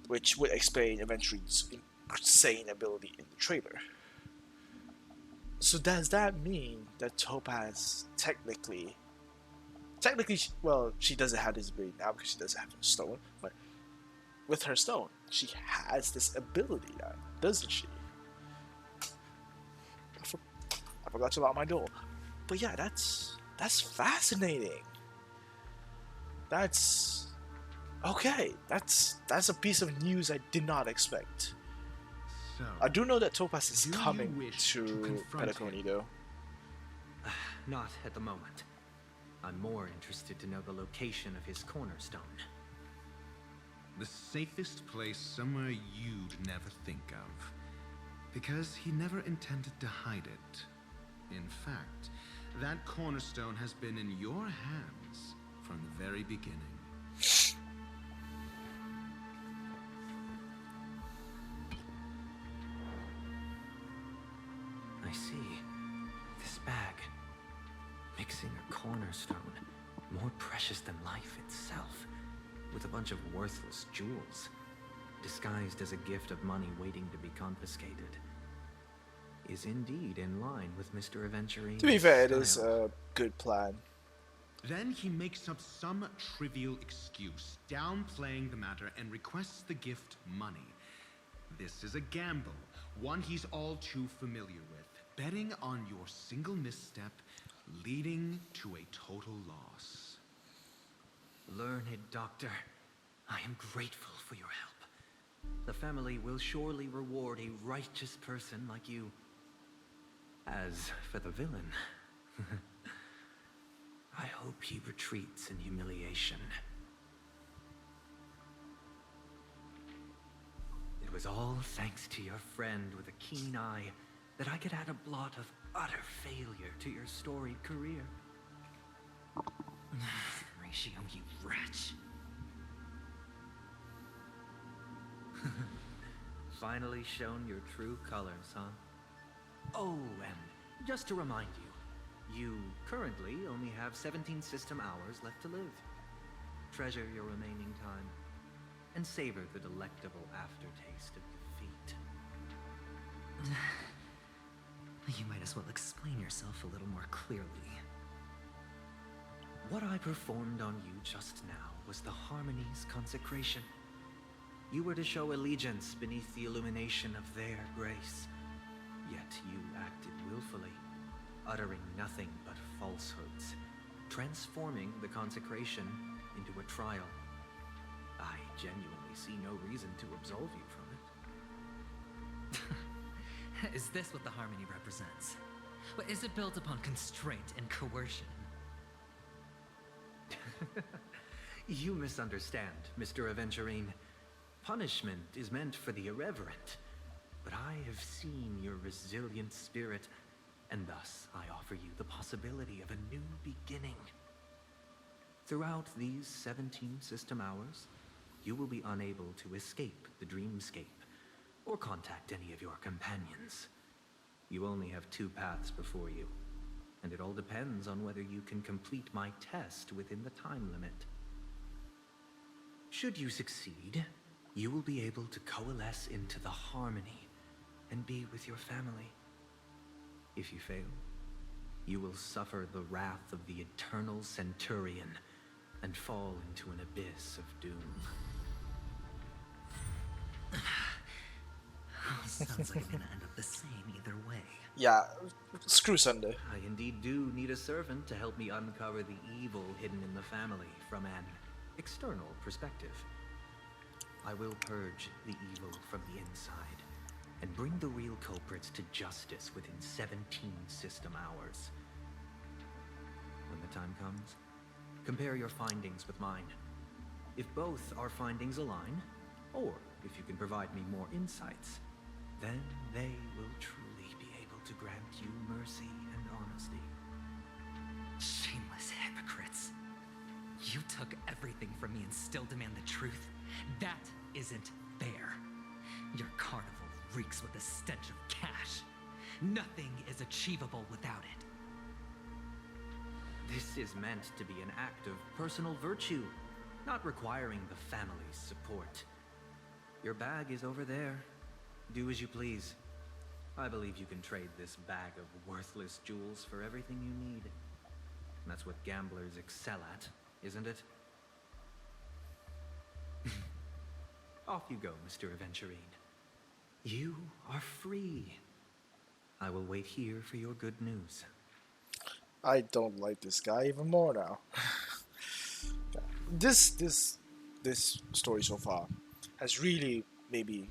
[SPEAKER 1] Which would explain Aventurine's insane ability in the trailer. So does that mean that Topaz technically, well, she doesn't have this ability now because she doesn't have the stone, but with her stone, she has this ability now, doesn't she? I forgot to lock my door. But yeah, that's fascinating. That's okay. That's a piece of news I did not expect.
[SPEAKER 12] So,
[SPEAKER 1] I do know that Topaz is
[SPEAKER 12] do
[SPEAKER 1] coming
[SPEAKER 12] you wish
[SPEAKER 1] to
[SPEAKER 12] confront
[SPEAKER 1] Penacony
[SPEAKER 12] him?
[SPEAKER 1] though.
[SPEAKER 15] Not at the moment. I'm more interested to know the location of his cornerstone.
[SPEAKER 12] The safest place somewhere you'd never think of. Because he never intended to hide it. In fact, that cornerstone has been in your hands from the very beginning.
[SPEAKER 15] I see. This bag. Mixing a cornerstone, more precious than life itself, with a bunch of worthless jewels, disguised as a gift of money waiting to be confiscated, is indeed in line with Mr. Aventurine's
[SPEAKER 1] To be fair, it is
[SPEAKER 15] style.
[SPEAKER 1] a good plan.
[SPEAKER 12] Then he makes up some trivial excuse, downplaying the matter, and requests the gift money. This is a gamble, one he's all too familiar with, betting on your single misstep, leading to a total loss.
[SPEAKER 15] Learned doctor, I am grateful for your help. The family will surely reward a righteous person like you. As for the villain, I hope he retreats in humiliation. It was all thanks to your friend with a keen eye that I could add a blot of utter failure to your storied career.
[SPEAKER 2] Ratio, you wretch.
[SPEAKER 15] Finally shown your true colors, huh? Oh, and just to remind you, you currently only have 17 system hours left to live. Treasure your remaining time, and savor the delectable aftertaste of defeat.
[SPEAKER 2] You might as well explain yourself a little more clearly.
[SPEAKER 15] What I performed on you just now was the Harmony's consecration. You were to show allegiance beneath the illumination of their grace. Yet you acted willfully, uttering nothing but falsehoods, transforming the consecration into a trial. I genuinely see no reason to absolve you from it.
[SPEAKER 2] Is this what the Harmony represents? But is it built upon constraint and coercion?
[SPEAKER 15] You misunderstand, Mr. Aventurine. Punishment is meant for the irreverent. But I have seen your resilient spirit, and thus I offer you the possibility of a new beginning. Throughout these 17 system hours, you will be unable to escape the dreamscape or contact any of your companions. You only have 2 paths before you, and it all depends on whether you can complete my test within the time limit. Should you succeed, you will be able to coalesce into the harmony and be with your family. If you fail, you will suffer the wrath of the eternal Centurion and fall into an abyss of doom.
[SPEAKER 2] Sounds like I'm gonna end up the same either way.
[SPEAKER 1] Yeah, screw Sunday.
[SPEAKER 15] I indeed do need a servant to help me uncover the evil hidden in the family from an external perspective. I will purge the evil from the inside and bring the real culprits to justice within 17 system hours. When the time comes, compare your findings with mine. If both our findings align, or if you can provide me more insights, then they will truly be able to grant you mercy and honesty.
[SPEAKER 2] Shameless hypocrites. You took everything from me and still demand the truth? That isn't fair. Your carnival reeks with the stench of cash. Nothing is achievable without it.
[SPEAKER 15] This is meant to be an act of personal virtue, not requiring the family's support. Your bag is over there. Do as you please. I believe you can trade this bag of worthless jewels for everything you need. That's what gamblers excel at, isn't it? Off you go, Mr. Aventurine. You are free. I will wait here for your good news.
[SPEAKER 1] I don't like this guy even more now. This story so far has really made me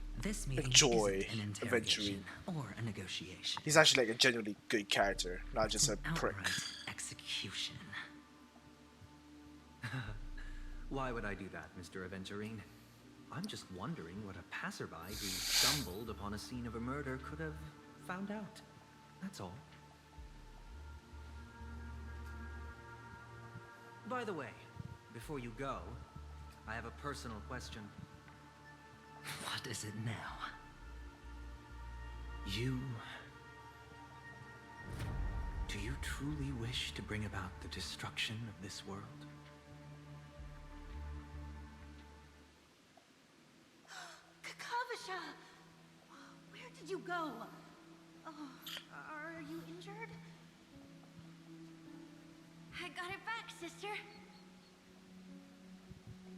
[SPEAKER 1] enjoy Aventurine.
[SPEAKER 2] Or a negotiation.
[SPEAKER 1] He's actually like a genuinely good character, not just a prick.
[SPEAKER 2] Execution.
[SPEAKER 15] Why would I do that, Mr. Aventurine? I'm just wondering what a passerby who stumbled upon a scene of a murder could have found out. That's all. By the way, before you go, I have a personal question.
[SPEAKER 2] What is it now?
[SPEAKER 15] Do you truly wish to bring about the destruction of this world?
[SPEAKER 13] Kakavasha! Where did you go? Oh, are you injured? I got it back, sister.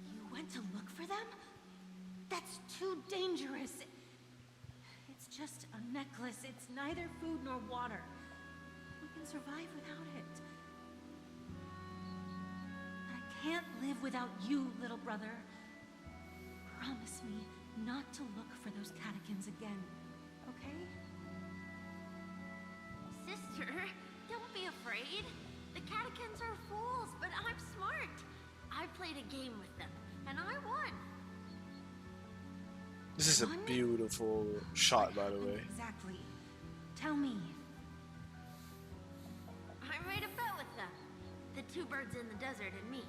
[SPEAKER 13] You went to look for them? That's too dangerous. It's just a necklace. It's neither food nor water. We can survive without it. But I can't live without you, little brother. Promise me not to look for those catechins again, okay?
[SPEAKER 7] Sister, don't be afraid. The catechins are fools, but I'm smart. I played a game with them, and I won.
[SPEAKER 1] This is a beautiful shot, by the way.
[SPEAKER 13] Exactly. Tell me.
[SPEAKER 7] I made a bet with them. The 2 birds in the desert and me.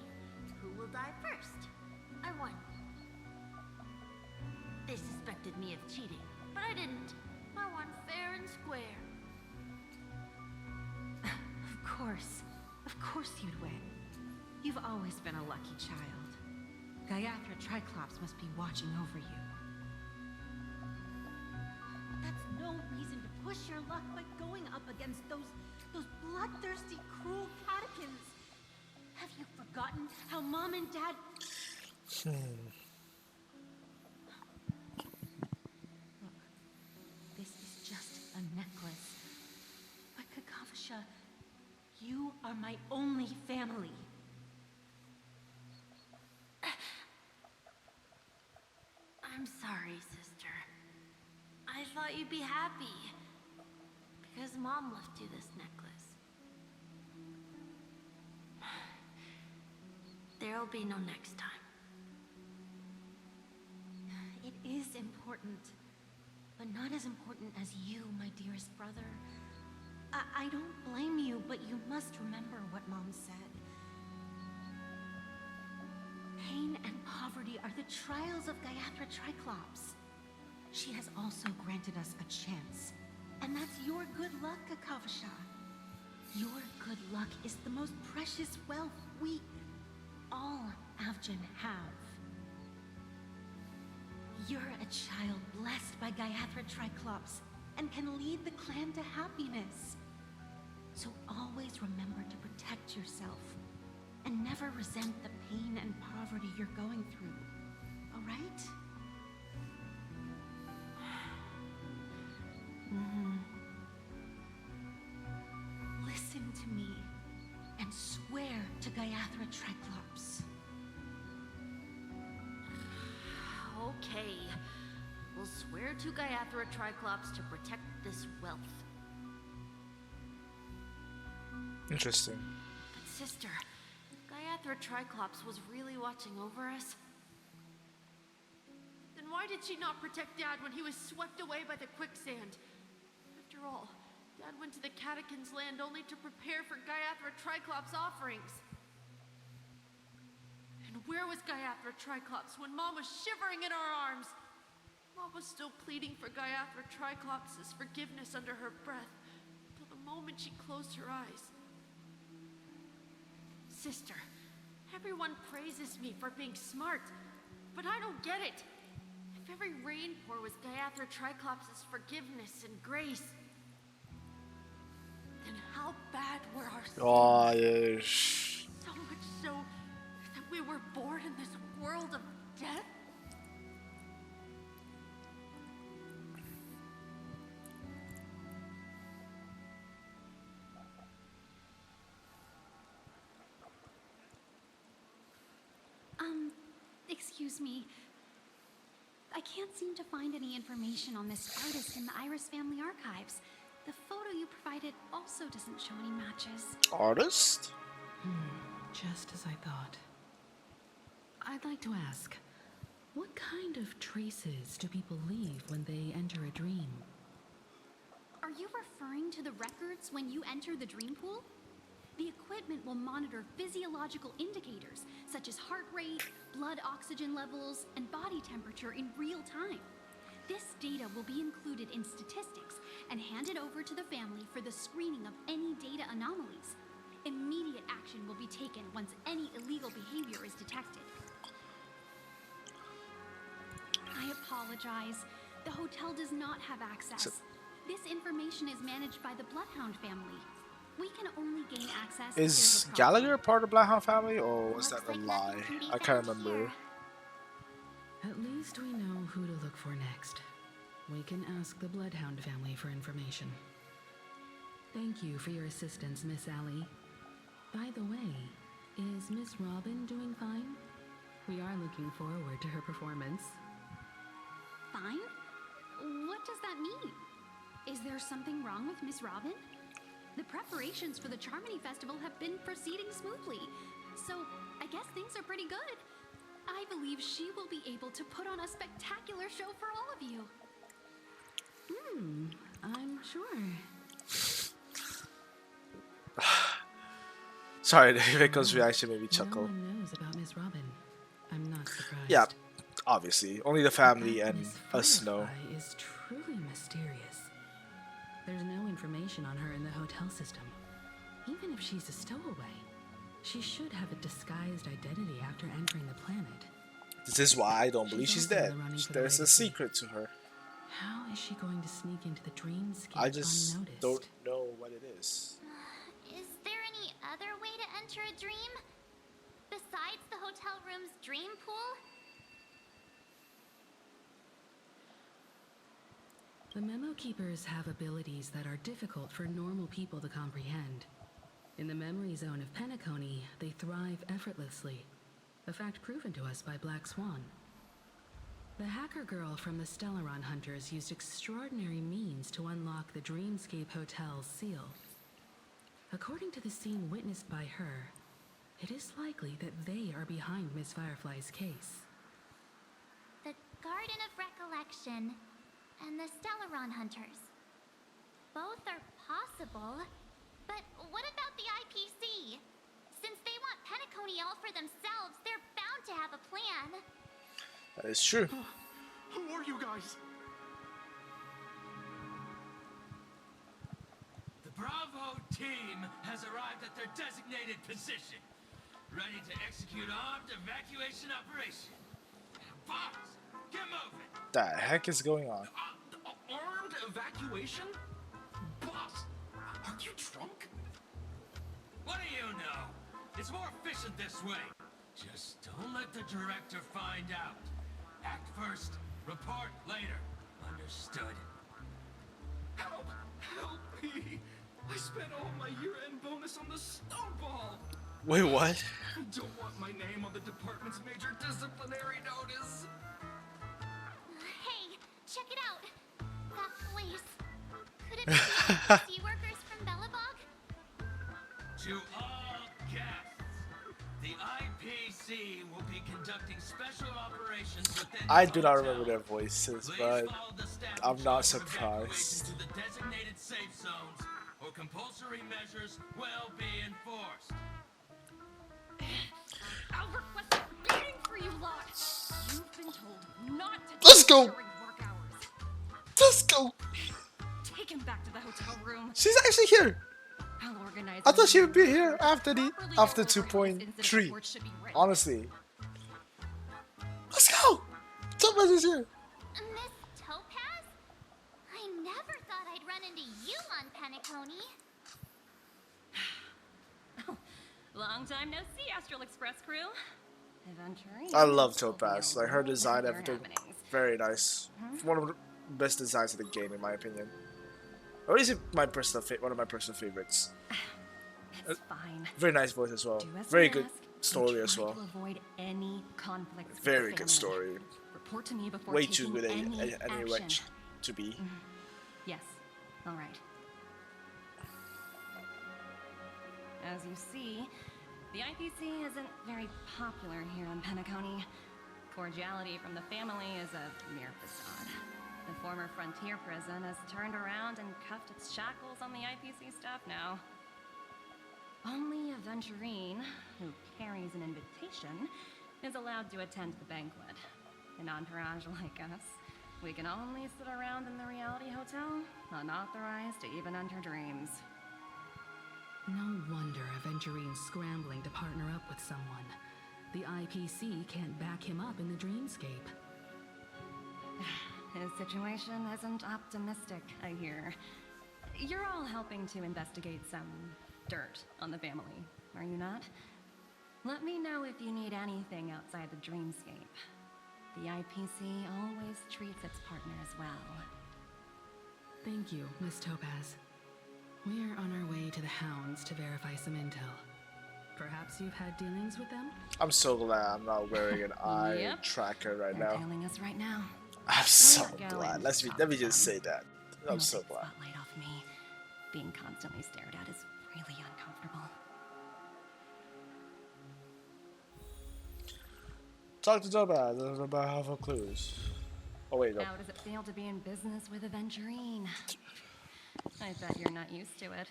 [SPEAKER 7] Who will die first? I won. They suspected me of cheating, but I didn't. I won fair and square.
[SPEAKER 4] Of course you'd win. You've always been a lucky child. Gaiathra Triclops must be watching over you.
[SPEAKER 13] That's no reason to push your luck by going up against those bloodthirsty, cruel catechins. Have you forgotten how Mom and Dad... Look, this is just a necklace. But Kakavasha, you are my only family.
[SPEAKER 7] I'm sorry, sister. I thought you'd be happy. Because Mom left you this necklace. There'll be no next time.
[SPEAKER 13] It is important, but not as important as you, my dearest brother. I don't blame you, but you must remember what Mom said.
[SPEAKER 4] Pain and poverty are the trials of Gayatri Triclops. She has also granted us a chance. And that's your good luck, Akavasha. Your good luck is the most precious wealth we, all Avgin, have. You're a child blessed by Gayatri Triclops and can lead the clan to happiness. So always remember to protect yourself and never resent the pain and poverty you're going through. All right? Listen to me and swear to Gayatri Triclops.
[SPEAKER 16] Okay. We'll swear to Gayatri Triclops to protect this wealth.
[SPEAKER 1] Interesting.
[SPEAKER 16] But sister, Gayatri Triclops was really watching over us.
[SPEAKER 13] Then why did she not protect Dad when he was swept away by the quicksand? After all, Dad went to the Catechins' land only to prepare for Gayatri Triclops' offerings. And where was Gayatri Triclops when Mom was shivering in our arms? Mom was still pleading for Gayatri Triclops' forgiveness under her breath, till the moment she closed her eyes. Sister, everyone praises me for being smart, but I don't get it. If every rain pour was Gayatri Triclops' forgiveness and grace, then how bad were our sins?
[SPEAKER 1] Oh, yes.
[SPEAKER 13] So much so that we were born in this world of death?
[SPEAKER 17] Excuse me. I can't seem to find any information on this artist in the Iris family archives. The photo you provided also doesn't show any matches.
[SPEAKER 1] Artist?
[SPEAKER 4] Just as I thought. I'd like to ask, what kind of traces do people leave when they enter a dream?
[SPEAKER 17] Are you referring to the records when you enter the dream pool? The equipment will monitor physiological indicators such as heart rate, blood oxygen levels, and body temperature in real time. This data will be included in statistics and handed over to the family for the screening of any data anomalies. Immediate action will be taken once any illegal behavior is detected. I apologize. The hotel does not have access. This information is managed by the Bloodhound family. We can only gain access.
[SPEAKER 1] Is Gallagher part of the Bloodhound family, or was that a lie? I can't remember.
[SPEAKER 4] At least we know who to look for next. We can ask the Bloodhound family for information. Thank you for your assistance, Miss Allie. By the way, is Miss Robin doing fine? We are looking forward to her performance.
[SPEAKER 17] Fine? What does that mean? Is there something wrong with Miss Robin? The preparations for the Charmony Festival have been proceeding smoothly, so I guess things are pretty good. I believe she will be able to put on a spectacular show for all of you.
[SPEAKER 4] I'm sure.
[SPEAKER 1] Sorry, Rico's reaction made me chuckle.
[SPEAKER 4] No one knows about Miss Robin. I'm not surprised.
[SPEAKER 1] Yeah, obviously. Only the family and
[SPEAKER 4] Miss
[SPEAKER 1] us know.
[SPEAKER 4] Firefly is truly mysterious. There's no information on her in the hotel system. Even if she's a stowaway, she should have a disguised identity after entering the planet.
[SPEAKER 1] This is why I don't believe she's
[SPEAKER 4] also in
[SPEAKER 1] dead.
[SPEAKER 4] the running for the
[SPEAKER 1] There's a
[SPEAKER 4] legacy.
[SPEAKER 1] secret to her.
[SPEAKER 4] How is she going to sneak into the dreamscape
[SPEAKER 1] I just
[SPEAKER 4] unnoticed?
[SPEAKER 1] don't know what it is.
[SPEAKER 7] Is there any other way to enter a dream? Besides the hotel room's dream pool?
[SPEAKER 4] The Memo Keepers have abilities that are difficult for normal people to comprehend. In the memory zone of Penacony, they thrive effortlessly, a fact proven to us by Black Swan. The hacker girl from the Stellaron Hunters used extraordinary means to unlock the Dreamscape Hotel's seal. According to the scene witnessed by her, it is likely that they are behind Miss Firefly's case.
[SPEAKER 7] The Garden of Recollection and the Stellaron Hunters. Both are possible, but what about the IPC? Since they want Penacony all for themselves, they're bound to have a plan.
[SPEAKER 1] That is true.
[SPEAKER 14] Who are you guys?
[SPEAKER 18] The Bravo team has arrived at their designated position, ready to execute armed evacuation operation. Boss, get moving.
[SPEAKER 1] The heck is going on?
[SPEAKER 14] Armed evacuation? Boss, are you drunk?
[SPEAKER 18] What do you know? It's more efficient this way. Just don't let the director find out. Act first, report later. Understood?
[SPEAKER 14] Help! Help me! I spent all my year-end bonus on the snowball!
[SPEAKER 1] Wait, what?
[SPEAKER 14] I don't want my name on the department's major disciplinary notice!
[SPEAKER 7] Hey, check it out. That place. Could it be the sea workers from Bellabog?
[SPEAKER 18] To all guests, the IPC will be conducting special operations within
[SPEAKER 1] I
[SPEAKER 18] the
[SPEAKER 1] do not
[SPEAKER 18] hotel.
[SPEAKER 1] remember their voices,
[SPEAKER 18] Please
[SPEAKER 1] but
[SPEAKER 18] follow the staff
[SPEAKER 1] I'm not
[SPEAKER 18] instructions of evacuation
[SPEAKER 1] surprised.
[SPEAKER 18] to the designated safe zones, or compulsory measures will be enforced.
[SPEAKER 13] I'll request a beating for you lot. You've been told not to
[SPEAKER 1] Let's
[SPEAKER 13] talk
[SPEAKER 1] go.
[SPEAKER 13] during work hours.
[SPEAKER 1] Let's go.
[SPEAKER 13] Take him back to the hotel room.
[SPEAKER 1] She's actually here.
[SPEAKER 13] I'll organize
[SPEAKER 1] I thought she would be
[SPEAKER 13] a
[SPEAKER 1] here after the
[SPEAKER 13] properly
[SPEAKER 1] after
[SPEAKER 13] overwritten incident
[SPEAKER 1] 2.3.
[SPEAKER 13] report should be ready.
[SPEAKER 1] Honestly. Let's go. Topaz is here.
[SPEAKER 7] Miss Topaz? I never thought I'd run into you on Penacony.
[SPEAKER 19] Long time no see, Astral Express crew. Aventurine.
[SPEAKER 1] I love Topaz. Like her design, everything,
[SPEAKER 19] happenings.
[SPEAKER 1] very nice. One of the best designs of the game, in my opinion. Or is it my personal one of my personal favorites?
[SPEAKER 19] It's fine.
[SPEAKER 1] Very nice voice as well.
[SPEAKER 19] Do as
[SPEAKER 1] Very
[SPEAKER 19] we
[SPEAKER 1] good
[SPEAKER 19] ask, and
[SPEAKER 1] story
[SPEAKER 19] try
[SPEAKER 1] as well.
[SPEAKER 19] To avoid any conflicts with
[SPEAKER 1] Very
[SPEAKER 19] the
[SPEAKER 1] good
[SPEAKER 19] family.
[SPEAKER 1] story.
[SPEAKER 19] Report to me before
[SPEAKER 1] Way
[SPEAKER 19] taking
[SPEAKER 1] too good
[SPEAKER 19] any
[SPEAKER 1] anyway
[SPEAKER 19] action.
[SPEAKER 1] to be.
[SPEAKER 19] Yes. All right. As you see, the IPC isn't very popular here on Penacony. Cordiality from the family is a mere facade. The former frontier prison has turned around and cuffed its shackles on the IPC staff now. Only Aventurine, who carries an invitation, is allowed to attend the banquet. An entourage like us, we can only sit around in the reality hotel, unauthorized to even enter dreams.
[SPEAKER 4] No wonder Aventurine's scrambling to partner up with someone. The IPC can't back him up in the dreamscape.
[SPEAKER 19] His situation isn't optimistic, I hear. You're all helping to investigate some dirt on the family, are you not? Let me know if you need anything outside the dreamscape. The IPC always treats its partners well.
[SPEAKER 4] Thank you, Miss Topaz. We're on our way to the Hounds to verify some intel. Perhaps you've had dealings with them?
[SPEAKER 1] I'm so glad I'm not wearing an eye
[SPEAKER 19] Yep.
[SPEAKER 1] tracker right
[SPEAKER 19] They're
[SPEAKER 1] now.
[SPEAKER 19] tailing us right now.
[SPEAKER 1] I'm so
[SPEAKER 19] not going
[SPEAKER 1] glad.
[SPEAKER 19] to
[SPEAKER 1] Let me
[SPEAKER 19] stop
[SPEAKER 1] just
[SPEAKER 19] them.
[SPEAKER 1] say that. I'm so
[SPEAKER 19] Not the
[SPEAKER 1] glad.
[SPEAKER 19] Spotlight off me. Being constantly stared at is really uncomfortable.
[SPEAKER 1] Talk to Topaz about helpful clues. Oh wait, no.
[SPEAKER 19] How does it feel to be in business with Aventurine? I bet you're not used to it.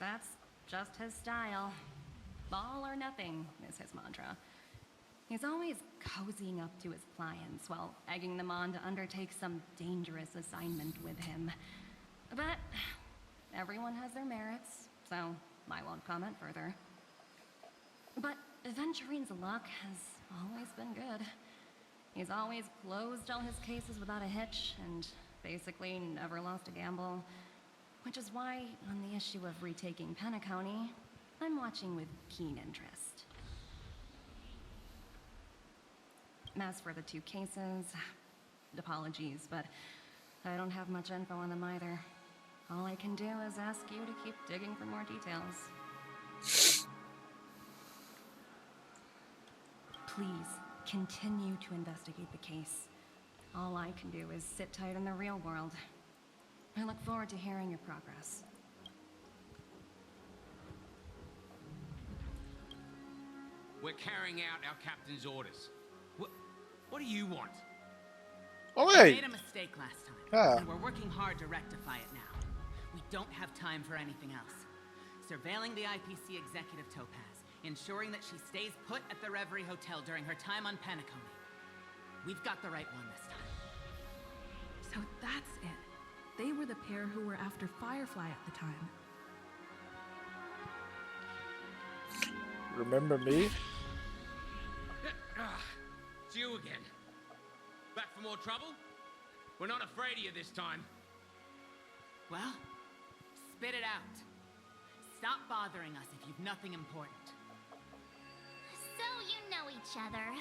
[SPEAKER 19] That's just his style. All or nothing is his mantra. He's always cozying up to his clients while egging them on to undertake some dangerous assignment with him. But everyone has their merits, so I won't comment further. But Aventurine's luck has always been good. He's always closed all his cases without a hitch and basically never lost a gamble. Which is why, on the issue of retaking Penacony, I'm watching with keen interest. As for the two cases, apologies, but I don't have much info on them either. All I can do is ask you to keep digging for more details. Please, continue to investigate the case. All I can do is sit tight in the real world. I look forward to hearing your progress.
[SPEAKER 18] We're carrying out our captain's orders. What do you want?
[SPEAKER 1] Oh
[SPEAKER 20] We
[SPEAKER 1] wait.
[SPEAKER 20] made a mistake last time,
[SPEAKER 1] Yeah.
[SPEAKER 20] and we're working hard to rectify it now. We don't have time for anything else. Surveilling the IPC executive Topaz, ensuring that she stays put at the Reverie Hotel during her time on Penacony. We've got the right one this time.
[SPEAKER 4] So that's it. They were the pair who were after Firefly at the time.
[SPEAKER 1] Remember me?
[SPEAKER 18] It's you again. Back for more trouble? We're not afraid of you this time.
[SPEAKER 20] Well, spit it out. Stop bothering us if you've nothing important.
[SPEAKER 7] So you know each other.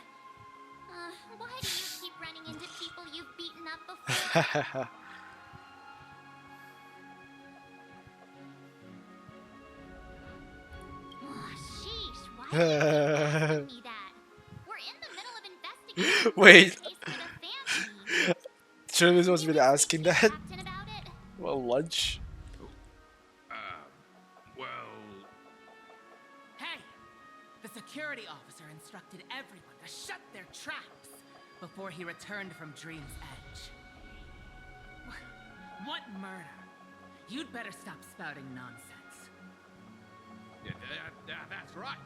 [SPEAKER 7] Why do you keep running into people you've beaten up before? Oh, sheesh, why are you asking me that? We're in the middle of investigating
[SPEAKER 1] Wait.
[SPEAKER 7] the case for the family.
[SPEAKER 1] Shouldn't we supposed to be asking that?
[SPEAKER 7] Captain about it?
[SPEAKER 1] Well, lunch.
[SPEAKER 8] Well...
[SPEAKER 20] Hey! The security officer instructed everyone to shut their traps before he returned from Dream's Edge. What murder? You'd better stop spouting nonsense.
[SPEAKER 18] Yeah, that's right.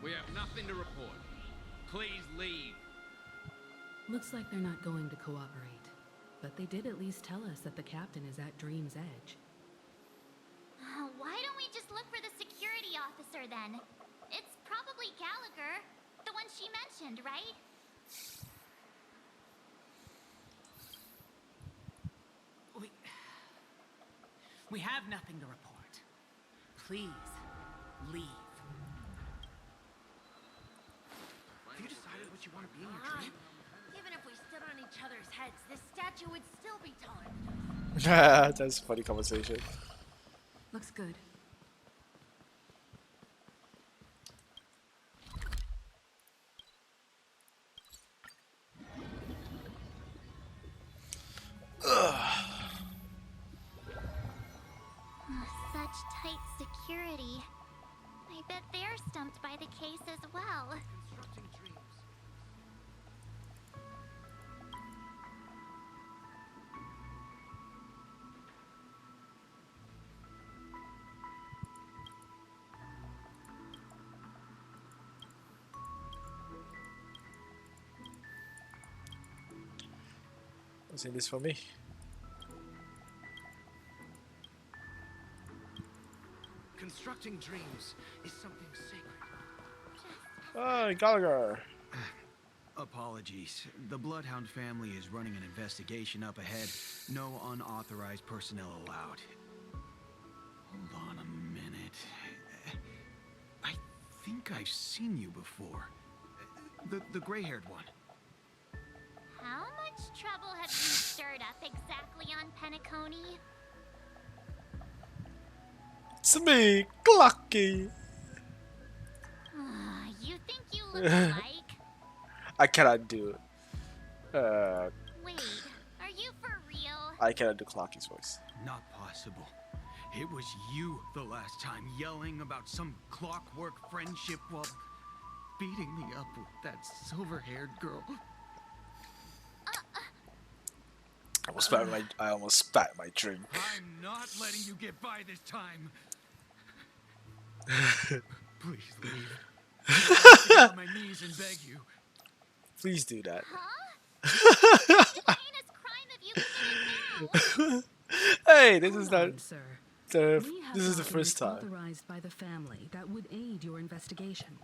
[SPEAKER 18] We have nothing to report. Please leave.
[SPEAKER 4] Looks like they're not going to cooperate. But they did at least tell us that the captain is at Dream's Edge.
[SPEAKER 7] Why don't we just look for the security officer then? It's probably Gallagher, the one she mentioned, right?
[SPEAKER 20] We have nothing to report. Please, leave.
[SPEAKER 15] Have you decided what you want to be in your dream?
[SPEAKER 16] Even if we stood on each other's heads, this statue would still be taller than us.
[SPEAKER 1] That's a funny conversation.
[SPEAKER 4] Looks good.
[SPEAKER 7] Such tight security. I bet they're stumped by the case as well.
[SPEAKER 1] What's in this for me?
[SPEAKER 15] Constructing dreams is something sacred.
[SPEAKER 1] Oh, Gallagher.
[SPEAKER 21] Apologies. The Bloodhound family is running an investigation up ahead. No unauthorized personnel allowed. Hold on a minute. I think I've seen you before. The gray-haired one.
[SPEAKER 7] How much trouble have you stirred up exactly on Penacony?
[SPEAKER 1] It's me, Clucky.
[SPEAKER 7] You think you look alike?
[SPEAKER 1] I cannot do it.
[SPEAKER 7] Wait, are you for real?
[SPEAKER 1] I cannot do Clocky's voice.
[SPEAKER 21] Not possible. It was you the last time yelling about some clockwork friendship while beating me up with that silver-haired girl.
[SPEAKER 1] I almost spat my drink.
[SPEAKER 21] I'm not letting you get by this time. Please leave. I get on my knees and beg you.
[SPEAKER 1] Please do that. Hey, this is not.
[SPEAKER 4] Sir.
[SPEAKER 1] This
[SPEAKER 4] We
[SPEAKER 1] is
[SPEAKER 4] have
[SPEAKER 1] the first
[SPEAKER 4] documents
[SPEAKER 1] time.
[SPEAKER 4] authorized by the family that would aid your investigation.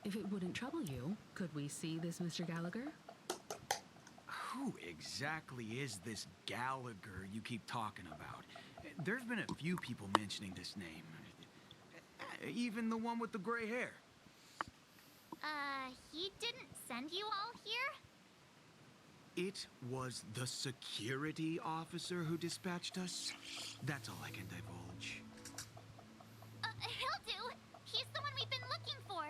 [SPEAKER 4] If it wouldn't trouble you, could we see this Mr. Gallagher?
[SPEAKER 21] Who exactly is this Gallagher you keep talking about? There's been a few people mentioning this name. Even the one with the gray hair.
[SPEAKER 7] He didn't send you all here?
[SPEAKER 21] It was the security officer who dispatched us. That's all I can divulge.
[SPEAKER 7] He'll do. He's the one we've been looking for.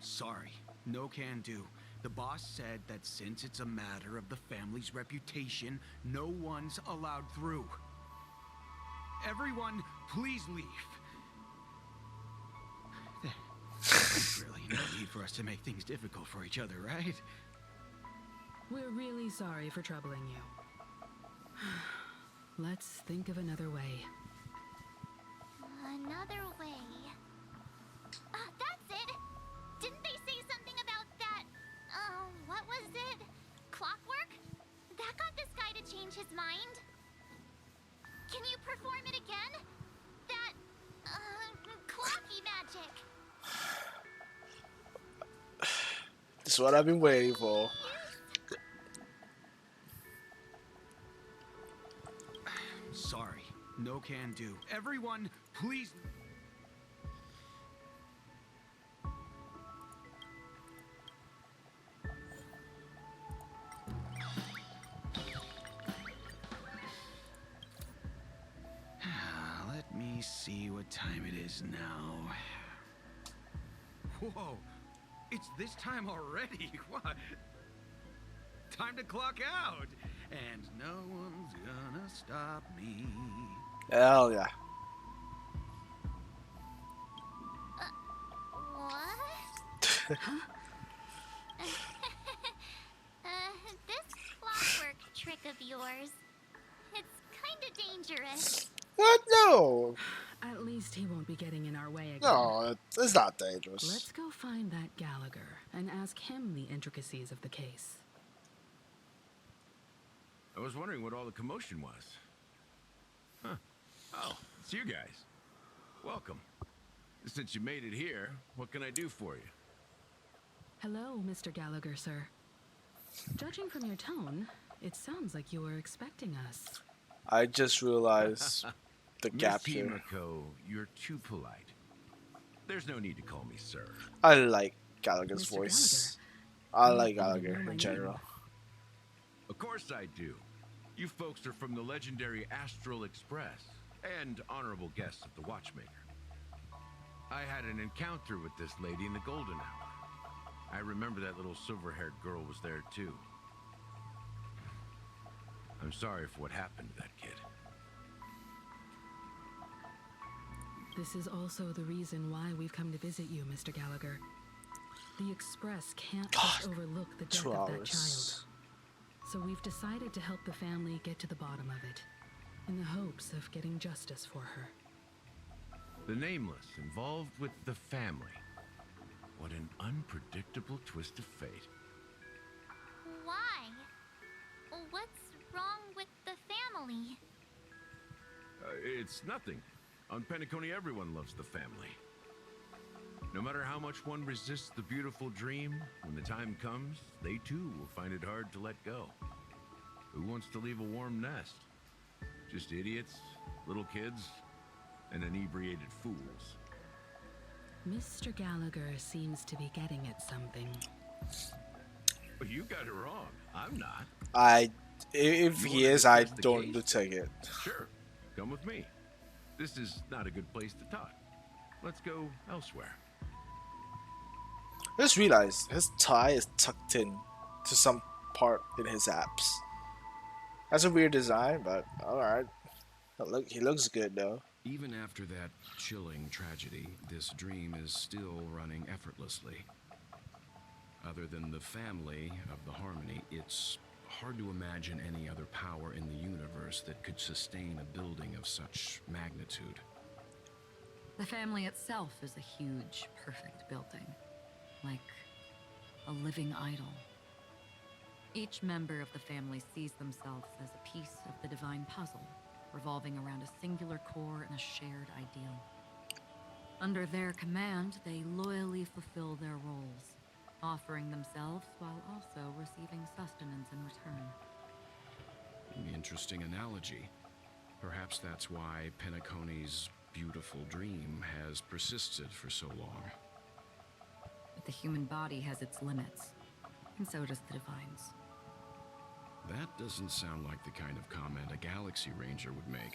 [SPEAKER 21] Sorry, no can do. The boss said that since it's a matter of the family's reputation, no one's allowed through. Everyone, please leave. There's really no need for us to make things difficult for each other, right?
[SPEAKER 4] We're really sorry for troubling you. Let's think of another way.
[SPEAKER 7] Another way. change his mind? Can you perform it again? That, clocky magic.
[SPEAKER 1] This is what I've been waiting for.
[SPEAKER 21] Sorry, no can do. Everyone, please. Let me see what time it is now. Whoa, it's this time already. What? Time to clock out. And no one's gonna stop me.
[SPEAKER 1] Hell yeah.
[SPEAKER 7] What? This clockwork trick of yours, it's kinda dangerous.
[SPEAKER 1] What? No.
[SPEAKER 4] At least he won't be getting in our way again.
[SPEAKER 1] No, it's not dangerous.
[SPEAKER 4] Let's go find that Gallagher and ask him the intricacies of the case.
[SPEAKER 8] I was wondering what all the commotion was. Huh. Oh, it's you guys. Welcome. Since you made it here, what can I do for you?
[SPEAKER 4] Hello, Mr. Gallagher, sir. Judging from your tone, it sounds like you were expecting us.
[SPEAKER 1] I just realized the gap
[SPEAKER 8] Miss
[SPEAKER 1] here.
[SPEAKER 8] Himiko, you're too polite. There's no need to call me sir.
[SPEAKER 1] I like Gallagher's
[SPEAKER 4] Mr.
[SPEAKER 1] voice.
[SPEAKER 4] Gallagher,
[SPEAKER 1] I like
[SPEAKER 4] you don't
[SPEAKER 1] Gallagher
[SPEAKER 4] know my
[SPEAKER 1] in general.
[SPEAKER 8] Of course I do. You folks are from the legendary Astral Express and honorable guests of the Watchmaker. I had an encounter with this lady in the Golden Hour. I remember that little silver-haired girl was there too. I'm sorry for what happened to that kid.
[SPEAKER 4] This is also the reason why we've come to visit you, Mr. Gallagher. The Express can't just overlook the death
[SPEAKER 1] 2
[SPEAKER 4] of that
[SPEAKER 1] hours.
[SPEAKER 4] child. So we've decided to help the family get to the bottom of it, in the hopes of getting justice for her.
[SPEAKER 8] The Nameless involved with the family. What an unpredictable twist of fate.
[SPEAKER 7] Why? What's wrong with the family?
[SPEAKER 8] It's nothing. On Penacony, everyone loves the family. No matter how much one resists the beautiful dream, when the time comes, they too will find it hard to let go. Who wants to leave a warm nest? Just idiots, little kids, and inebriated fools.
[SPEAKER 4] Mr. Gallagher seems to be getting at something.
[SPEAKER 8] But you got it wrong. I'm not.
[SPEAKER 1] If
[SPEAKER 8] You
[SPEAKER 1] he
[SPEAKER 8] wanna
[SPEAKER 1] is, I
[SPEAKER 8] discuss the
[SPEAKER 1] don't
[SPEAKER 8] case?
[SPEAKER 1] take it.
[SPEAKER 8] Sure, come with me. This is not a good place to talk. Let's go elsewhere.
[SPEAKER 1] I just realized his tie is tucked in to some part in his abs. That's a weird design, but alright. Look, he looks good though.
[SPEAKER 8] Even after that chilling tragedy, this dream is still running effortlessly. Other than the family of the Harmony, it's hard to imagine any other power in the universe that could sustain a building of such magnitude.
[SPEAKER 6] The family itself is a huge, perfect building. Like a living idol. Each member of the family sees themselves as a piece of the divine puzzle, revolving around a singular core and a shared ideal. Under their command, they loyally fulfill their roles, offering themselves while also receiving sustenance in return.
[SPEAKER 8] Interesting analogy. Perhaps that's why Penacony's beautiful dream has persisted for so long.
[SPEAKER 6] But the human body has its limits, and so does the divine's.
[SPEAKER 8] That doesn't sound like the kind of comment a Galaxy Ranger would make.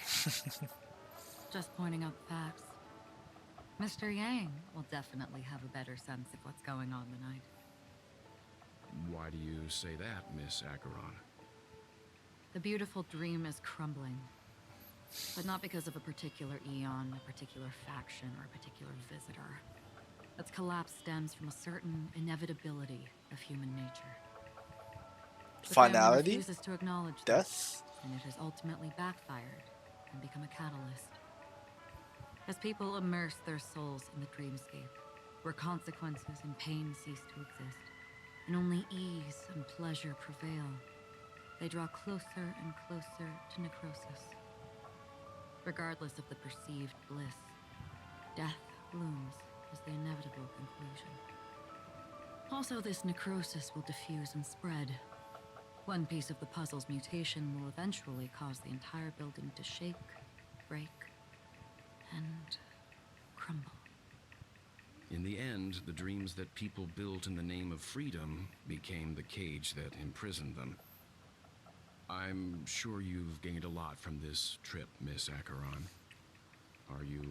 [SPEAKER 6] Just pointing out the facts. Mr. Yang will definitely have a better sense of what's going on tonight.
[SPEAKER 8] Why do you say that, Miss Acheron?
[SPEAKER 6] The beautiful dream is crumbling. But not because of a particular eon, a particular faction, or a particular visitor. Its collapse stems from a certain inevitability of human nature. The family
[SPEAKER 1] Finality?
[SPEAKER 6] refuses to acknowledge
[SPEAKER 1] Death?
[SPEAKER 6] this, and it has ultimately backfired and become a catalyst. As people immerse their souls in the dreamscape, where consequences and pain cease to exist, and only ease and pleasure prevail, they draw closer and closer to necrosis. Regardless of the perceived bliss, death looms as the inevitable conclusion. Also, this necrosis will diffuse and spread. One piece of the puzzle's mutation will eventually cause the entire building to shake, break, and crumble.
[SPEAKER 8] In the end, the dreams that people built in the name of freedom became the cage that imprisoned them. I'm sure you've gained a lot from this trip, Miss Acheron. Are you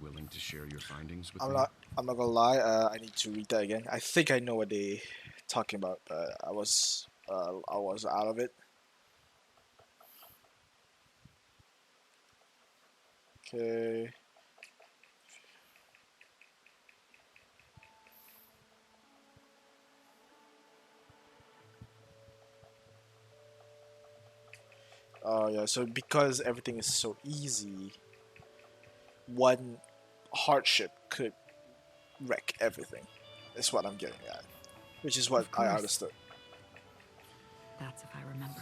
[SPEAKER 8] willing to share your findings with me?
[SPEAKER 1] I'm not gonna lie. I need to read that again. I think I know what they talking about, but I was out of it. Okay. Oh yeah. So because everything is so easy, one hardship could wreck everything. Is what I'm getting at. Which is what
[SPEAKER 6] Of
[SPEAKER 1] I
[SPEAKER 6] course.
[SPEAKER 1] understood.
[SPEAKER 6] That's if I remember.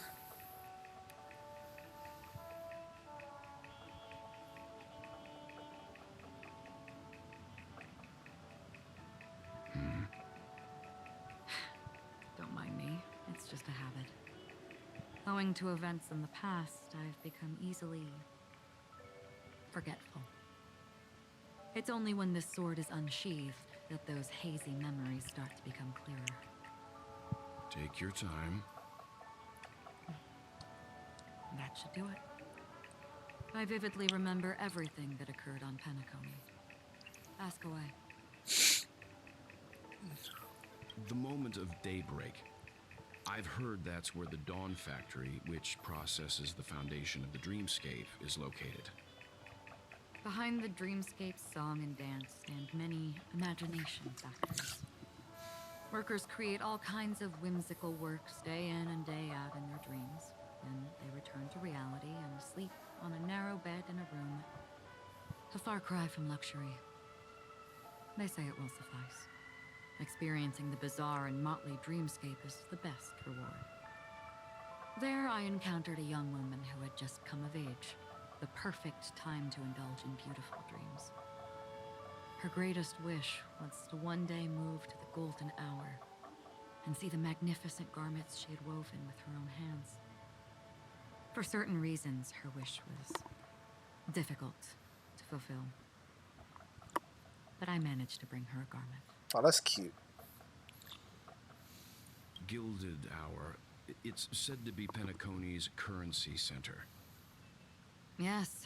[SPEAKER 6] Don't mind me. It's just a habit. Owing to events in the past, I've become easily forgetful. It's only when this sword is unsheathed that those hazy memories start to become clearer.
[SPEAKER 8] Take your time.
[SPEAKER 6] That should do it. I vividly remember everything that occurred on Penacony. Ask away.
[SPEAKER 8] The moment of daybreak. I've heard that's where the Dawn Factory, which processes the foundation of the dreamscape, is located.
[SPEAKER 6] Behind the dreamscape song and dance stand many imagination factories. Workers create all kinds of whimsical works day in and day out in their dreams. Then they return to reality and sleep on a narrow bed in a room. A far cry from luxury. They say it will suffice. Experiencing the bizarre and motley dreamscape is the best reward. There I encountered a young woman who had just come of age. The perfect time to indulge in beautiful dreams. Her greatest wish was to one day move to the golden hour and see the magnificent garments she had woven with her own hands. For certain reasons, her wish was difficult to fulfill. But I managed to bring her a garment.
[SPEAKER 1] Oh, that's cute.
[SPEAKER 8] Gilded Hour. It's said to be Penacony's currency center.
[SPEAKER 6] Yes.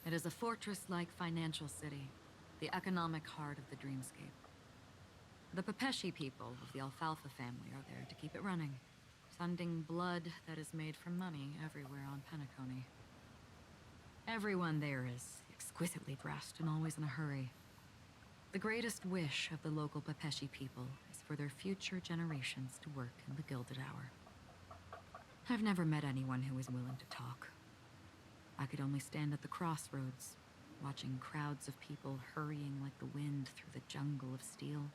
[SPEAKER 6] It is a fortress-like financial city, the economic heart of the dreamscape. The Pepeshi people of the Alfalfa family are there to keep it running, funding blood that is made from money everywhere on Penacony. Everyone there is exquisitely dressed and always in a hurry. The greatest wish of the local Pepeshi people is for their future generations to work in the Gilded Hour. I've never met anyone who is willing to talk. I could only stand at the crossroads, watching crowds of people hurrying like the wind through the jungle of steel,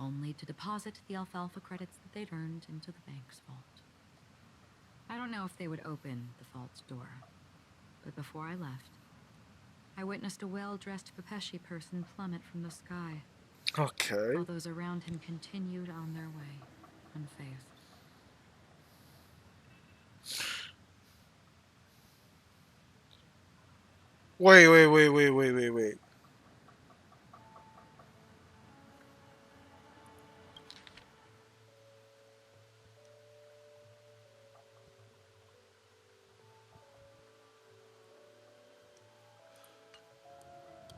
[SPEAKER 6] only to deposit the alfalfa credits that they'd earned into the bank's vault. I don't know if they would open the vault door, but before I left, I witnessed a well-dressed Pepeshi person plummet from the sky.
[SPEAKER 1] Okay.
[SPEAKER 6] While those around him continued on their way, unfazed.
[SPEAKER 1] Wait.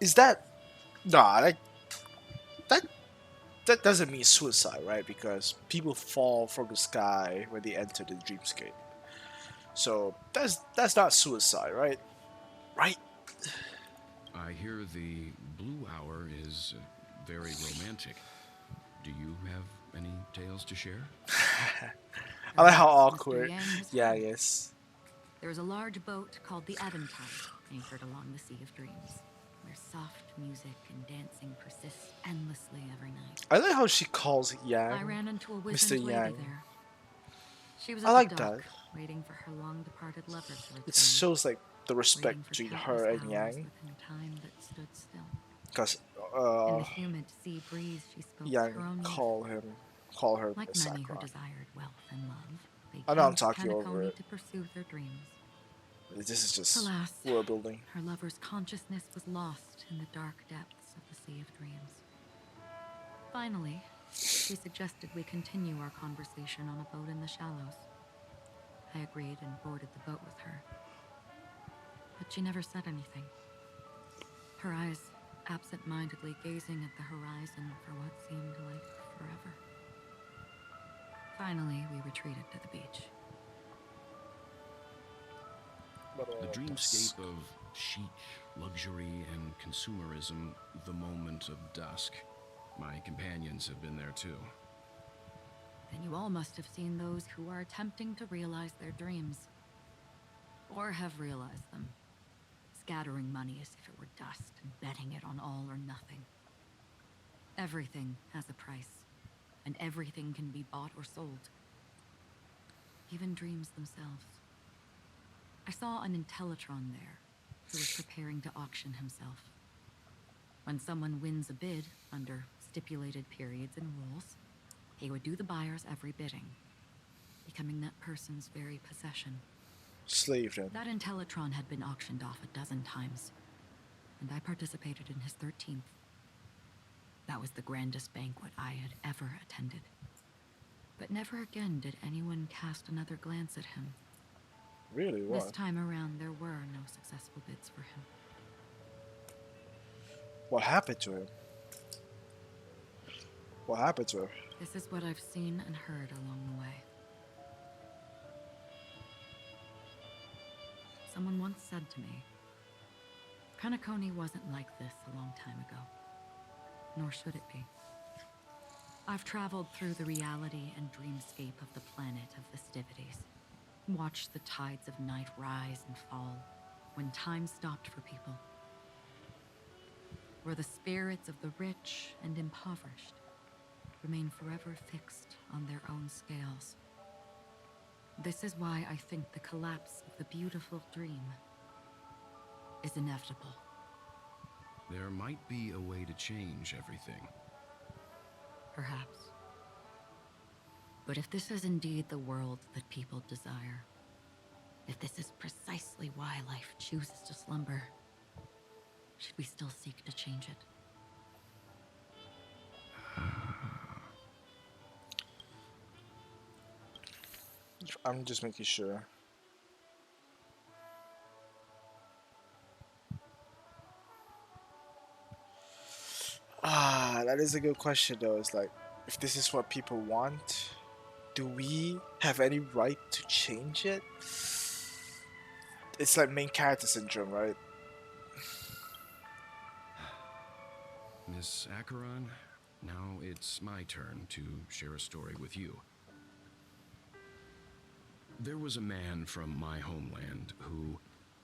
[SPEAKER 1] Is that nah? That doesn't mean suicide, right? Because people fall from the sky when they enter the dreamscape. So that's not suicide, right? Right?
[SPEAKER 8] I hear the Blue Hour is very romantic. Do you have any tales to share?
[SPEAKER 1] I like how
[SPEAKER 6] Mr.
[SPEAKER 1] awkward.
[SPEAKER 6] Yang has
[SPEAKER 1] Yeah,
[SPEAKER 6] heard.
[SPEAKER 1] I guess.
[SPEAKER 6] There is a large boat called the Eventide, anchored along the Sea of Dreams, where soft music and dancing persist endlessly every night.
[SPEAKER 1] I like how she calls
[SPEAKER 6] I
[SPEAKER 1] Yang
[SPEAKER 6] ran into a
[SPEAKER 1] Mr.
[SPEAKER 6] wizened lady
[SPEAKER 1] Yang.
[SPEAKER 6] there. She was
[SPEAKER 1] I
[SPEAKER 6] at
[SPEAKER 1] like
[SPEAKER 6] the
[SPEAKER 1] that.
[SPEAKER 6] dock, waiting for her long-departed lover to return.
[SPEAKER 1] It shows like the respect
[SPEAKER 6] waiting for
[SPEAKER 1] between
[SPEAKER 6] countless
[SPEAKER 1] her and
[SPEAKER 6] hours
[SPEAKER 1] Yang,
[SPEAKER 6] within time that stood still.
[SPEAKER 1] because
[SPEAKER 6] In the humid sea breeze, she spoke
[SPEAKER 1] Yang
[SPEAKER 6] her own youth.
[SPEAKER 1] call her
[SPEAKER 6] Like
[SPEAKER 1] Miss
[SPEAKER 6] many who
[SPEAKER 1] Acheron.
[SPEAKER 6] desired wealth and love, they
[SPEAKER 1] I know I'm
[SPEAKER 6] came to
[SPEAKER 1] talking over
[SPEAKER 6] Penacony
[SPEAKER 1] it.
[SPEAKER 6] to pursue their dreams.
[SPEAKER 1] This is just
[SPEAKER 6] Alas,
[SPEAKER 1] world building.
[SPEAKER 6] her lover's consciousness was lost in the dark depths of the Sea of Dreams. Finally, she suggested we continue our conversation on a boat in the shallows. I agreed and boarded the boat with her. But she never said anything. Her eyes absent-mindedly gazing at the horizon for what seemed like forever. Finally, we retreated to the beach.
[SPEAKER 8] The dreamscape of chic, luxury, and consumerism, the moment of dusk. My companions have been there too.
[SPEAKER 6] Then you all must have seen those who are attempting to realize their dreams. Or have realized them. Scattering money as if it were dust and betting it on all or nothing. Everything has a price, and everything can be bought or sold. Even dreams themselves. I saw an Intellitron there, who was preparing to auction himself. When someone wins a bid under stipulated periods and rules, he would do the buyer's every bidding, becoming that person's very possession.
[SPEAKER 1] Slave then.
[SPEAKER 6] That Intellitron had been auctioned off 12 times, and I participated in his 13th. That was the grandest banquet I had ever attended. But never again did anyone cast another glance at him.
[SPEAKER 1] Really? Why?
[SPEAKER 6] This time around, there were no successful bids for him.
[SPEAKER 1] What happened to him? What happened to her?
[SPEAKER 6] This is what I've seen and heard along the way. Someone once said to me, Penacony wasn't like this a long time ago. Nor should it be. I've traveled through the reality and dreamscape of the planet of festivities. Watched the tides of night rise and fall when time stopped for people. Where the spirits of the rich and impoverished remain forever fixed on their own scales. This is why I think the collapse of the beautiful dream is inevitable.
[SPEAKER 8] There might be a way to change everything.
[SPEAKER 6] Perhaps. But if this is indeed the world that people desire, if this is precisely why life chooses to slumber, should we still seek to change it?
[SPEAKER 1] I'm just making sure. That is a good question though. It's like, if this is what people want, do we have any right to change it? It's like main character syndrome, right?
[SPEAKER 8] Miss Acheron, now it's my turn to share a story with you. There was a man from my homeland who,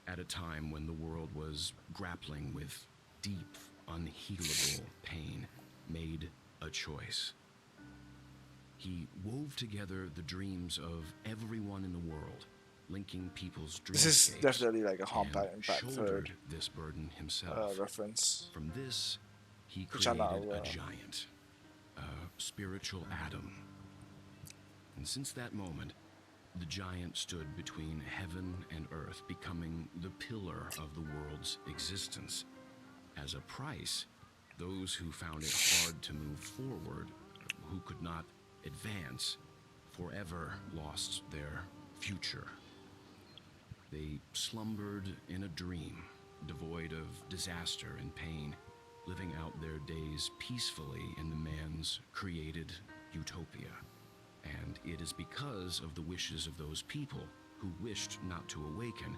[SPEAKER 8] at a time when the world was grappling with deep, unhealable pain, made a choice. He wove together the dreams of everyone in the world, linking people's dreams.
[SPEAKER 1] This is definitely like a Honkai in fact third
[SPEAKER 8] this burden himself.
[SPEAKER 1] reference.
[SPEAKER 8] From this, he
[SPEAKER 1] Which I'm
[SPEAKER 8] created
[SPEAKER 1] not
[SPEAKER 8] a giant, a spiritual atom. And since that moment, the giant stood between heaven and earth, becoming the pillar of the world's existence. As a price, those who found it hard to move forward, who could not advance, forever lost their future. They slumbered in a dream, devoid of disaster and pain, living out their days peacefully in the man's created utopia. And it is because of the wishes of those people who wished not to awaken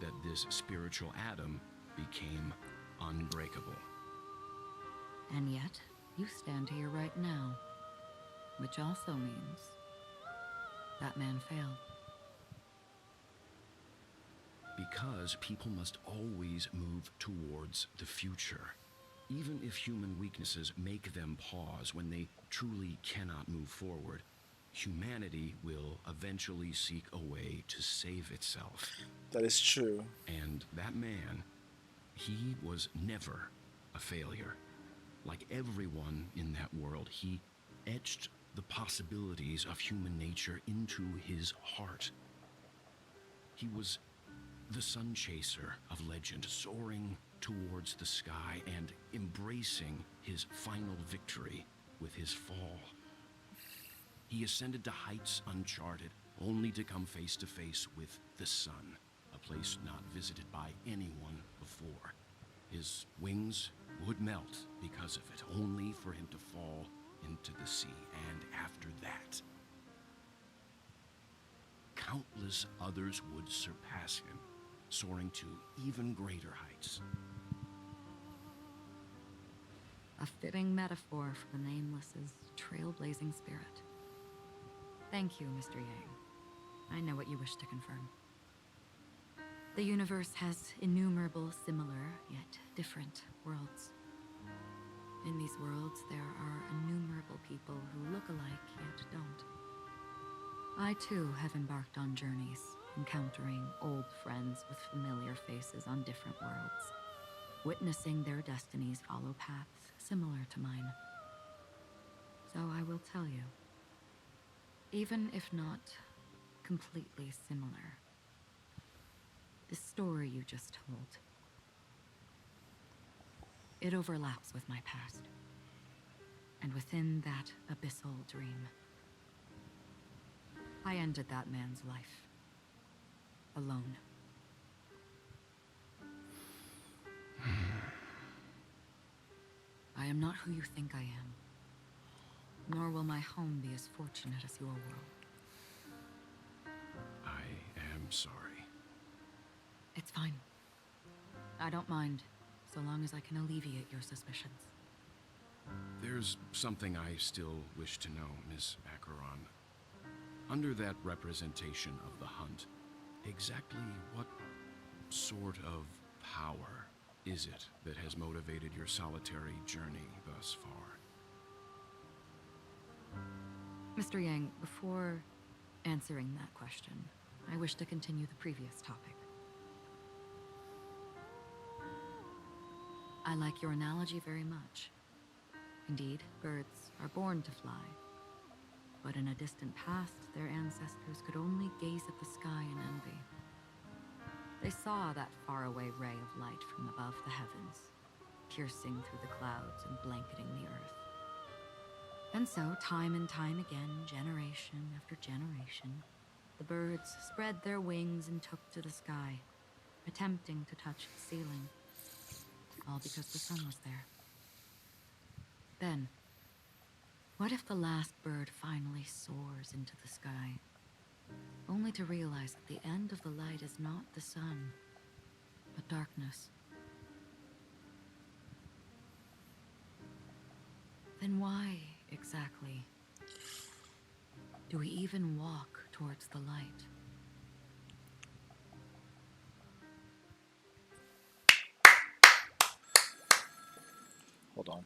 [SPEAKER 8] that this spiritual atom became unbreakable.
[SPEAKER 6] And yet, you stand here right now, which also means that man failed.
[SPEAKER 8] Because people must always move towards the future. Even if human weaknesses make them pause when they truly cannot move forward, humanity will eventually seek a way to save itself.
[SPEAKER 1] That is true.
[SPEAKER 8] And that man, he was never a failure. Like everyone in that world, he etched the possibilities of human nature into his heart. He was the sun chaser of legend, soaring towards the sky and embracing his final victory with his fall. He ascended to heights uncharted, only to come face to face with the sun, a place not visited by anyone before. His wings would melt because of it, only for him to fall into the sea. And after that, countless others would surpass him, soaring to even greater heights.
[SPEAKER 6] A fitting metaphor for the Nameless's trailblazing spirit. Thank you, Mr. Yang. I know what you wish to confirm. The universe has innumerable similar, yet different worlds. In these worlds, there are innumerable people who look alike, yet don't. I, too, have embarked on journeys, encountering old friends with familiar faces on different worlds, witnessing their destinies follow paths similar to mine. So I will tell you, even if not completely similar, the story you just told, it overlaps with my past. And within that abyssal dream, I ended that man's life. Alone. I am not who you think I am. Nor will my home be as fortunate as your world.
[SPEAKER 8] I am sorry.
[SPEAKER 6] It's fine. I don't mind, so long as I can alleviate your suspicions.
[SPEAKER 8] There's something I still wish to know, Miss Acheron. Under that representation of the hunt, exactly what sort of power is it that has motivated your solitary journey thus far?
[SPEAKER 6] Mr. Yang, before answering that question, I wish to continue the previous topic. I like your analogy very much. Indeed, birds are born to fly. But in a distant past, their ancestors could only gaze at the sky in envy. They saw that faraway ray of light from above the heavens, piercing through the clouds and blanketing the earth. And so, time and time again, generation after generation, the birds spread their wings and took to the sky, attempting to touch the ceiling, all because the sun was there. Then, what if the last bird finally soars into the sky, only to realize that the end of the light is not the sun, but darkness? Then why, exactly, do we even walk towards the light?
[SPEAKER 1] Hold on.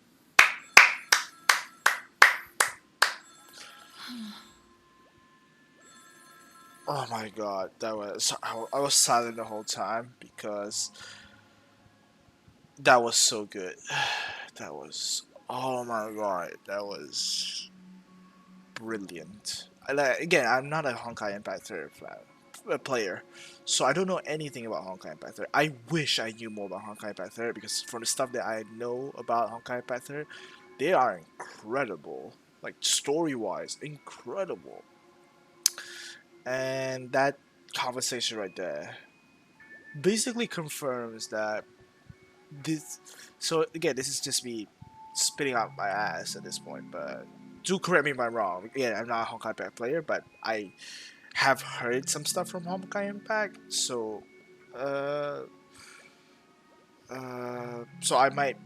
[SPEAKER 1] Oh my god, that was I was silent the whole time because that was so good. That was, oh my god, that was brilliant. Again, I'm not a Honkai Impact 3 player, so I don't know anything about Honkai Impact 3. I wish I knew more about Honkai Impact 3 because from the stuff that I know about Honkai Impact 3, they are incredible. Like story-wise, incredible. And that conversation right there basically confirms that this. So again, this is just me spitting out my ass at this point, but do correct me if I'm wrong. Again, I'm not a Honkai Impact player, but I have heard some stuff from Honkai Impact, so so I might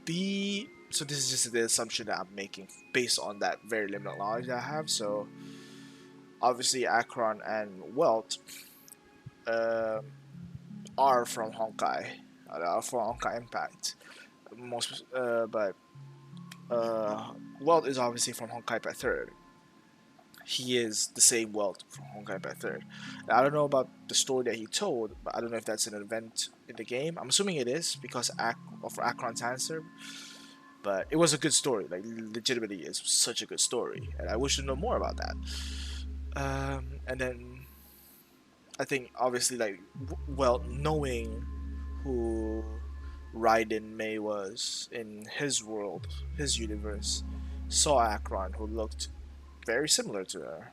[SPEAKER 1] be. So this is just the assumption that I'm making based on that very limited knowledge that I have. So obviously, Acheron and Welt are from Honkai, are from Honkai Impact. But Welt is obviously from Honkai Impact 3. he is the same Welt from Honkai Impact 3rd. Now, I don't know about the story that he told, but I don't know if that's an event in the game. I'm assuming it is because of Acheron's answer. But it was a good story. Like, legitimately, it's such a good story, and I wish to know more about that. And then I think obviously, like, well, knowing who Raiden May was in his world, his universe, saw Acheron, who looked very similar to her,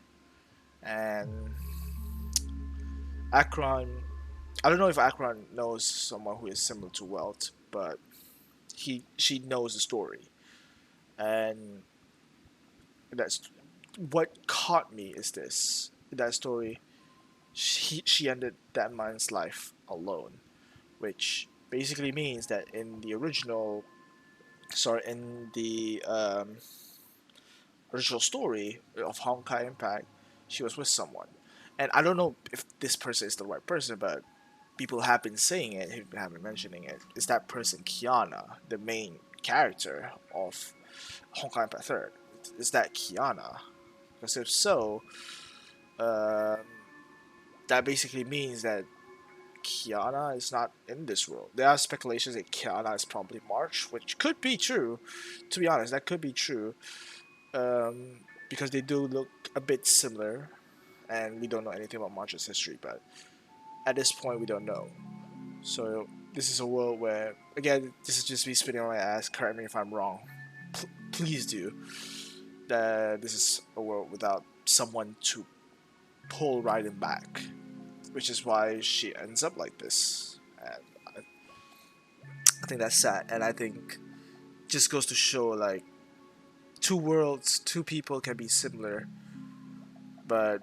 [SPEAKER 1] and Acheron. I don't know if Acheron knows someone who is similar to Welt, but she knows the story, and that's what caught me is this in that story. She ended that man's life alone, which basically means that in the original, sorry, in the original story of Honkai Impact, she was with someone, and I don't know if this person is the right person, but people have been saying it, have been mentioning it. Is that person Kiana, the main character of Honkai Impact 3rd? Is that Kiana? Because if so, um, that basically means that Kiana is not in this world. There are speculations that Kiana is probably March, which could be true. To be honest, that could be true. Because they do look a bit similar, and we don't know anything about March's history, but at this point, we don't know. So, this is a world where, again, this is just me spitting on my ass. Correct me if I'm wrong. Please do. This is a world without someone to pull Raiden back, which is why she ends up like this. And I think that's sad, and I think just goes to show like two worlds, two people can be similar, but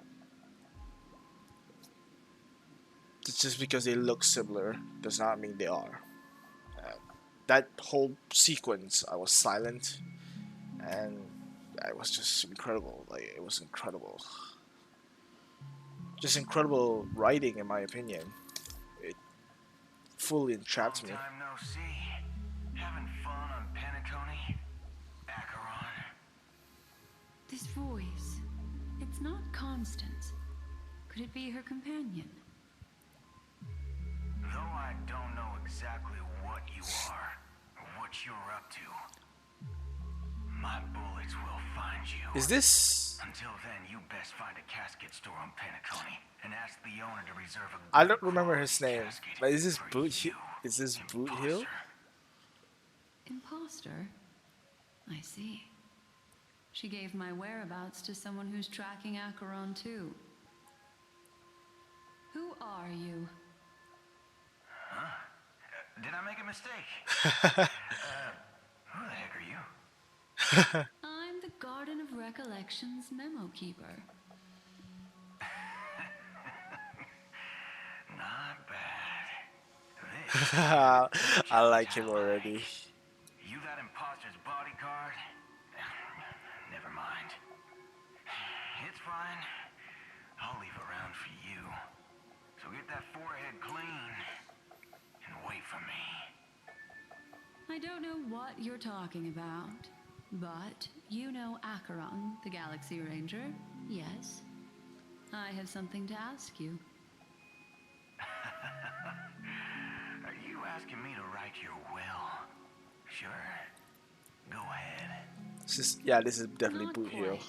[SPEAKER 1] just because they look similar does not mean they are. That whole sequence, I was silent, and it was just incredible. Like, it was incredible. Just incredible writing, in my opinion. It fully entrapped me.
[SPEAKER 21] Long time no see. Having fun on Penacony? Acheron?
[SPEAKER 3] This voice, it's not Constance. Could it be her companion?
[SPEAKER 21] Though I don't know exactly what you are, or what you're up to, my bullets will find you.
[SPEAKER 1] Is this...
[SPEAKER 21] Until then, you best find a casket store on Penacony and ask the owner to reserve a...
[SPEAKER 1] I don't remember his name, but is this Boot Hill? Is this Boot Hill?
[SPEAKER 3] Imposter? I see. She gave my whereabouts to someone who's tracking Acheron too. Who are you?
[SPEAKER 21] Huh? Did I make a mistake? Who the heck are you?
[SPEAKER 3] I'm the Garden of Recollection's memo keeper.
[SPEAKER 21] Not bad.
[SPEAKER 1] I like him already.
[SPEAKER 21] You that imposter's bodyguard? Never mind. It's fine. I'll leave a round for you. So get that forehead clean and wait for me.
[SPEAKER 3] I don't know what you're talking about, but you know Acheron, the Galaxy Ranger, yes? I have something to ask you.
[SPEAKER 21] Are you asking me to write your will? Sure. Go ahead.
[SPEAKER 1] This is definitely Boot Hill.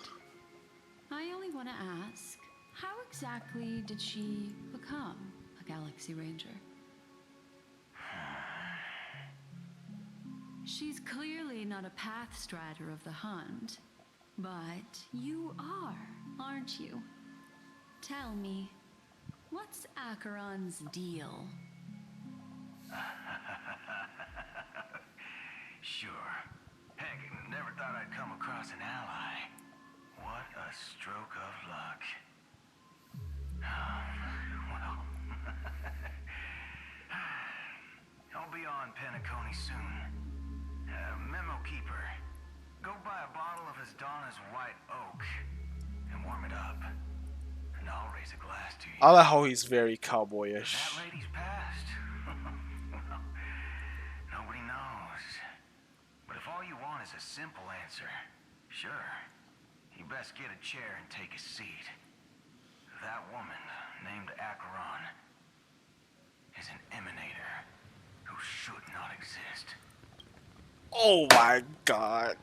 [SPEAKER 3] I only want to ask, how exactly did she become a Galaxy Ranger? She's clearly not a path strider of the hunt, but you are, aren't you? Tell me, what's Acheron's deal?
[SPEAKER 21] Sure. Heck, never thought I'd come across an ally. What a stroke of luck. Well, I'll be on Penacony soon. Memo keeper, go buy a bottle of his Donna's White Oak and warm it up. And I'll raise a glass to you.
[SPEAKER 1] I like how he's very cowboyish.
[SPEAKER 21] That lady's passed. Well, nobody knows. But if all you want is a simple answer, sure.
[SPEAKER 5] You best get a chair and take a seat. That woman, named Acheron, is an emanator who should not exist.
[SPEAKER 1] Oh my god.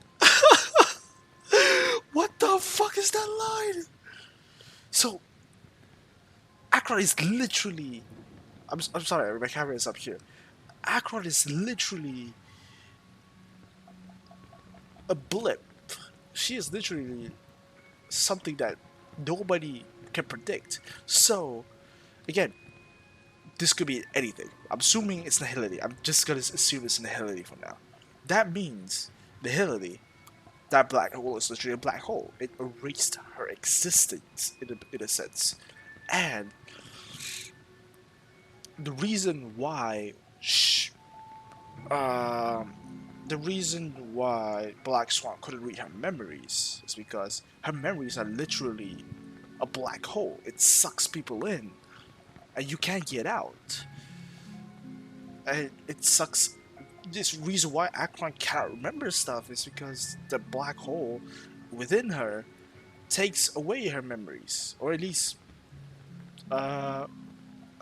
[SPEAKER 1] What the fuck is that line? So, Acheron is literally. I'm sorry, my camera is up here. Acheron is literally a blip. She is literally something that nobody can predict. So, again, this could be anything. I'm assuming it's Nihility. I'm just gonna assume it's Nihility for now. That means Nihility, that black hole is literally a black hole. It erased her existence in a sense. And the reason why the reason why Black Swan couldn't read her memories is because her memories are literally a black hole. It sucks people in, and you can't get out. And it sucks. This reason why Acheron cannot remember stuff is because the black hole within her takes away her memories, or at least a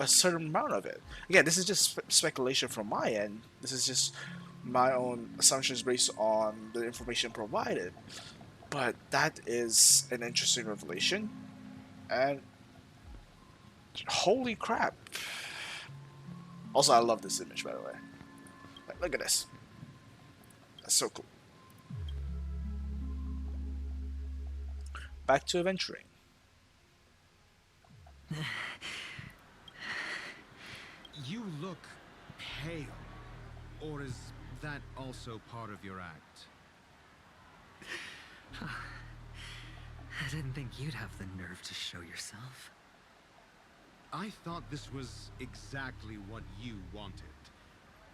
[SPEAKER 1] certain amount of it. Again, this is just speculation from my end. This is just my own assumptions based on the information provided. But that is an interesting revelation, and holy crap. Also, I love this image, by the way. Like, look at this. That's so cool. Back to adventuring.
[SPEAKER 12] You look pale. Or is that also part of your act?
[SPEAKER 2] I didn't think you'd have the nerve to show yourself.
[SPEAKER 12] I thought this was exactly what you wanted.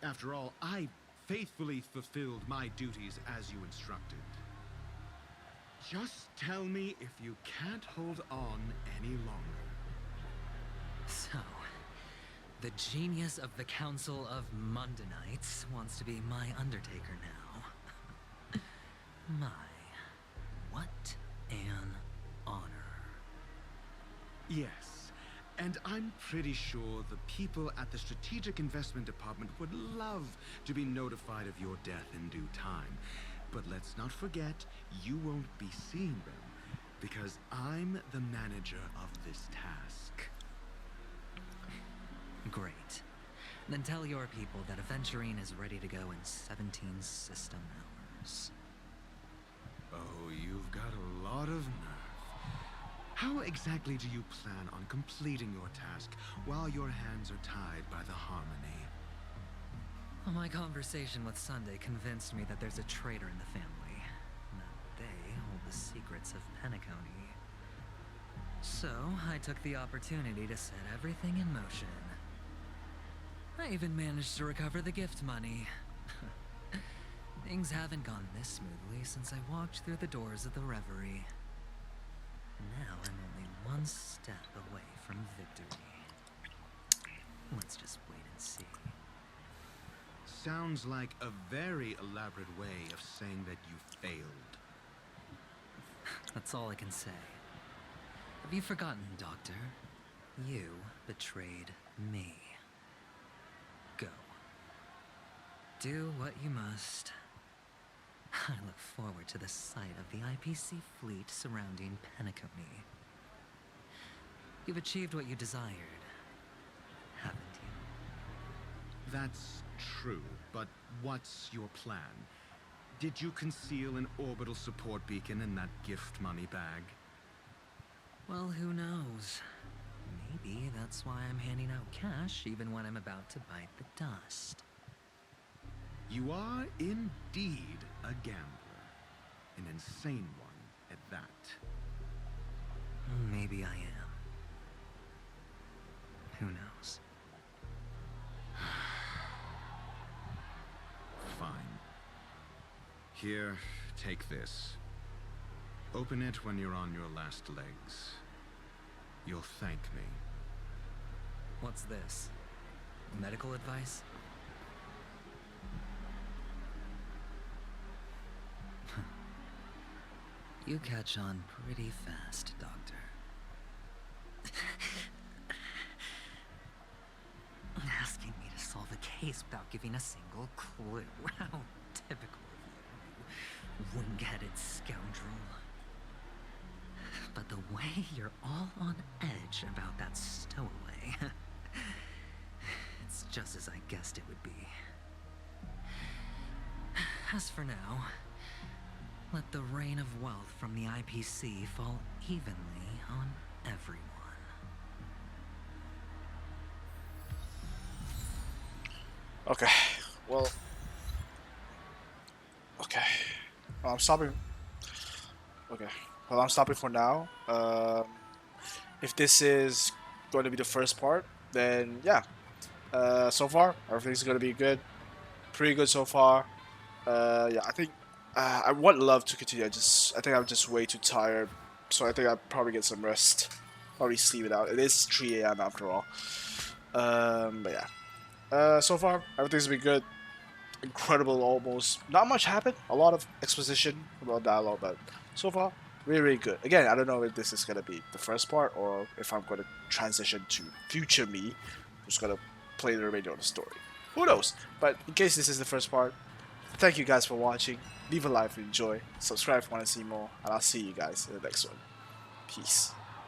[SPEAKER 12] After all, I faithfully fulfilled my duties as you instructed. Just tell me if you can't hold on any longer.
[SPEAKER 2] So, the genius of the Council of Mundanites wants to be my Undertaker now. My, what an honor.
[SPEAKER 12] Yes, and I'm pretty sure the people at the Strategic Investment Department would love to be notified of your death in due time. But let's not forget, you won't be seeing them, because I'm the manager of this task.
[SPEAKER 2] Great. Then tell your people that Aventurine is ready to go in 17 system hours.
[SPEAKER 12] Oh, you've got a lot of nerve. How exactly do you plan on completing your task while your hands are tied by the harmony?
[SPEAKER 2] Well, my conversation with Sunday convinced me that there's a traitor in the family, and that they hold the secrets of Penacony. So, I took the opportunity to set everything in motion. I even managed to recover the gift money. Things haven't gone this smoothly since I walked through the doors of the Reverie. Now I'm only one step away from victory. Let's just wait and see.
[SPEAKER 12] Sounds like a very elaborate way of saying that you failed.
[SPEAKER 2] That's all I can say. Have you forgotten, Doctor? You betrayed me. Go. Do what you must. I look forward to the sight of the IPC fleet surrounding Penacony. You've achieved what you desired, haven't you?
[SPEAKER 12] That's true, but what's your plan? Did you conceal an orbital support beacon in that gift money bag?
[SPEAKER 2] Well, who knows? Maybe that's why I'm handing out cash even when I'm about to bite the dust.
[SPEAKER 12] You are indeed a gambler. An insane one at that.
[SPEAKER 2] Maybe I am. Who knows?
[SPEAKER 12] Fine. Here, take this. Open it when you're on your last legs. You'll thank me.
[SPEAKER 2] What's this? Medical advice? You catch on pretty fast, Doctor. Asking me to solve a case without giving a single clue. How typical of you, wing-headed scoundrel. But the way you're all on edge about that stowaway, it's just as I guessed it would be. As for now, let the rain of wealth from the IPC fall evenly on everyone.
[SPEAKER 1] Okay, well, okay, well, I'm stopping. Okay, well, I'm stopping for now. If this is going to be the first part, then yeah. So far, everything's going to be good, pretty good so far. Yeah, I think I would love to continue. I think I'm just way too tired, so I think I'll probably get some rest. Probably sleep it out. It is 3 a.m. after all. But yeah. So far, everything's been good. Incredible, almost. Not much happened. A lot of exposition, a lot of dialogue, but so far, really, really good. Again, I don't know if this is gonna be the first part or if I'm gonna transition to future me, who's gonna play the remainder of the story. Who knows? But in case this is the first part, thank you guys for watching. Leave a like if you enjoy. Subscribe if you want to see more, and I'll see you guys in the next one. Peace.